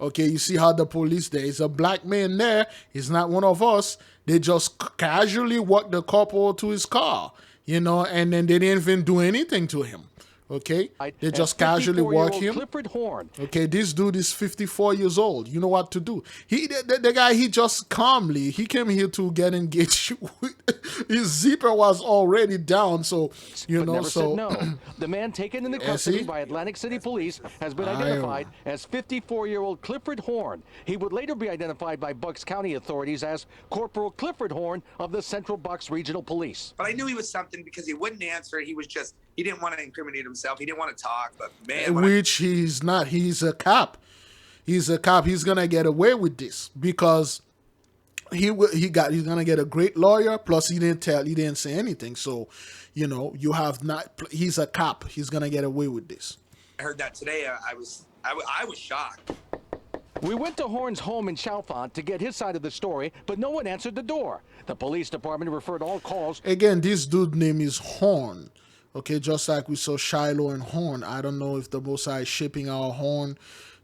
Speaker 1: Okay, you see how the police, there is a black man there. He's not one of us. They just casually walk the couple to his car, you know, and then they didn't even do anything to him. Okay, they just casually walk him.
Speaker 13: Clifford Horn.
Speaker 1: Okay, this dude is 54 years old. You know what to do. The guy, he just calmly, he came here to get engaged. His zipper was already down, so you know. So
Speaker 13: no. The man taken into custody by Atlantic City Police has been identified as 54-year-old Clifford Horn. He would later be identified by Bucks County authorities as Corporal Clifford Horn of the Central Bucks Regional Police.
Speaker 17: But I knew he was something because he wouldn't answer. He was just, he didn't want to incriminate himself. He didn't want to talk, but man.
Speaker 1: Which he's not. He's a cop. He's a cop. He's going to get away with this because he's going to get a great lawyer. Plus he didn't say anything. So, you know, you have not, he's a cop. He's going to get away with this.
Speaker 17: I heard that today. I was shocked.
Speaker 13: We went to Horn's home in Chalfont to get his side of the story, but no one answered the door. The police department referred all calls.
Speaker 1: Again, this dude's name is Horn. Okay, just like we saw Shiloh and Horn. I don't know if the Most High is shipping our horn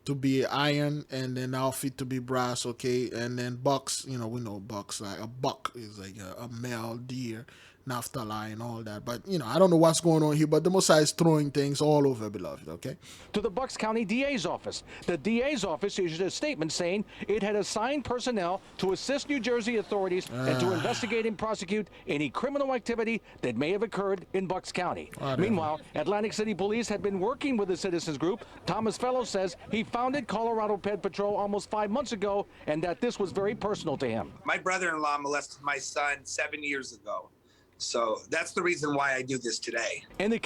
Speaker 1: to be iron and then our feet to be brass, okay? And then bucks, you know, we know bucks, like a buck is like a male deer, Naphtali and all that. But, you know, I don't know what's going on here, but the Most High is throwing things all over, beloved, okay?
Speaker 13: To the Bucks County DA's office. The DA's office issued a statement saying it had assigned personnel to assist New Jersey authorities and to investigate and prosecute any criminal activity that may have occurred in Bucks County. Meanwhile, Atlantic City Police had been working with the citizens group. Thomas Fellows says he founded Colorado Pet Patrol almost 5 months ago and that this was very personal to him.
Speaker 17: My brother-in-law molested my son 7 years ago. So that's the reason why I do this today.
Speaker 13: In the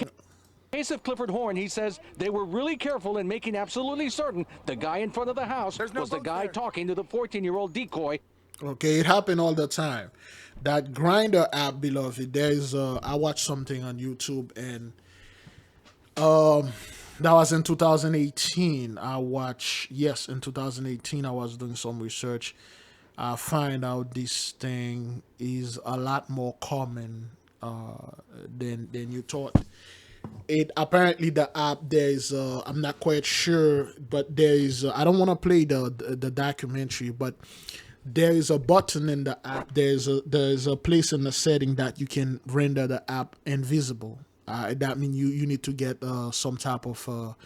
Speaker 13: case of Clifford Horn, he says they were really careful in making absolutely certain the guy in front of the house was the guy talking to the 14-year-old decoy.
Speaker 1: Okay, it happened all the time. That Grindr app, beloved, there's I watched something on YouTube and that was in 2018. In 2018 I was doing some research. I find out this thing is a lot more common than you thought. It apparently the app there's I'm not quite sure, but there is I don't want to play the documentary, but there is a button in the app. There's a place in the setting that you can render the app invisible. That means you need to get some type of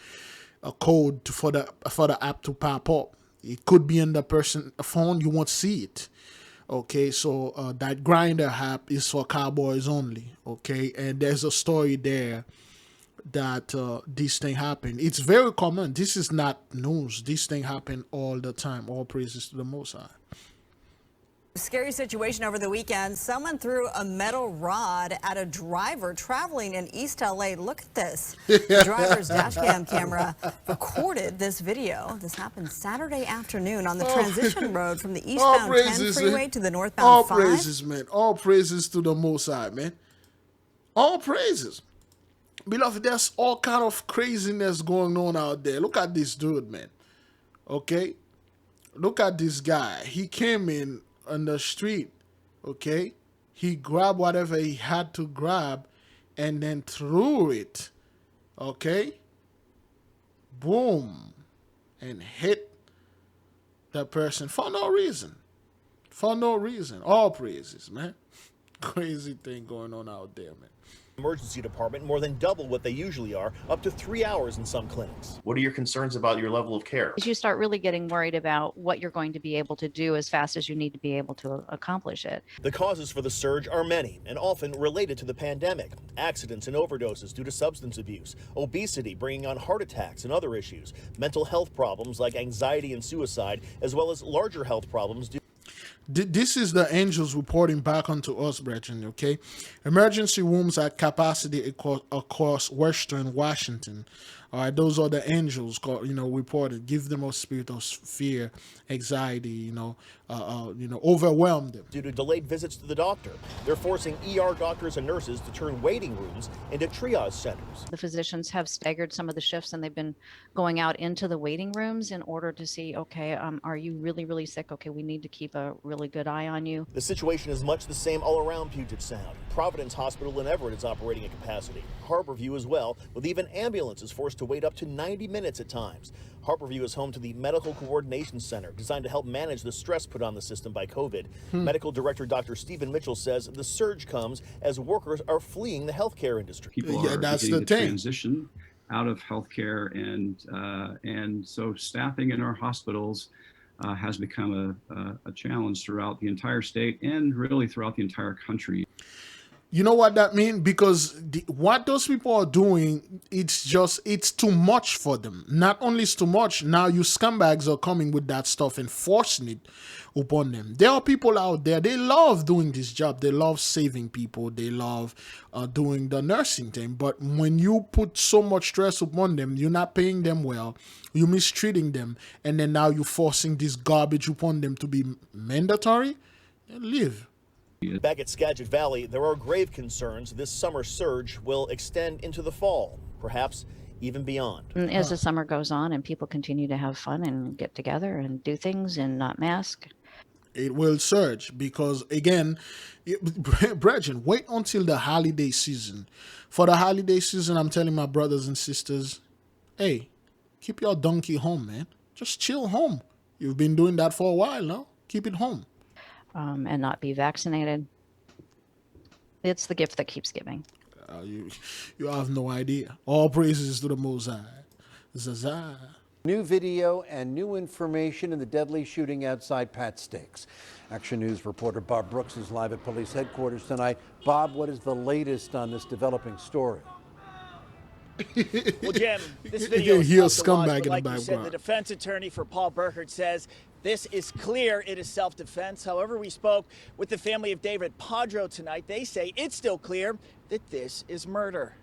Speaker 1: a code for the app to pop up. It could be in the person's phone. You won't see it. Okay, so that Grindr app is for cowboys only. Okay, and there's a story there that this thing happened. It's very common. This is not news. This thing happen all the time. All praises to the Most High.
Speaker 15: Scary situation over the weekend. Someone threw a metal rod at a driver traveling in East LA. Look at this. The driver's dash cam camera recorded this video. This happened Saturday afternoon on the transition road from the eastbound 10 freeway to the northbound
Speaker 1: all
Speaker 15: 5.
Speaker 1: Praises, man. All praises to the Most High, man. All praises. Beloved, there's all kind of craziness going on out there. Look at this dude, man. Okay? Look at this guy. He came in on the street, okay? He grabbed whatever he had to grab and then threw it, okay? Boom. And hit the person for no reason. For no reason. All praises, man. Crazy thing going on out there, man.
Speaker 18: Emergency department more than double what they usually are, up to 3 hours in some clinics.
Speaker 19: What are your concerns about your level of care?
Speaker 20: You start really getting worried about what you're going to be able to do as fast as you need to be able to accomplish it.
Speaker 18: The causes for the surge are many and often related to the pandemic. Accidents and overdoses due to substance abuse, obesity bringing on heart attacks and other issues, mental health problems like anxiety and suicide, as well as larger health problems due.
Speaker 1: This is the angels reporting back onto us, brethren, okay? Emergency rooms at capacity across Western Washington. All right, those are the angels, reported. Give them a spirit of fear, anxiety, overwhelm them.
Speaker 18: Due to delayed visits to the doctor, they're forcing ER doctors and nurses to turn waiting rooms into triage centers.
Speaker 20: The physicians have staggered some of the shifts and they've been going out into the waiting rooms in order to see, okay, are you really, really sick? Okay, we need to keep a really good eye on you.
Speaker 18: The situation is much the same all around Puget Sound. Providence Hospital in Everett is operating at capacity. Harborview as well, with even ambulances forced to wait up to 90 minutes at times. Harborview is home to the Medical Coordination Center, designed to help manage the stress put on the system by COVID. Medical Director Dr. Stephen Mitchell says the surge comes as workers are fleeing the healthcare industry.
Speaker 21: People are beginning to transition out of healthcare, and so staffing in our hospitals has become a challenge throughout the entire state and really throughout the entire country.
Speaker 1: You know what that means? Because what those people are doing, it's too much for them. Not only is too much, now you scumbags are coming with that stuff and forcing it upon them. There are people out there, they love doing this job. They love saving people. They love doing the nursing thing. But when you put so much stress upon them, you're not paying them well, you're mistreating them, and then now you're forcing this garbage upon them to be mandatory, leave.
Speaker 18: Back at Skagit Valley, there are grave concerns this summer surge will extend into the fall, perhaps even beyond.
Speaker 20: As the summer goes on and people continue to have fun and get together and do things and not mask,
Speaker 1: it will surge because, again, brethren, wait until the holiday season. For the holiday season, I'm telling my brothers and sisters, hey, keep your donkey home, man. Just chill home. You've been doing that for a while now. Keep it home.
Speaker 20: And not be vaccinated. It's the gift that keeps giving.
Speaker 1: You have no idea. All praises to the Most High. Zazah.
Speaker 22: New video and new information in the deadly shooting outside Pat Sticks. Action News reporter Bob Brooks is live at police headquarters tonight. Bob, what is the latest on this developing story?
Speaker 23: Well, Jim, this video is tough to watch, but like you said, the
Speaker 1: background.
Speaker 23: defense attorney for Paul Burkert says this is clear it is self-defense. However, we spoke with the family of David Padro tonight. They say it's still clear that this is murder.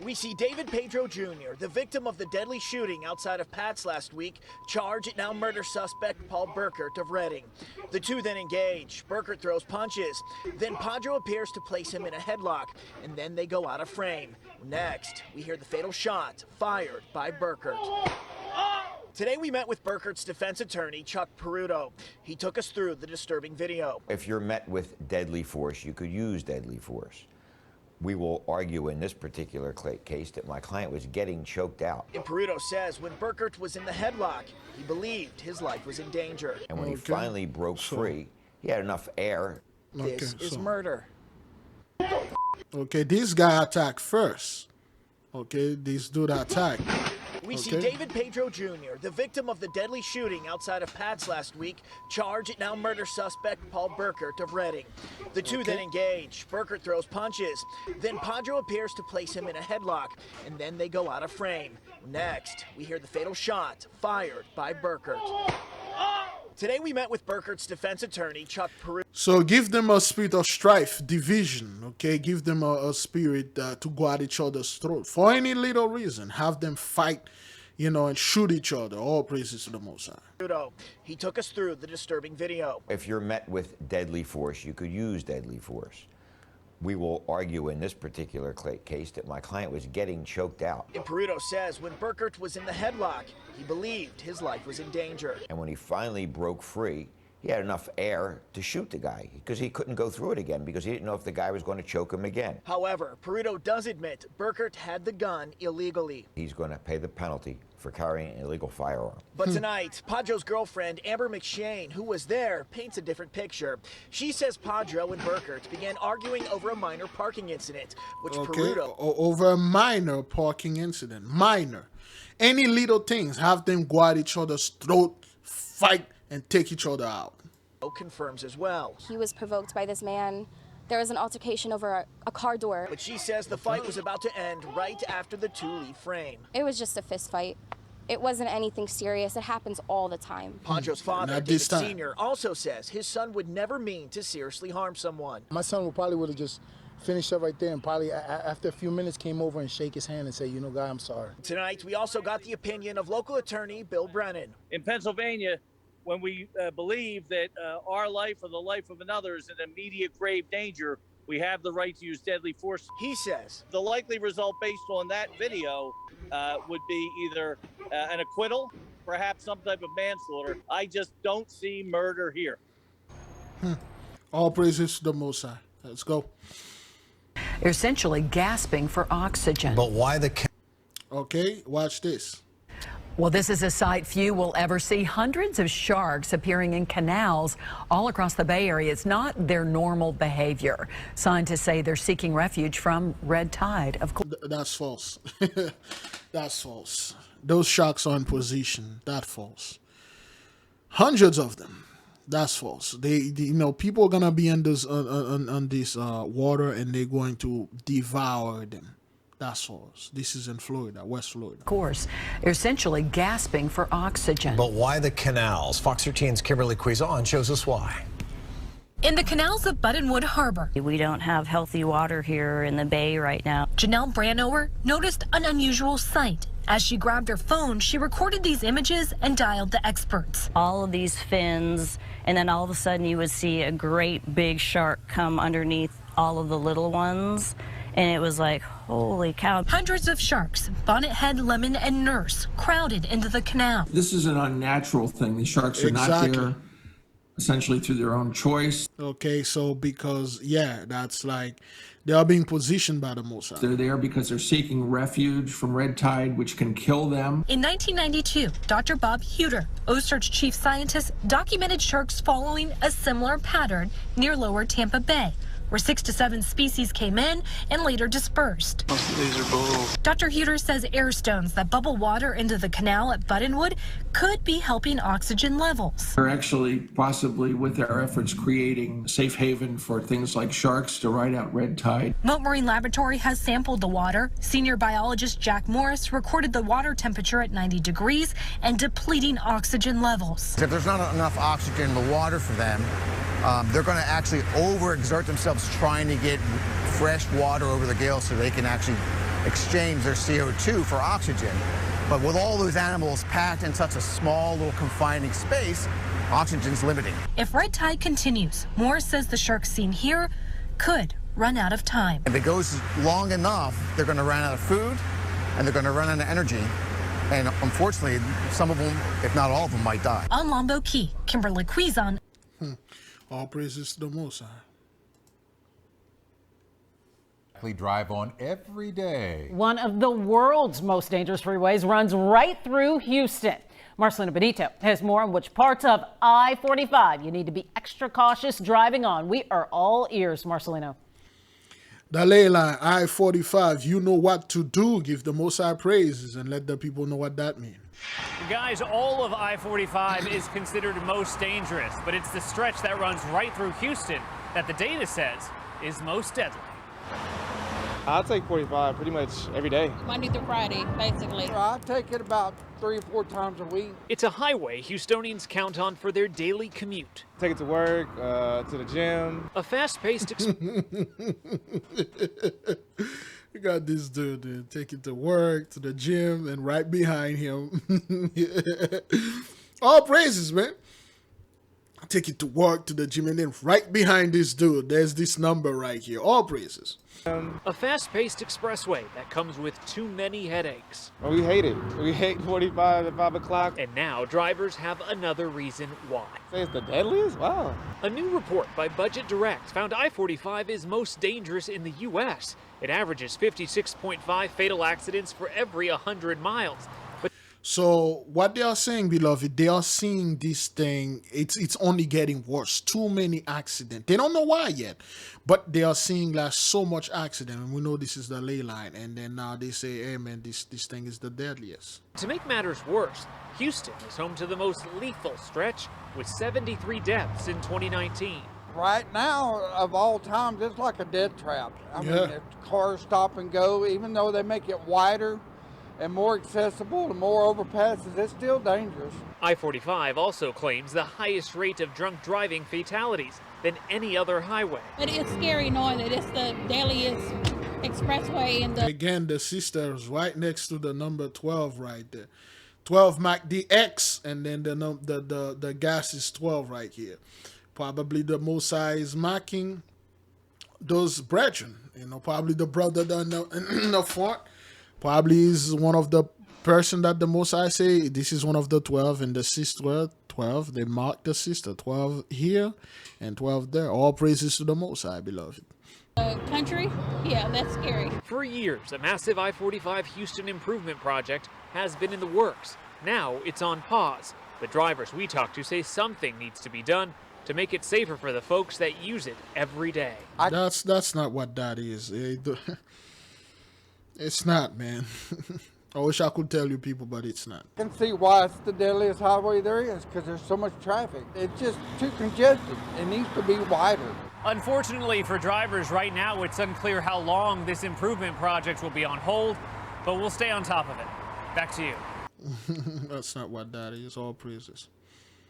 Speaker 23: We see David Pedro Jr., the victim of the deadly shooting outside of Pat's last week, charge at now murder suspect Paul Burkert of Redding. The two then engage. Burkert throws punches. Then Padro appears to place him in a headlock, and then they go out of frame. Next, we hear the fatal shot fired by Burkert. Today we met with Burkert's defense attorney, Chuck Peruto. He took us through the disturbing video.
Speaker 25: If you're met with deadly force, you could use deadly force. We will argue in this particular case that my client was getting choked out.
Speaker 23: And Peruto says when Burkert was in the headlock, he believed his life was in danger.
Speaker 25: And when he finally broke free, he had enough air.
Speaker 23: This is murder.
Speaker 1: Okay, this guy attacked first. Okay, this dude attacked.
Speaker 23: We see David Pedro Jr., the victim of the deadly shooting outside of Pat's last week, charge at now murder suspect Paul Burkert of Redding. The two then engage. Burkert throws punches. Then Padro appears to place him in a headlock, and then they go out of frame. Next, we hear the fatal shot fired by Burkert. Today we met with Burkert's defense attorney, Chuck Peru.
Speaker 1: So give them a spirit of strife, division, okay? Give them a spirit to go at each other's throat. For any little reason, have them fight, you know, and shoot each other. All praises to the Most High.
Speaker 23: He took us through the disturbing video.
Speaker 25: If you're met with deadly force, you could use deadly force. We will argue in this particular case that my client was getting choked out.
Speaker 23: Peruto says when Burkert was in the headlock, he believed his life was in danger.
Speaker 25: And when he finally broke free, he had enough air to shoot the guy because he couldn't go through it again because he didn't know if the guy was going to choke him again.
Speaker 23: However, Peruto does admit Burkert had the gun illegally.
Speaker 25: He's going to pay the penalty for carrying an illegal firearm.
Speaker 23: But tonight, Padro's girlfriend, Amber McShane, who was there, paints a different picture. She says Padro and Burkert began arguing over a minor parking incident, which Peruto...
Speaker 1: Over a minor parking incident. Minor. Any little things, have them go at each other's throat, fight, and take each other out.
Speaker 23: Confirms as well.
Speaker 4: He was provoked by this man. There was an altercation over a car door.
Speaker 23: But she says the fight was about to end right after the two leave frame.
Speaker 4: It was just a fist fight. It wasn't anything serious. It happens all the time.
Speaker 23: Padro's father, David Sr., also says his son would never mean to seriously harm someone.
Speaker 10: My son probably would have just finished up right there and probably after a few minutes came over and shake his hand and say, you know, guy, I'm sorry.
Speaker 23: Tonight, we also got the opinion of local attorney Bill Brennan.
Speaker 11: In Pennsylvania, when we believe that our life or the life of another is in immediate grave danger, we have the right to use deadly force.
Speaker 23: He says
Speaker 11: the likely result based on that video would be either an acquittal, perhaps some type of manslaughter. I just don't see murder here.
Speaker 1: All praises to the Most High. Let's go.
Speaker 12: Essentially gasping for oxygen.
Speaker 24: But why the...
Speaker 1: Okay, watch this.
Speaker 12: Well, this is a sight few will ever see. Hundreds of sharks appearing in canals all across the Bay Area. It's not their normal behavior. Scientists say they're seeking refuge from red tide. Of course,
Speaker 1: that's false. That's false. Those sharks are in position. That's false. Hundreds of them. That's false. They you know, people are gonna be in this on this water, and they're going to devour them. That's false. This is in Florida, West Florida.
Speaker 12: Of course, they're essentially gasping for oxygen.
Speaker 24: But why the canals? Fox 13's Kimberly Cuizon shows us why.
Speaker 26: In the canals of Buttonwood Harbor.
Speaker 27: We don't have healthy water here in the bay right now.
Speaker 26: Janelle Branower noticed an unusual sight. As she grabbed her phone, she recorded these images and dialed the experts.
Speaker 27: All of these fins, and then all of a sudden you would see a great big shark come underneath all of the little ones. And it was like, holy cow.
Speaker 26: Hundreds of sharks, bonnethead, lemon, and nurse, crowded into the canal.
Speaker 28: This is an unnatural thing. The sharks are not there essentially through their own choice.
Speaker 1: Okay, so because, yeah, that's like, they are being positioned by the Most High.
Speaker 28: They're there because they're seeking refuge from red tide, which can kill them.
Speaker 26: In 1992, Dr. Bob Huter, OCEARCH chief scientist, documented sharks following a similar pattern near lower Tampa Bay, where 6 to 7 species came in and later dispersed.
Speaker 28: These are both.
Speaker 26: Dr. Huter says air stones that bubble water into the canal at Buttonwood could be helping oxygen levels.
Speaker 28: We're actually possibly, with our efforts, creating a safe haven for things like sharks to ride out red tide.
Speaker 26: Mote Marine Laboratory has sampled the water. Senior biologist Jack Morris recorded the water temperature at 90 degrees and depleting oxygen levels.
Speaker 29: If there's not enough oxygen in the water for them, they're going to actually overexert themselves trying to get fresh water over the gills so they can actually exchange their CO2 for oxygen. But with all those animals packed in such a small little confining space, oxygen's limiting.
Speaker 26: If red tide continues, Morris says the sharks seen here could run out of time.
Speaker 29: If it goes long enough, they're going to run out of food and they're going to run out of energy. And unfortunately, some of them, if not all of them, might die.
Speaker 26: On Lombo Key, Kimberly Cuizon.
Speaker 1: All praises to the Most High.
Speaker 30: We drive on every day.
Speaker 31: One of the world's most dangerous freeways runs right through Houston. Marcelino Benito has more on which parts of I-45 you need to be extra cautious driving on. We are all ears, Marcelino.
Speaker 1: The ley line, I-45, you know what to do. Give the Most High praises and let the people know what that means.
Speaker 32: Guys, all of I-45 is considered most dangerous, but it's the stretch that runs right through Houston that the data says is most deadly.
Speaker 2: I'll take 45 pretty much every day.
Speaker 3: Monday through Friday, basically.
Speaker 5: I take it about 3 or 4 times a week.
Speaker 32: It's a highway Houstonians count on for their daily commute.
Speaker 2: Take it to work, to the gym.
Speaker 32: A fast-paced
Speaker 1: You got this dude, take it to work, to the gym, and right behind him. All praises, man. Take it to work, to the gym, and then right behind this dude, there's this number right here. All praises.
Speaker 32: A fast-paced expressway that comes with too many headaches.
Speaker 2: Oh, we hate it. We hate 45 at 5 o'clock.
Speaker 32: And now drivers have another reason why.
Speaker 2: Say it's the deadliest? Wow.
Speaker 32: A new report by Budget Direct found I-45 is most dangerous in the U.S. It averages 56.5 fatal accidents for every 100 miles.
Speaker 1: So what they are saying, beloved, they are seeing this thing, it's only getting worse. Too many accidents. They don't know why yet, but they are seeing like so much accident, and we know this is the ley line, and then now they say, hey man, this thing is the deadliest.
Speaker 32: To make matters worse, Houston is home to the most lethal stretch with 73 deaths in 2019.
Speaker 5: Right now, of all times, it's like a death trap. I mean, if cars stop and go, even though they make it wider and more accessible and more overpasses, it's still dangerous.
Speaker 32: I-45 also claims the highest rate of drunk driving fatalities than any other highway.
Speaker 3: But it's scary knowing that it's the deadliest expressway in the...
Speaker 1: Again, the sister is right next to the number 12 right there. 12 Mac the X, and then the gas is 12 right here. Probably the Mosai is marking those brethren. You know, probably the brother in the front. Probably is one of the person that the Mosai say, this is one of the 12, and the sister 12, they mark the sister 12 here and 12 there. All praises to the Mosai, beloved.
Speaker 3: Country? Yeah, that's scary.
Speaker 32: For years, a massive I-45 Houston improvement project has been in the works. Now it's on pause. The drivers we talked to say something needs to be done to make it safer for the folks that use it every day.
Speaker 1: That's not what that is. It's not, man. I wish I could tell you people, but it's not.
Speaker 5: I can see why it's the deadliest highway there is, because there's so much traffic. It's just too congested. It needs to be wider.
Speaker 32: Unfortunately for drivers right now, it's unclear how long this improvement project will be on hold, but we'll stay on top of it. Back to you.
Speaker 1: That's not what that is. All praises.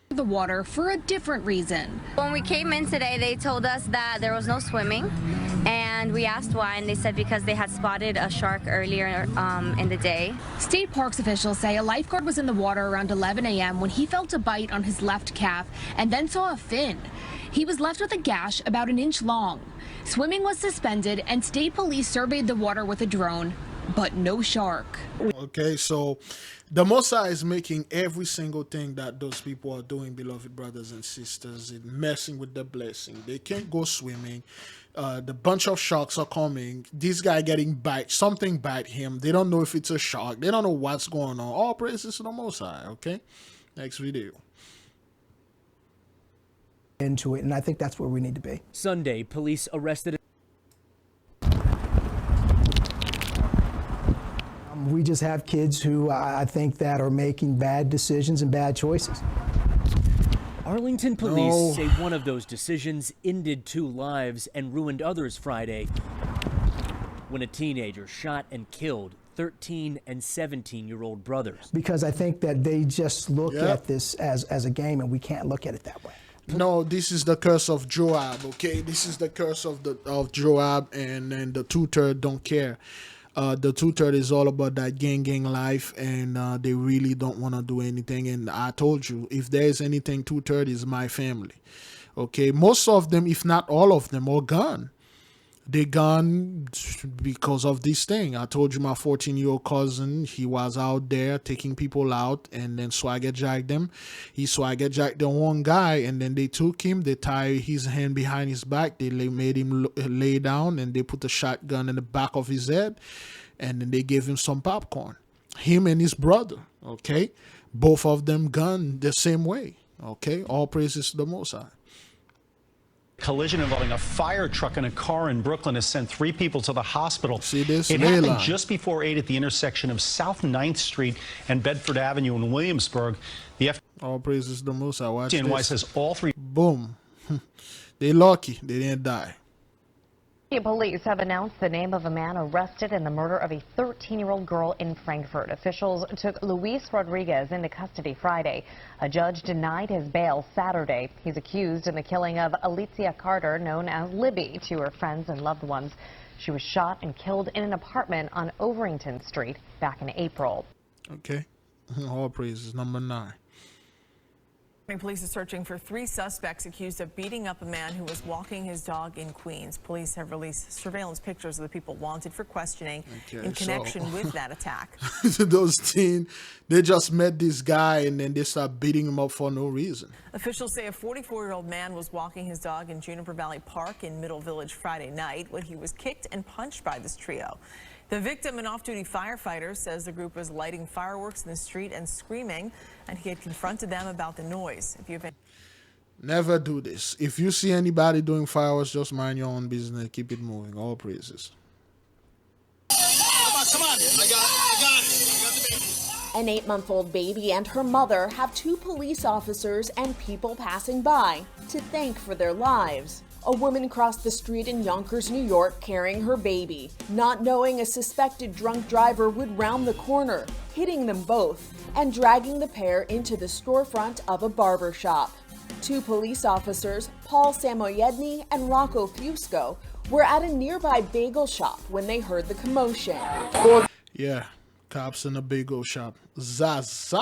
Speaker 26: The water for a different reason.
Speaker 4: When we came in today, they told us that there was no swimming, and we asked why, and they said because they had spotted a shark earlier in the day.
Speaker 26: State parks officials say a lifeguard was in the water around 11 a.m. when he felt a bite on his left calf and then saw a fin. He was left with a gash about 1 inch long. Swimming was suspended, and state police surveyed the water with a drone, but no shark.
Speaker 1: Okay, so the Mosai is making every single thing that those people are doing, beloved brothers and sisters, in messing with the blessing. They can't go swimming. The bunch of sharks are coming. This guy getting bite. Something bite him. They don't know if it's a shark. They don't know what's going on. All praises to the Mosai, okay? Next video.
Speaker 6: Into it, and I think that's where we need to be.
Speaker 7: Sunday, police arrested.
Speaker 6: We just have kids who I think that are making bad decisions and bad choices.
Speaker 7: Arlington police say one of those decisions ended 2 lives and ruined others Friday when a teenager shot and killed 13 and 17-year-old brothers.
Speaker 6: Because I think that they just look at this as a game, and we can't look at it that way.
Speaker 1: No, this is the curse of Joab, okay? This is the curse of Joab, and then the 2/3 don't care. The 2/3 is all about that gang life, and they really don't want to do anything. And I told you, if there is anything, 2/3 is my family. Okay, most of them, if not all of them, are gone. They gone because of this thing. I told you my 14-year-old cousin, he was out there taking people out, and then Swagger jacked them. He Swagger jacked the one guy, and then they took him, they tied his hand behind his back, they made him lay down, and they put the shotgun in the back of his head, and then they gave him some popcorn. Him and his brother, okay? Both of them gone the same way, okay? All praises to the Most High.
Speaker 8: Collision involving a fire truck and a car in Brooklyn has sent 3 people to the hospital.
Speaker 1: See this?
Speaker 8: It happened just before 8 at the intersection of South 9th Street and Bedford Avenue in Williamsburg. The
Speaker 1: all praises to the Most High. Watch
Speaker 8: FDNY
Speaker 1: this.
Speaker 8: says all 3.
Speaker 1: Boom. They lucky they didn't die.
Speaker 9: Police have announced the name of a man arrested in the murder of a 13-year-old girl in Frankfurt. Officials took Luis Rodriguez into custody Friday. A judge denied his bail Saturday. He's accused in the killing of Alicia Carter, known as Libby, to her friends and loved ones. She was shot and killed in an apartment on Overington Street back in April.
Speaker 1: Okay. All praises. Number 9.
Speaker 13: Police are searching for 3 suspects accused of beating up a man who was walking his dog in Queens. Police have released surveillance pictures of the people wanted for questioning in connection with that attack.
Speaker 1: Those teens, they just met this guy and then they start beating him up for no reason.
Speaker 13: Officials say a 44-year-old man was walking his dog in Juniper Valley Park in Middle Village Friday night when he was kicked and punched by this trio. The victim, an off-duty firefighter, says the group was lighting fireworks in the street and screaming, and he had confronted them about the noise. If you have
Speaker 1: Never do this. If you see anybody doing fireworks, just mind your own business. Keep it moving. All praises.
Speaker 14: Come on. I got it.
Speaker 15: An 8-month-old baby and her mother have 2 police officers and people passing by to thank for their lives. A woman crossed the street in Yonkers, New York, carrying her baby, not knowing a suspected drunk driver would round the corner, hitting them both and dragging the pair into the storefront of a barber shop. 2 police officers, Paul Samoyedny and Rocco Fusco, were at a nearby bagel shop when they heard the commotion.
Speaker 1: Yeah, cops in a bagel shop. Zaza!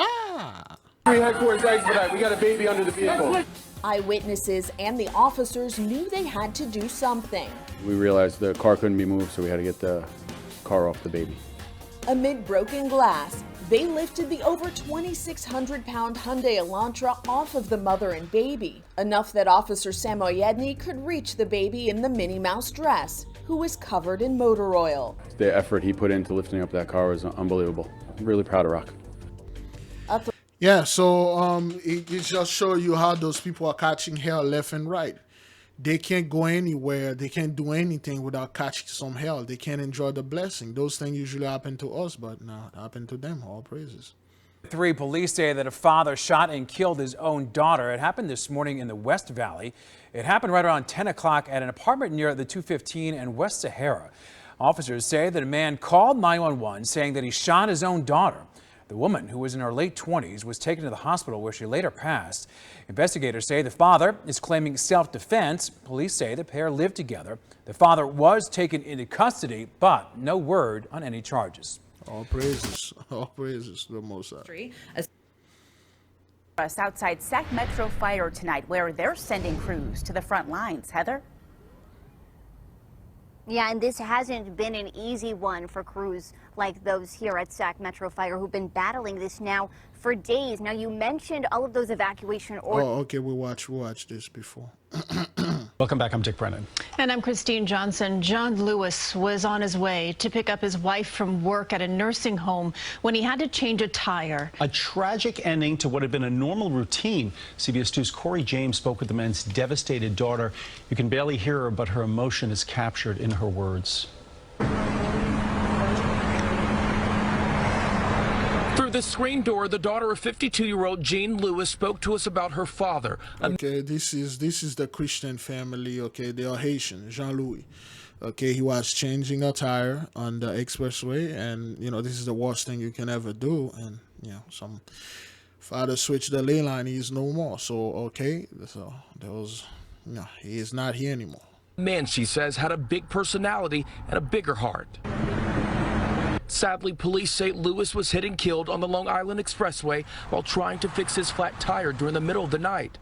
Speaker 14: We got a baby under the vehicle.
Speaker 15: Eyewitnesses and the officers knew they had to do something.
Speaker 16: We realized the car couldn't be moved, so we had to get the car off the baby.
Speaker 15: Amid broken glass, they lifted the over 2,600-pound Hyundai Elantra off of the mother and baby, enough that Officer Samoyedny could reach the baby in the Minnie Mouse dress, who was covered in motor oil.
Speaker 16: The effort he put into lifting up that car was unbelievable. I'm really proud of Rock.
Speaker 1: Yeah, so it just shows you how those people are catching hell left and right. They can't go anywhere. They can't do anything without catching some hell. They can't enjoy the blessing. Those things usually happen to us, but now it happened to them. All praises.
Speaker 17: 3 police say that a father shot and killed his own daughter. It happened this morning in the West Valley. It happened right around 10 o'clock at an apartment near the 215 and West Sahara. Officers say that a man called 911 saying that he shot his own daughter. The woman, who was in her late 20s, was taken to the hospital where she later passed. Investigators say the father is claiming self-defense. Police say the pair lived together. The father was taken into custody, but no word on any charges.
Speaker 1: All praises to the Most High.
Speaker 18: Us outside Sac Metro Fire tonight, where they're sending crews to the front lines. Heather?
Speaker 19: Yeah, and this hasn't been an easy one for crews like those here at Sac Metro Fire who've been battling this now for days. Now, you mentioned all of those evacuation orders.
Speaker 1: Oh, okay, we watched this before.
Speaker 8: Welcome back. I'm Dick Brennan.
Speaker 26: And I'm Christine Johnson. John Lewis was on his way to pick up his wife from work at a nursing home when he had to change a tire.
Speaker 8: A tragic ending to what had been a normal routine. CBS 2's Corey James spoke with the man's devastated daughter. You can barely hear her, but her emotion is captured in her words.
Speaker 20: Through the screen door, the daughter of 52-year-old Jean Lewis spoke to us about her father.
Speaker 1: Okay, this is the Christian family. Okay, they are Haitian. Jean-Louis. Okay, he was changing a tire on the expressway, and you know this is the worst thing you can ever do. And you know, some father switched the lane line. He's no more. So okay, so there was he is not here anymore.
Speaker 20: Man, she says, had a big personality and a bigger heart. Sadly, police say Lewis was hit and killed on the Long Island Expressway while trying to fix his flat tire during the middle of the night.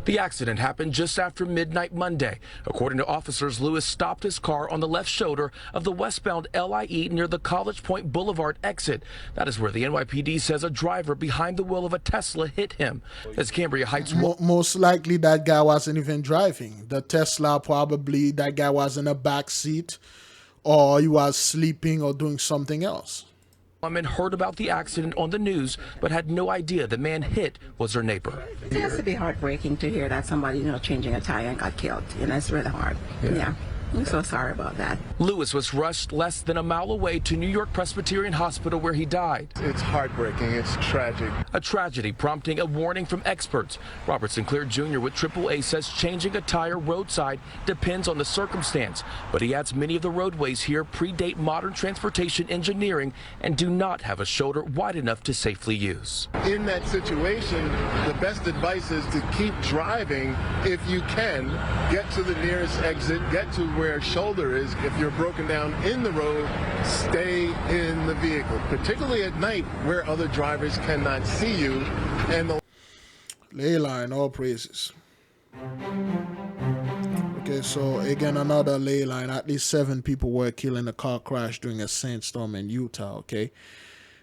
Speaker 20: The accident happened just after midnight Monday. According to officers, Lewis stopped his car on the left shoulder of the westbound LIE near the College Point Boulevard exit. That is where the NYPD says a driver behind the wheel of a Tesla hit him. As Cambria Heights...
Speaker 1: Most likely that guy wasn't even driving. The Tesla, probably that guy was in a back seat, or he was sleeping or doing something else.
Speaker 20: Woman heard about the accident on the news, but had no idea the man hit was her neighbor.
Speaker 21: It has to be heartbreaking to hear that somebody, changing a tire and got killed. It's really hard. Yeah.
Speaker 10: I'm so sorry about that.
Speaker 20: Lewis was rushed less than a mile away to New York Presbyterian Hospital where he died.
Speaker 11: It's heartbreaking. It's tragic.
Speaker 20: A tragedy prompting a warning from experts. Robert Sinclair Jr. with AAA says changing a tire roadside depends on the circumstance, but he adds many of the roadways here predate modern transportation engineering and do not have a shoulder wide enough to safely use.
Speaker 11: In that situation, the best advice is to keep driving if you can. Get to the nearest exit, get to where shoulder is. If you're broken down in the road, stay in the vehicle, particularly at night where other drivers cannot see you. And the
Speaker 1: ley line, all praises. Okay, so again, another ley line. At least 7 people were killed in a car crash during a sandstorm in Utah. Okay,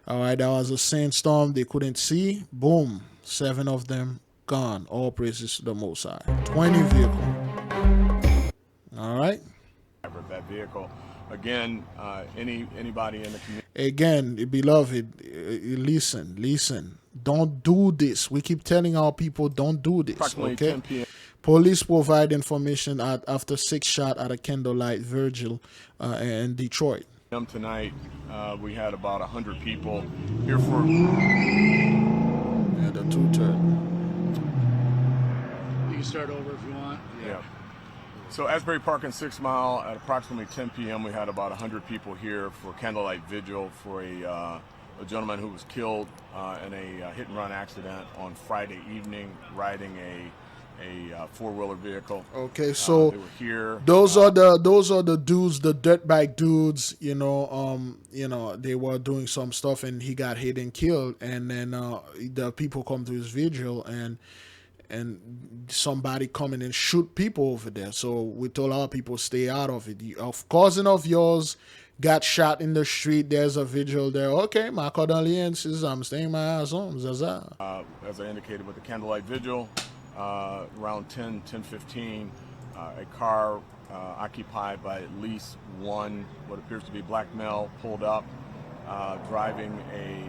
Speaker 1: all right, that was a sandstorm. They couldn't see. Boom, 7 of them gone. All praises to the Most High. 20 vehicle. All right.
Speaker 12: That vehicle. Again, anybody in the community.
Speaker 1: Again, beloved, listen. Don't do this. We keep telling our people, don't do this.
Speaker 12: Approximately
Speaker 1: Okay.
Speaker 12: 10 p.m.
Speaker 1: Police provide information after 6 shot at a candlelight vigil in Detroit.
Speaker 12: Tonight, we had about 100 people here for.
Speaker 1: Yeah, the 2-3.
Speaker 21: You can start over if you want.
Speaker 12: Yeah. So Asbury Park and 6 Mile at approximately 10 p.m. we had about 100 people here for candlelight vigil for a gentleman who was killed in a hit-and-run accident on Friday evening riding a 4-wheeler vehicle.
Speaker 1: Okay, so
Speaker 12: they were here.
Speaker 1: Those are the dudes, the dirt bike dudes. You know, they were doing some stuff and he got hit and killed. And then the people come to his vigil and somebody come in and shoot people over there. So we told our people stay out of it. A cousin of yours got shot in the street. There's a vigil there. Okay, my condolences. I'm staying my ass home. Zaza.
Speaker 12: As I indicated with the candlelight vigil, around 10:15, a car occupied by at least one what appears to be black male pulled up, driving a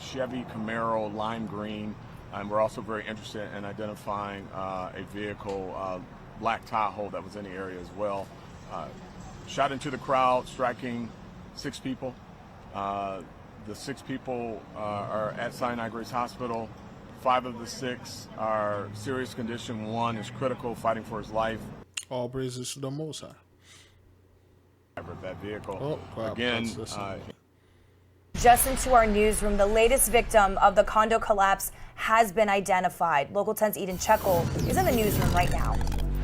Speaker 12: Chevy Camaro lime green. And we're also very interested in identifying a vehicle, Black Tahoe, that was in the area as well. Shot into the crowd, striking 6 people. The 6 people are at Sinai Grace Hospital. 5 of the 6 are serious condition. 1 is critical, fighting for his life.
Speaker 1: All praises to the Most High.
Speaker 12: That vehicle.
Speaker 1: Oh, crap.
Speaker 12: Again.
Speaker 22: Just into our newsroom, the latest victim of the condo collapse has been identified. Local 10's Eden Chekel is in the newsroom right now.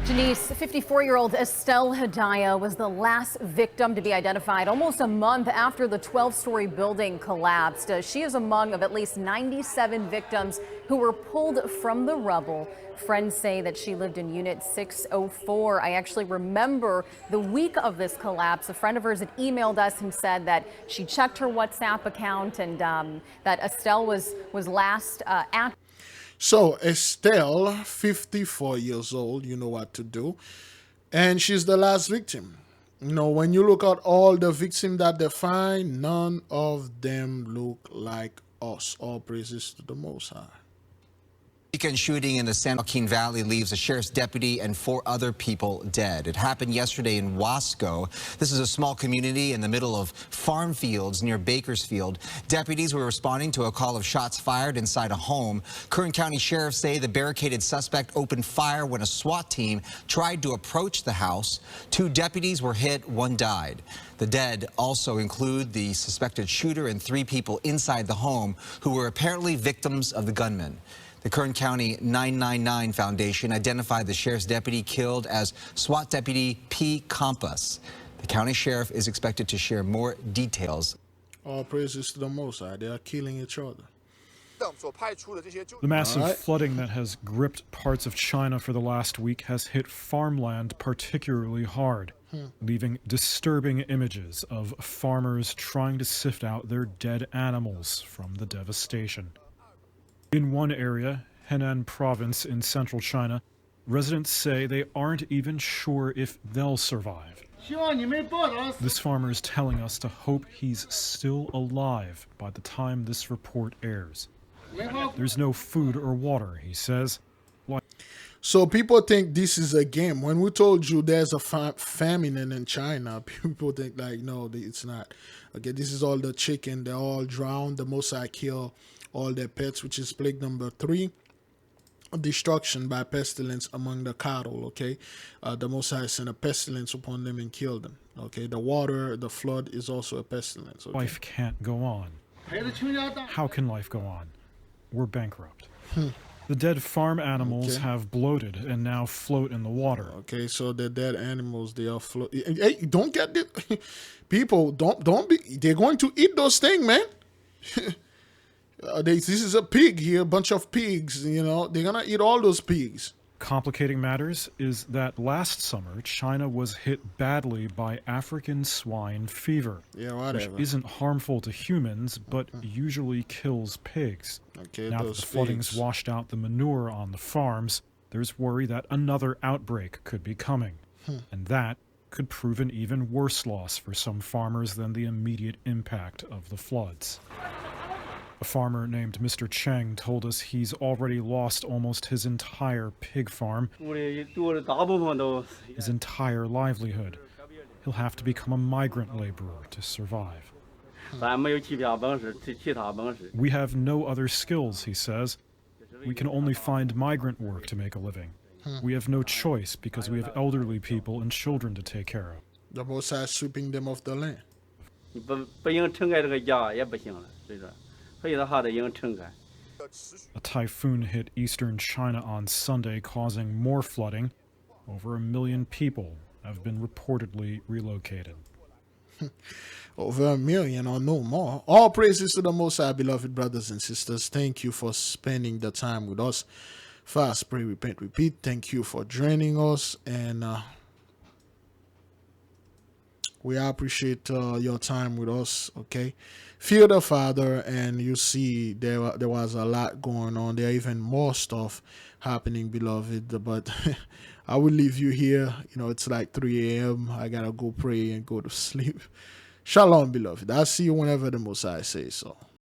Speaker 31: Janice, 54-year-old Estelle Hedaya was the last victim to be identified almost a month after the 12-story building collapsed. She is among of at least 97 victims who were pulled from the rubble. Friends say that she lived in Unit 604. I actually remember the week of this collapse. A friend of hers had emailed us and said that she checked her WhatsApp account and that Estelle was last active.
Speaker 1: So Estelle, 54 years old, you know what to do. And she's the last victim. You know, when you look at all the victims that they find, none of them look like us. All praises to the Most High.
Speaker 23: Weekend shooting in the San Joaquin Valley leaves a sheriff's deputy and 4 other people dead. It happened yesterday in Wasco. This is a small community in the middle of farm fields near Bakersfield. Deputies were responding to a call of shots fired inside a home. Kern County sheriffs say the barricaded suspect opened fire when a SWAT team tried to approach the house. 2 deputies were hit, 1 died. The dead also include the suspected shooter and 3 people inside the home who were apparently victims of the gunman. The Kern County 999 Foundation identified the sheriff's deputy killed as SWAT Deputy P. Compass. The county sheriff is expected to share more details.
Speaker 1: All praises to the Most High. They are killing each other.
Speaker 24: The massive flooding that has gripped parts of China for the last week has hit farmland particularly hard, leaving disturbing images of farmers trying to sift out their dead animals from the devastation. In one area, Henan province in central China, residents say they aren't even sure if they'll survive. This farmer is telling us to hope he's still alive by the time this report airs. There's no food or water, he says.
Speaker 1: So people think this is a game. When we told you there's a famine in China, people think like, no, it's not. Okay, this is all the chicken. They're all drowned. The Most High kill all their pets, which is plague number 3. Destruction by pestilence among the cattle. Okay, the Most High sent a pestilence upon them and killed them. Okay, the water, the flood is also a pestilence. Okay?
Speaker 24: Life can't go on. How can life go on? We're bankrupt. The dead farm animals have bloated and now float in the water.
Speaker 1: Okay, so the dead animals, they are float. Hey, don't get it. People, don't be. They're going to eat those things, man. This is a pig here, a bunch of pigs. You know, they're gonna eat all those pigs.
Speaker 24: Complicating matters is that last summer, China was hit badly by African swine fever, which isn't harmful to humans, but usually kills pigs.
Speaker 1: Okay,
Speaker 24: now that the flooding's washed out the manure on the farms, there's worry that another outbreak could be coming. And that could prove an even worse loss for some farmers than the immediate impact of the floods. A farmer named Mr. Cheng told us he's already lost almost his entire pig farm, his entire livelihood. He'll have to become a migrant laborer to survive. We have no other skills, he says. We can only find migrant work to make a living. We have no choice because we have elderly people and children to take care of.
Speaker 1: The Most High sweeping them off the land.
Speaker 24: A typhoon hit eastern China on Sunday, causing more flooding. Over 1 million people have been reportedly relocated.
Speaker 1: Over 1 million or no more. All praises to the Most High, beloved brothers and sisters. Thank you for spending the time with us. Fast, pray, repent, repeat. Thank you for joining us, and we appreciate your time with us. Okay, fear the Father, and you see there was a lot going on. There are even more stuff happening, beloved. But I will leave you here. You know, it's like 3 a.m. I gotta go pray and go to sleep. Shalom, beloved. I'll see you whenever the Most High says so.